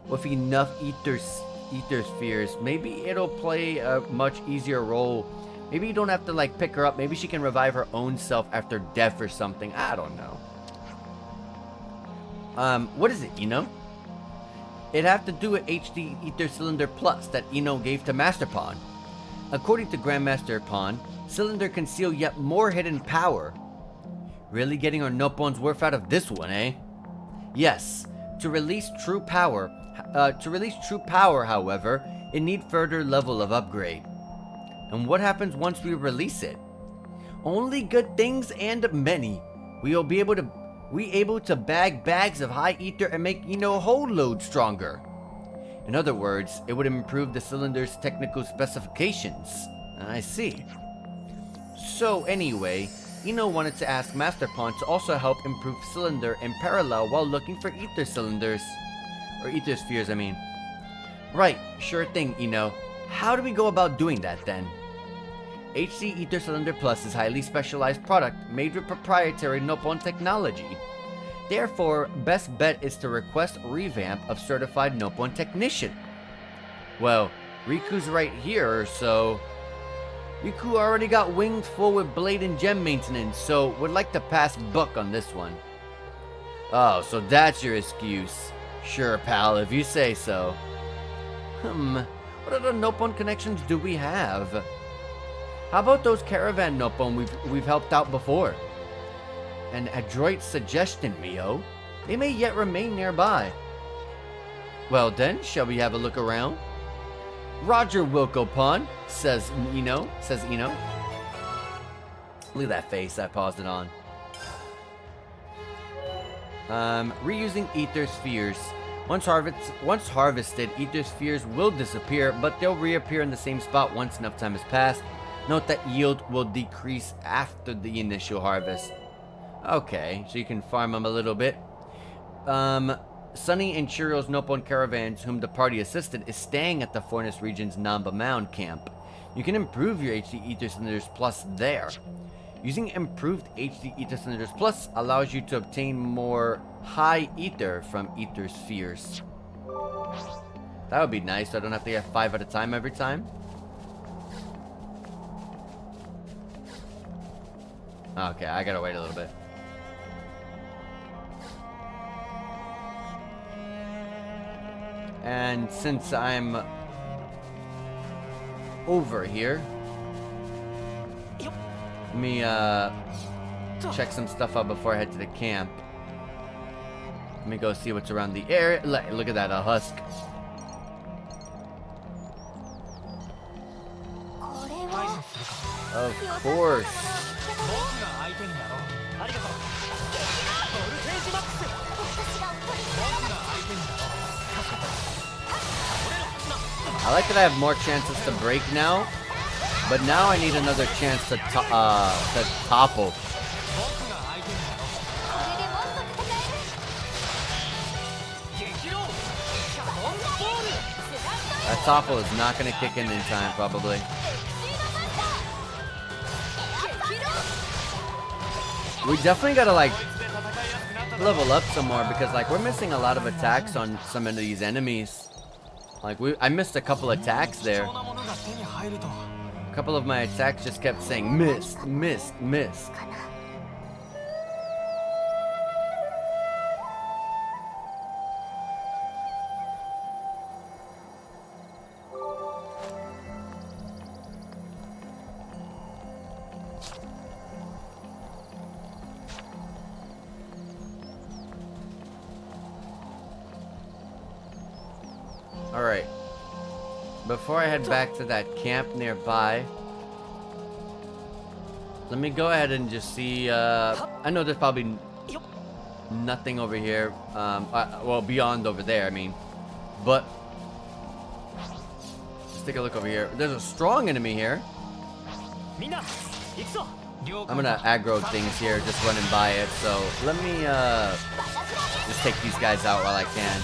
S1: with enough ether spheres, maybe it'll play a much easier role. Maybe you don't have to like pick her up. Maybe she can revive her own self after death or something. I don't know. What is it, Ino? It have to do with HD Ether Cylinder Plus that Ino gave to Master Pawn. According to Grandmaster Pawn, Cylinder can seal yet more hidden power. Really getting our Noppon's worth out of this one, eh? Yes. To release true power, however, it need further level of upgrade. And what happens once we release it? Only good things and many. We'll be able to bag bags of high ether and make Ino a whole load stronger. In other words, it would improve the cylinder's technical specifications. I see. So anyway, Ino wanted to ask Master Pawn to also help improve Cylinder in parallel while looking for ether cylinders. Or ether spheres, I mean. Right, sure thing, Ino. How do we go about doing that then? HC Ether Cylinder Plus is a highly specialized product made with proprietary Noppon technology. Therefore, best bet is to request revamp of certified Noppon technician. Well, Riku's right here, so... Riku already got wings full with blade and gem maintenance, so would like to pass buck on this one. Oh, so that's your excuse. Sure, pal, if you say so. What other Noppon connections do we have? How about those caravan Noppon we've helped out before? An adroit suggestion, Mio. They may yet remain nearby. Well then, shall we have a look around? Roger Wilco-pon, says Ino. Look at that face I paused it on. Reusing ether spheres. Once harvested, ether spheres will disappear, but they'll reappear in the same spot once enough time has passed. Note that yield will decrease after the initial harvest. Okay, so you can farm them a little bit. Sunny and Chiro's Noppon caravans, whom the party assisted, is staying at the Forest region's Namba Mound camp. You can improve your HD Ether Cylinders Plus there. Using improved HD Ether Cylinders Plus allows you to obtain more high ether from ether spheres. That would be nice, so I don't have to get 5 at a time every time. Okay, I gotta wait a little bit. And since I'm over here, let me check some stuff out before I head to the camp. Let me go see what's around the area. Look at that, a husk.
S4: これは
S1: Of course.
S2: 僕が相手になろう。ありがとう。ボルテージマックス。僕が相手になろう。
S1: I like that I have more chances to break now, but now I need another chance to topple.
S4: これでもっと戦える。激浪。シャボンボール。
S1: That topple is not going to kick in time, probably. We definitely gotta like level up some more because like we're missing a lot of attacks on some of these enemies. Like I missed a couple attacks there. A couple of my attacks just kept saying missed, missed, missed. Alright. Before I head back to that camp nearby, let me go ahead and just see, I know there's probably nothing over here, well, beyond over there, I mean, but, let's take a look over here. There's a strong enemy here. I'm gonna aggro things here, just running by it, so let me, just take these guys out while I can.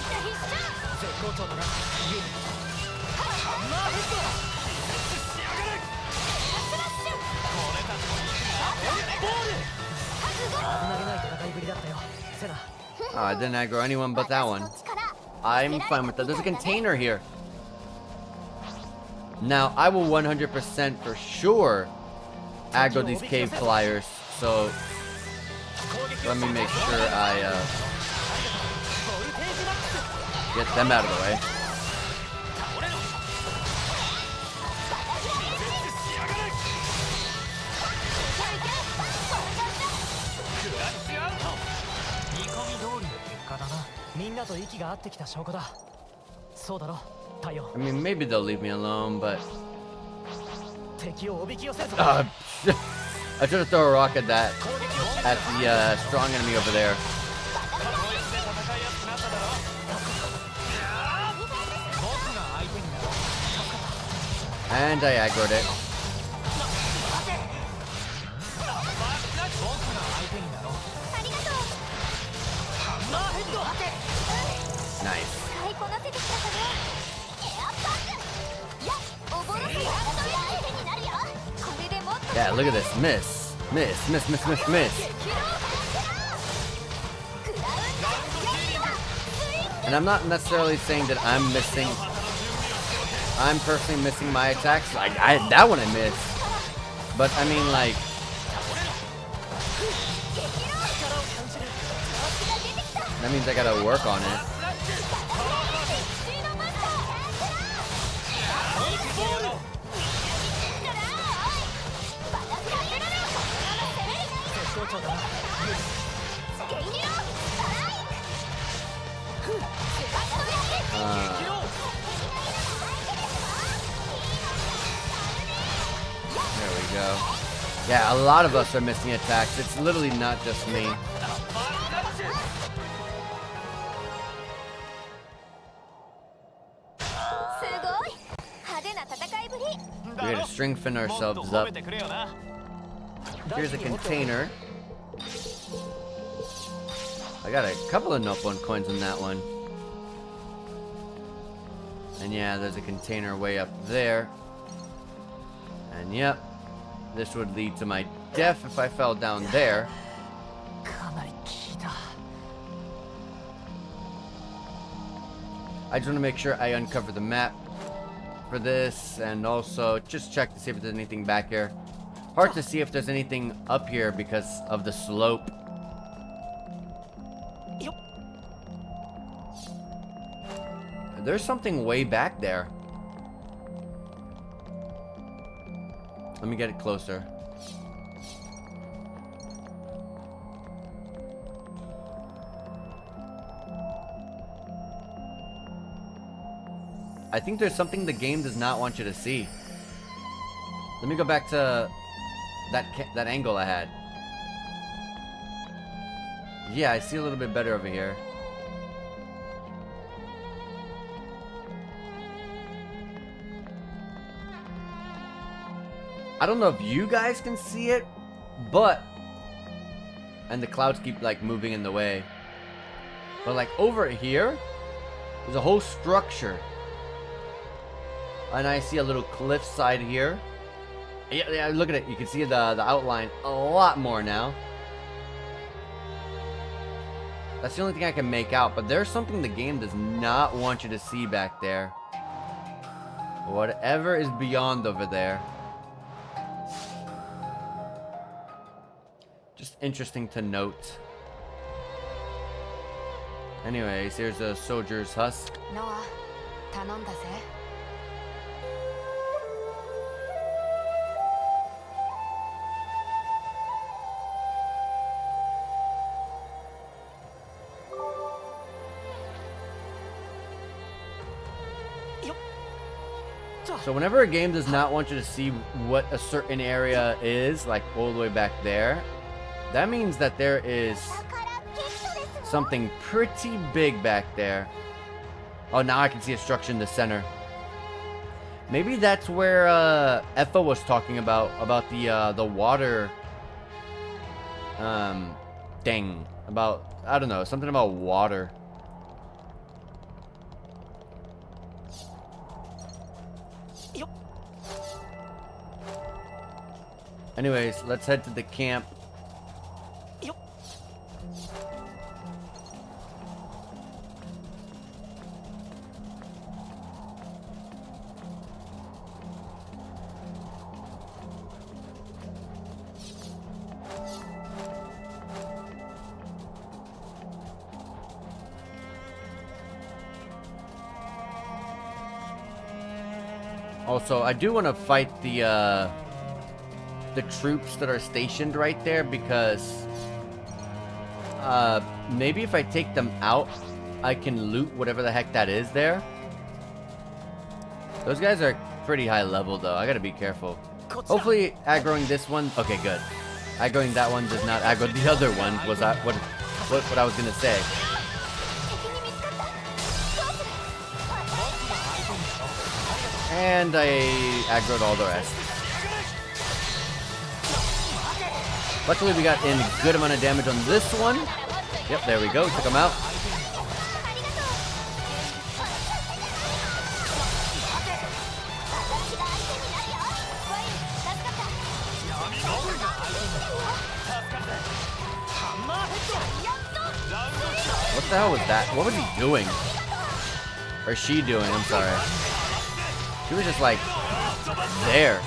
S1: Oh, I didn't aggro anyone but that one. I'm fine with that. There's a container here. Now, I will 100% for sure aggro these cave flyers, so let me make sure I get them out of the way. I mean, maybe they'll leave me alone, but I tried to throw a rock at that, at the strong enemy over there. And I aggroed it. Nice. Yeah, look at this. Miss. Miss, miss, miss, miss, miss. And I'm not necessarily saying that I'm missing. I'm personally missing my attacks. Like, that one I missed. But, I mean, like... that means I gotta work on it. There we go. Yeah, a lot of us are missing attacks. It's literally not just me. We're gonna strengthen ourselves up. Here's a container. I got a couple of Nopon coins in that one. And yeah, there's a container way up there. And yep, this would lead to my death if I fell down there. I just want to make sure I uncover the map for this, and also just check to see if there's anything back here. Hard to see if there's anything up here because of the slope. there's something way back there. Let me get it closer. I think there's something the game does not want you to see. Let me go back to that angle I had. Yeah, I see a little bit better over here. I don't know if you guys can see it, but... And the clouds keep like moving in the way. But like over here, there's a whole structure. And I see a little cliffside here. Yeah, look at it. You can see the outline a lot more now. That's the only thing I can make out. But there's something the game does not want you to see back there. Whatever is beyond over there. Just interesting to note. Anyways, here's a soldier's husk.
S3: Noah, 頼んだぜ。
S1: So whenever a game does not want you to see what a certain area is, like all the way back there, that means that there is something pretty big back there. Oh, now I can see a structure in the center. Maybe that's where Effa was talking about the water thing. About, I don't know, something about water. Anyways, let's head to the camp. Also, I do want to fight the troops that are stationed right there, because maybe if I take them out, I can loot whatever the heck that is there. Those guys are pretty high level though. I gotta be careful. Hopefully aggroing this one, okay, good. Aggroing that one does not aggro the other one. Was that what I was gonna say? And I aggroed all the rest. Luckily, we got in a good amount of damage on this one. Yep, there we go. Took him out. What the hell was that? What was he doing? Or she doing? I'm sorry. She was just like there.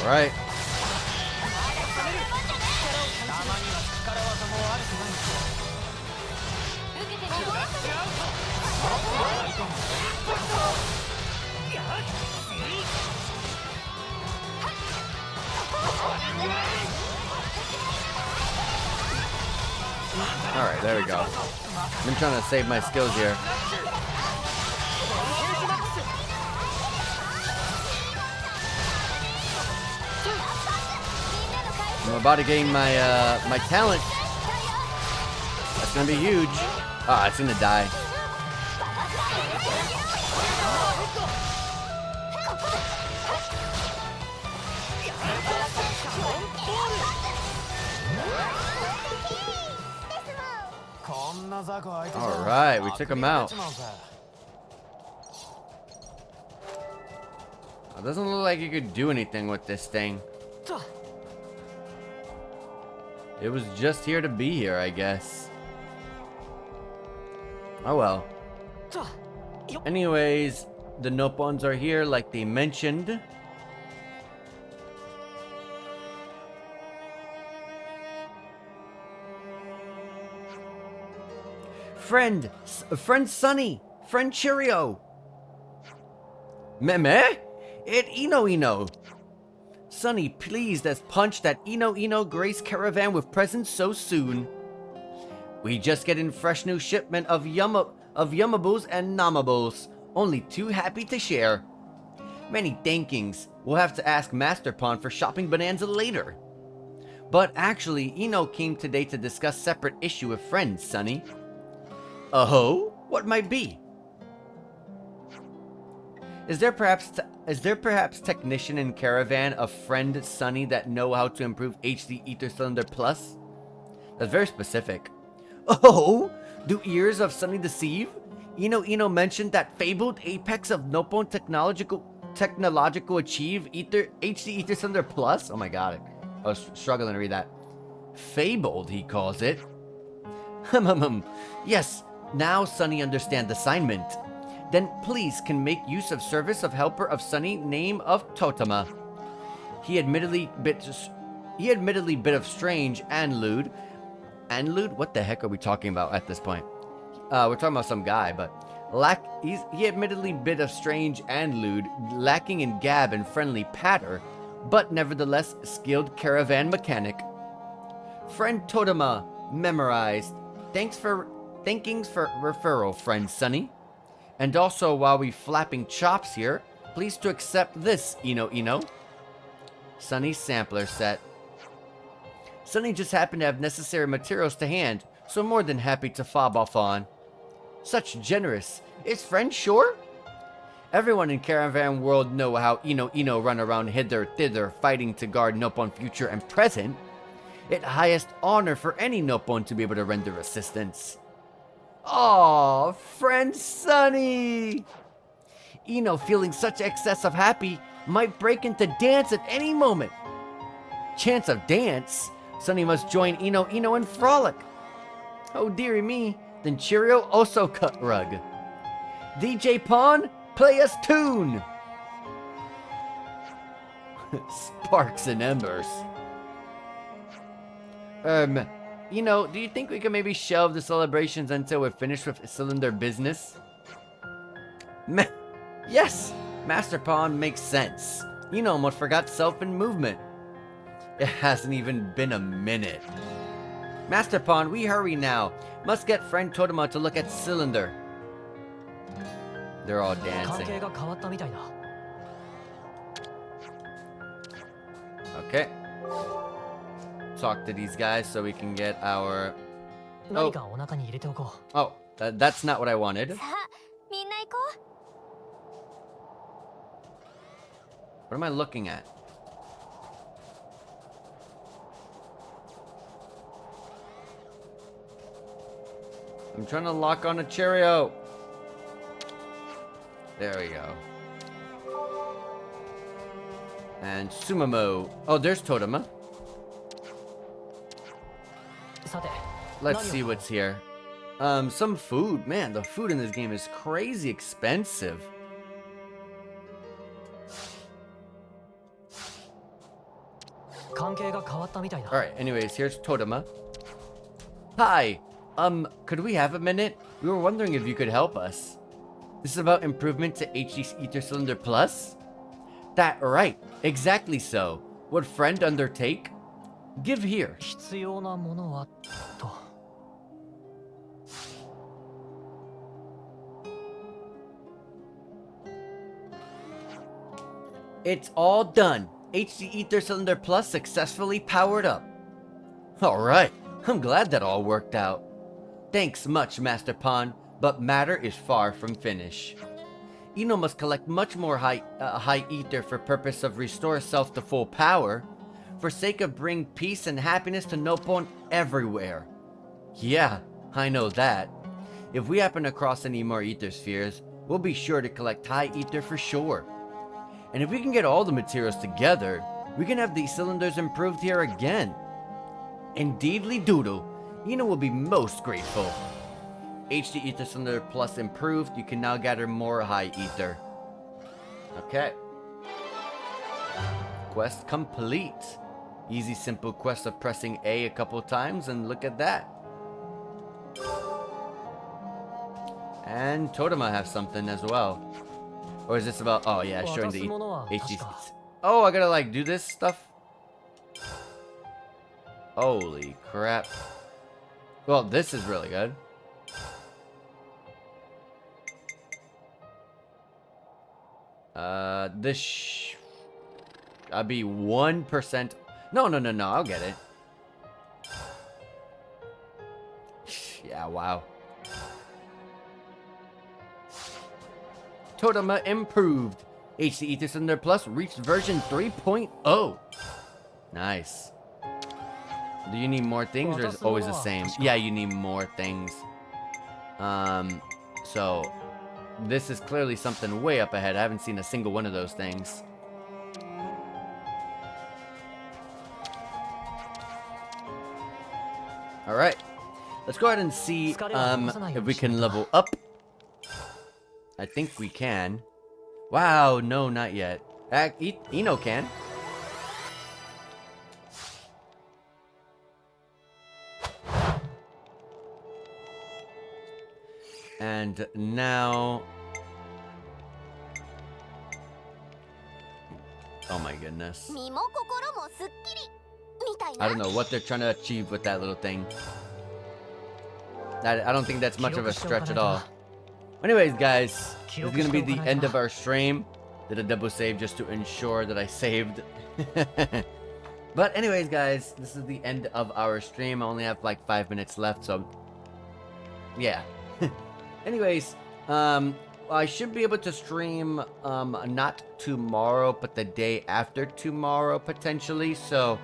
S1: Right. Alright, there we go. I've been trying to save my skills here. I'm about to gain my my talent. That's gonna be huge. Ah, it's gonna die. All right, we took him out. It doesn't look like you could do anything with this thing. It was just here to be here, I guess. Oh well. Anyways, the Nopons are here like they mentioned. Friend Sunny! Friend Cheerio! Meme? It Ino. Sunny pleased as punch that Ino grace caravan with presents so soon. We just get in fresh new shipment of Yumables and Namables. Only too happy to share. Many thankings. We'll have to ask Master Pawn for shopping bonanza later. But actually, Ino came today to discuss separate issue with friends, Sunny. Oh? What might be? Is there perhaps technician in caravan a friend Sunny that know how to improve HD Ether Cylinder Plus? That's very specific. Oh, do ears of Sunny deceive? Ino mentioned that fabled apex of Nopon technological achieve HD Ether Cylinder Plus. Oh my god, I was struggling to read that. Fabled, he calls it. Yes, now Sunny understand assignment. Then please can make use of service of helper of Sunny name of Totama. He admittedly bit of strange and lewd. And lewd? What the heck are we talking about at this point? We're talking about some guy, but he admittedly bit of strange and lewd, lacking in gab and friendly patter, but nevertheless skilled caravan mechanic. Friend Totama memorized. Thankings for referral, friend Sunny. And also, while we flapping chops here, please to accept this, Ino. Sunny's sampler set. Sunny just happened to have necessary materials to hand, so more than happy to fob off on. Such generous. Is friend sure? Everyone in Caravan World know how Ino run around hither-thither fighting to guard Nopon future and present. It highest honor for any Nopon to be able to render assistance. Aww, friend Sunny! Ino, feeling such excess of happy, might break into dance at any moment. Chance of dance? Sunny must join Ino in frolic. Oh dearie me, then Cheerio also cut rug. DJ Pawn, play us tune! Sparks and embers. Do you think we can maybe shelve the celebrations until we're finished with cylinder business? Yes! Master Pawn makes sense. Almost forgot self and movement. It hasn't even been a minute. Master Pawn, we hurry now. Must get friend Totama to look at cylinder. They're all dancing. Okay. Talk to these guys so we can get our... Oh, that's not what I wanted. What am I looking at? I'm trying to lock on a Cheerio. There we go. And Sumamo. Oh, there's Totama. Let's see what's here. Some food. Man, the food in this game is crazy expensive. Alright, anyways, here's Totama. Hi. Could we have a minute? We were wondering if you could help us. This is about improvement to HD Ether Cylinder Plus? That right. Exactly so. Would friend undertake? Give here. It's all done. HD Ether Cylinder Plus successfully powered up. Alright, I'm glad that all worked out. Thanks much, Master Pawn, but matter is far from finish. Ino must collect much more high ether for purpose of restore self to full power, for sake of bring peace and happiness to Nopon everywhere. Yeah, I know that. If we happen across any more ether spheres, we'll be sure to collect high ether for sure. And if we can get all the materials together, we can have these cylinders improved here again. Indeedly doodle, Ino will be most grateful. HD Ether Cylinder Plus improved, you can now gather more high ether. Okay. Quest complete. Easy simple quest of pressing A a couple times and look at that. And Totema have something as well. Or is this about... Oh, yeah, showing the
S2: 渡すものは確
S1: HDC.
S2: か
S1: Oh, I gotta, like, do this stuff? Holy crap. Well, this is really good. I'd be 1%. No, I'll get it. Yeah, wow. Totema improved. HD Ether Cylinder Plus reached version 3.0. Nice. Do you need more things or is it always the same? Yeah, you need more things. So this is clearly something way up ahead. I haven't seen a single one of those things. Alright. Let's go ahead and see if we can level up. I think we can. Wow, no, not yet. Ino can. And now... Oh my goodness. I don't know what they're trying to achieve with that little thing. I don't think that's much of a stretch at all. Anyways, guys, this is gonna be the end of our stream. Did a double save just to ensure that I saved. But anyways, guys, this is the end of our stream. I only have like 5 minutes left, so yeah. Anyways, I should be able to stream not tomorrow, but the day after tomorrow potentially. So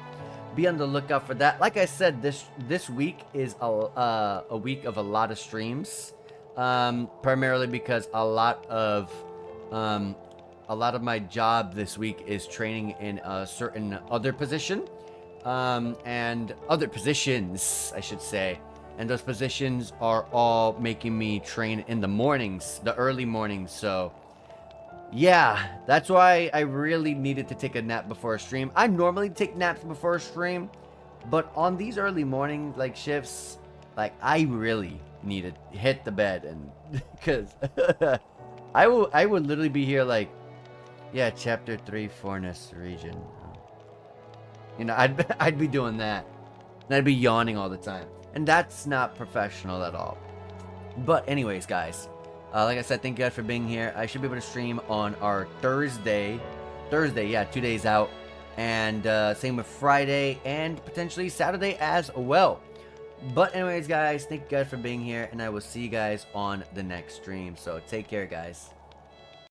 S1: be on the lookout for that. Like I said, this week is a week of a lot of streams. Primarily because a lot of my job this week is training in a certain other position, and other positions, I should say. And those positions are all making me train in the mornings, the early mornings. So yeah, that's why I really needed to take a nap before a stream. I normally take naps before a stream, but on these early morning like shifts, like I really need to hit the bed, and because I would literally be here like, yeah, chapter 3 Forness region. You know, I'd be doing that, and I'd be yawning all the time, and that's not professional at all. But anyways, guys, like I said, thank you guys for being here. I should be able to stream on our Thursday, yeah, 2 days out, and same with Friday and potentially Saturday as well. But anyways, guys, thank you guys for being here, and I will see you guys on the next stream. So take care, guys.